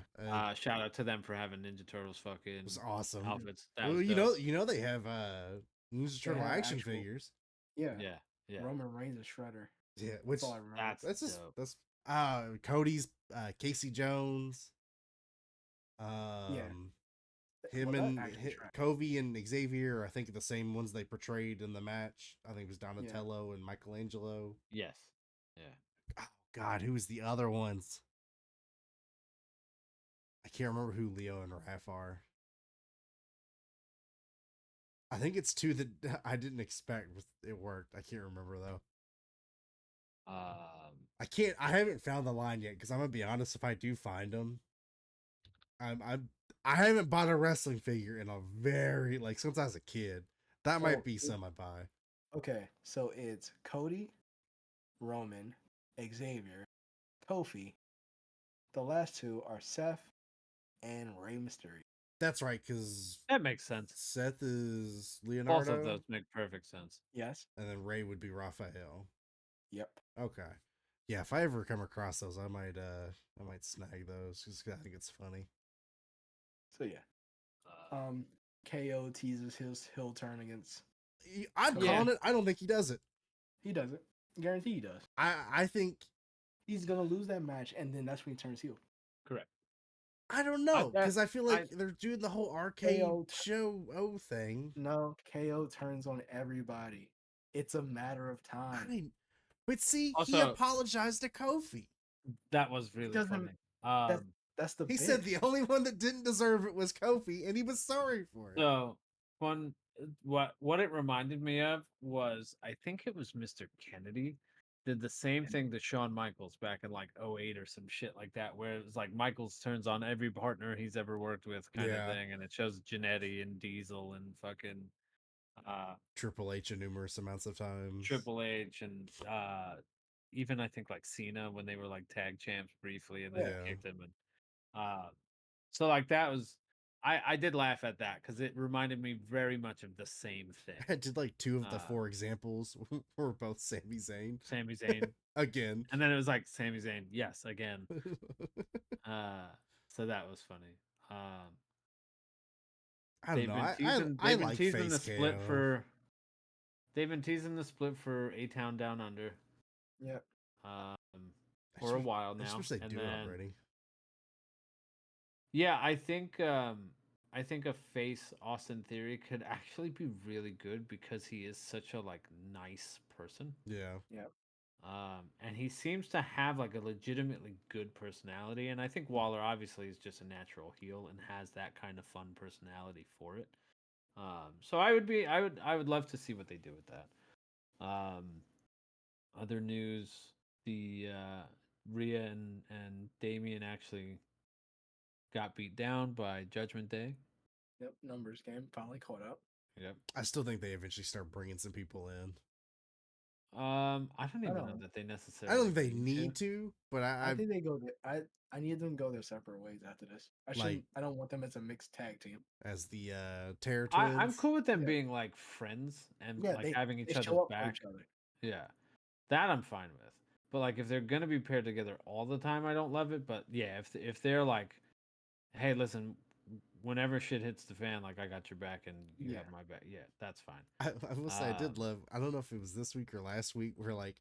Shout out to them for having Ninja Turtles fucking it was awesome. outfits. That Well, was you dope. know they have Ninja Turtle have action actual- figures. Yeah. Yeah. Roman Reigns is Shredder. Yeah, which That's all I remember. That's just dope. that's Cody's Casey Jones. Him Well, that and actually tracks. Covey and Xavier are, I think, the same ones they portrayed in the match. I think it was Donatello and Michelangelo. Yes. Yeah. Oh God, who was the other ones? I can't remember who Leo and Raph are. I think it's two that I didn't expect. It worked. I can't remember though. I haven't found the line yet because I'm gonna be honest. If I do find them, I haven't bought a wrestling figure in a very since I was a kid. That So, might be some I buy. Okay, so it's Cody, Roman, Xavier, Kofi. The last two are Seth and Rey Mysterio. That's right, because That makes sense. Seth is Both Leonardo, of those make perfect sense. Yes. and then Ray would be Raphael. Yep. Okay. Yeah, if I ever come across those, I might snag those because I think it's funny. So yeah. KO teases his heel turn against. I'm Yeah. calling it. I don't think he does it. He does it. Guarantee he does. I think He's gonna lose that match, and then that's when he turns heel. Correct. I don't know because I feel like they're doing the whole arcade KO show thing. No, KO turns on everybody. It's a matter of time. But see, he Also- apologized to Kofi. That was really doesn't- funny. That's the He bit. said the only one that didn't deserve it was Kofi, and he was sorry for it. So what it reminded me of was, I think it was Mr. Kennedy did the same thing to Shawn Michaels back in like 08 or some shit like that, where it was like Michaels turns on every partner he's ever worked with kind Yeah. of thing, and it shows Jannetty and Diesel and fucking Triple H numerous amounts of times. Triple H and even I think like Cena when they were like tag champs briefly and then Yeah. kicked him, and so like that was I did laugh at that because it reminded me very much of the same thing. I did like 2 of the 4 examples were both Sami Zayn. Sami Zayn Again. and then it was like Sami Zayn, yes, again. So that was funny. I don't know. I They've been like teasing the face split KO. for. They've been teasing the split for A Town Down Under. Yep. For a while I now, just wish they'd and do then it already. yeah, I think a face Austin Theory could actually be really good because he is such a like nice person. Yeah. And he seems to have like a legitimately good personality, and I think Waller obviously is just a natural heel and has that kind of fun personality for it. So I would love to see what they do with that. Other news, the Rhea and Damien actually got beat down by Judgment Day. Yep. Numbers game finally caught up. Yep. I still think they eventually start bringing some people in. I don't even know know. that they I necessarily. don't think they need to, but I think they go. I need them to go their separate ways after this. Like- I don't want them as a mixed tag team. as the Terror Twins. I'm cool with them Yeah. being like friends and Yeah, like having each they other's show up for back. each other. Yeah, that I'm fine with. But like if they're gonna be paired together all the time, I don't love it. But yeah, if they're like, hey, listen, whenever shit hits the fan, like I got your back and you have Yeah. my back. Yeah, that's fine. I will say I did love. I don't know if it was this week or last week where like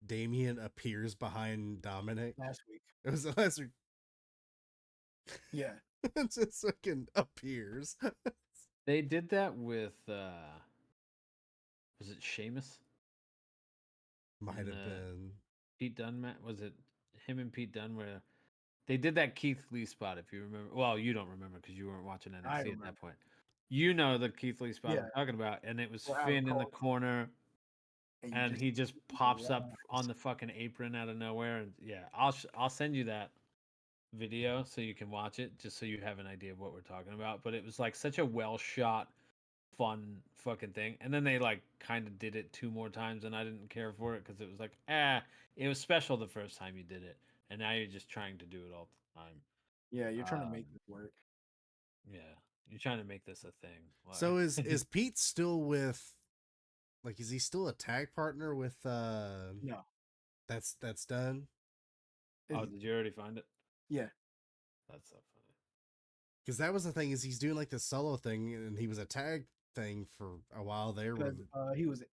Damien appears behind Dominic. Last week. It was last week. Yeah. It just fucking appears. They did that with was it Sheamus? Might In have the been. Pete Dunne match? Was it him and Pete Dunne where they did that Keith Lee spot? If you remember, well, you don't remember because you weren't watching NXT at remember. that point. You know the Keith Lee spot Yeah. I'm talking about, and it was Where Adam Finn in the Cole- corner, you and he just pops up realize- on the fucking apron out of nowhere. And yeah, I'll send you that video so you can watch it, just so you have an idea of what we're talking about. But it was like such a well shot, fun fucking thing. And then they like kind of did it 2 more times, and I didn't care for it because it was like, it was special the first time you did it, and now you're just trying to do it all the time. Yeah, you're trying to make this work. Yeah, you're trying to make this a thing. So is Pete still with? Like, is he still a tag partner with? No. That's done. Oh, did you already find it? Yeah. That's so funny. Because that was the thing is he's doing like this solo thing, and he was a tag thing for a while there. Because he's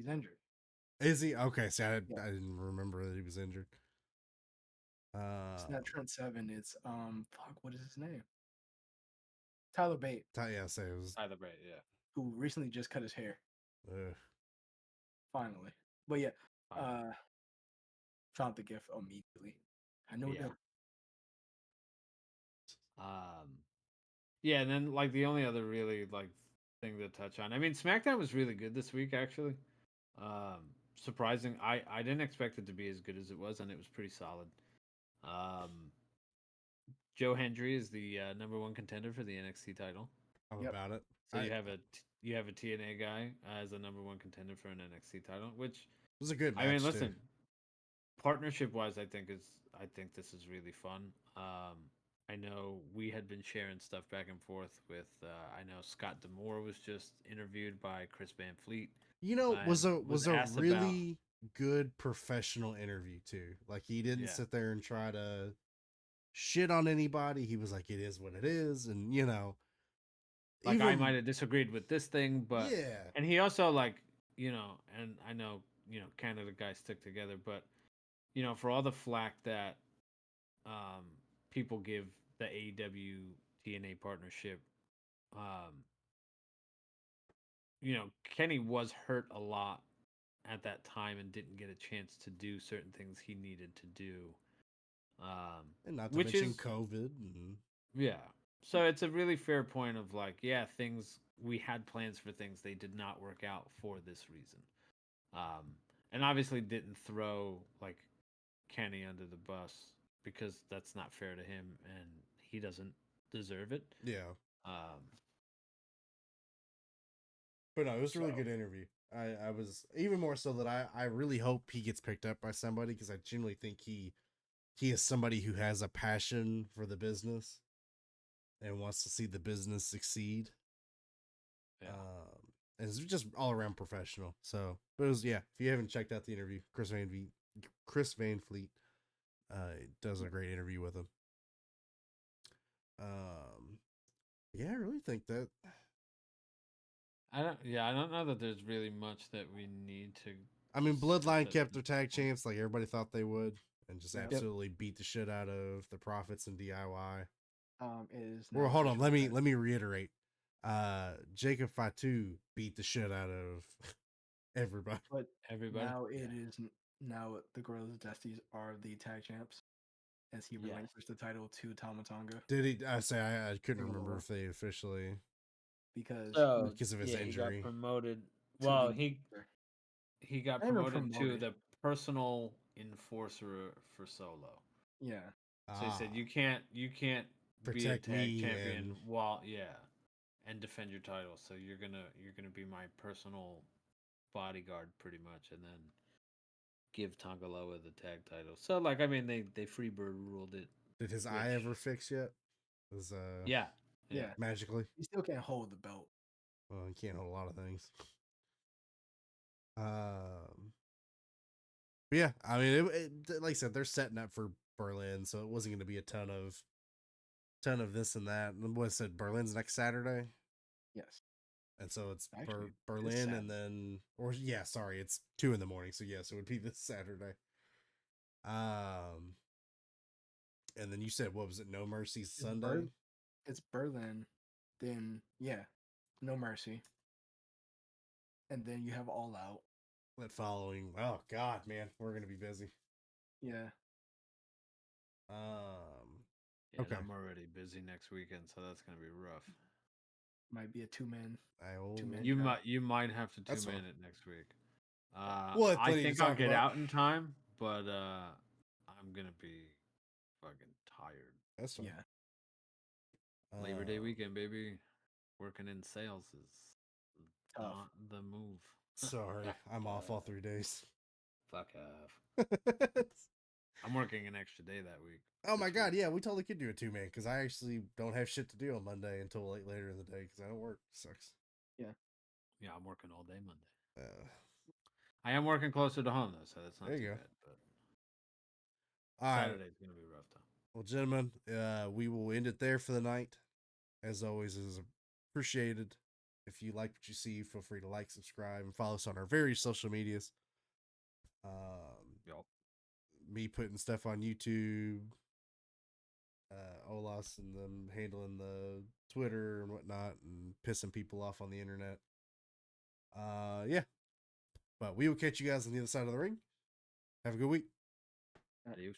injured. Is he okay? See, I Yeah. didn't remember that he was injured. It's not Trent Seven. It's fuck. What is his name? Tyler Bate, Yeah, say it was. Tyler Bate, yeah. who recently just cut his hair. Ugh. Finally. But yeah. Finally. Found the gift immediately. I know Yeah. that. Yeah, and then like the only other really like thing to touch on. I mean, SmackDown was really good this week actually. Surprising. I didn't expect it to be as good as it was, and it was pretty solid. Joe Hendry is the number 1 contender for the NXT title. I'm Yep. about it. So you have a TNA guy as a number 1 contender for an NXT title, which It was a good match. I mean, listen, partnership wise, I think this is really fun. I know we had been sharing stuff back and forth with. I know Scott Demore was just interviewed by Chris Van Fleet. You know, And was a asked about really good professional interview too. Like he didn't Yeah. sit there and try to shit on anybody. He was like, "It is what it is," and you know, like I even might have disagreed with this thing, but yeah, and he also like and I know Canada guys stick together, but for all the flack that um people give the AEW TNA partnership, um Kenny was hurt a lot at that time and didn't get a chance to do certain things he needed to do. and not to Which mention is COVID. And Yeah. So it's a really fair point of like, yeah, things we had plans for things they did not work out for this reason. And obviously didn't throw like Kenny under the bus because that's not fair to him and he doesn't deserve it. yeah, Um, but no, it was a really So- good interview. I was even more so that I really hope he gets picked up by somebody because I genuinely think he is somebody who has a passion for the business and wants to see the business succeed. yeah. And it's just all around professional. So, but it was if you haven't checked out the interview, Chris Van Fleet does a great interview with him. Yeah, I really think that. I don't know that there's really much that we need to. I mean, just Bloodline set kept the- their tag champs like everybody thought they would, and just Yep. absolutely beat the shit out of the Profits and DIY. It is. Well, now hold on. official Let that- me reiterate. Jacob Fatu beat the shit out of everybody. But Everybody. now Yeah. it is. Now the Gorillas Dusties are the tag champs, as he Yes. relinquished the title to Tama Tonga Did he? I say I couldn't Ring of remember Honor. if they officially because So because of his yeah, he injury. got promoted. to Well, the- he got Not even promoted to promoted. the personal enforcer for Solo. yeah, So he said you can't be a Protect tag me champion and- while and defend your title. So you're gonna be my personal bodyguard pretty much, and then give Tangaloa the tag title. So like I mean they freebird ruled it. Did his eye which- ever fix yet? Was Yeah. yeah. magically? He still can't hold the belt. Well, he can't hold a lot of things. But yeah, I mean, like I said, they're setting up for Berlin, so it wasn't going to be a ton of this and that. And what I said, Berlin's next Saturday, Yes, and so it's Actually, this Berlin, and then sorry, it's 2 a.m. So yes, it would be this Saturday. And then you said what was it? No Mercy Sunday. It's Berlin. Then No Mercy, and then you have All Out. That following. Oh God, man, we're gonna be busy. Yeah, Yeah, Okay. I'm already busy next weekend, so that's gonna be rough. might be a 2-man. I You might have to That's 2-man fine. it next week. We'll have I plenty to think I'll talk get about. out in time, but I'm gonna be fucking tired. That's fine. Yeah, Labor Day weekend, baby. Working in sales is Tough. not the move. Sorry, I'm off all 3 days. Fuck off. I'm working an extra day that week. Oh my this God, week. yeah, we totally could do a 2-man because I actually don't have shit to do on Monday until later in the day because I don't work. Sucks. Yeah, I'm working all day Monday. Uh, I am working closer to home though, so that's not There too you go. bad. But all right. Saturday's gonna be rough though. Well, gentlemen, we will end it there for the night. As always, is appreciated. If you like what you see, feel free to like, subscribe, and follow us on our various social medias. Yup. Me putting stuff on YouTube, Olas and them handling the Twitter and whatnot, and pissing people off on the internet. Yeah. But we will catch you guys on the other side of the ring. Have a good week. Adios.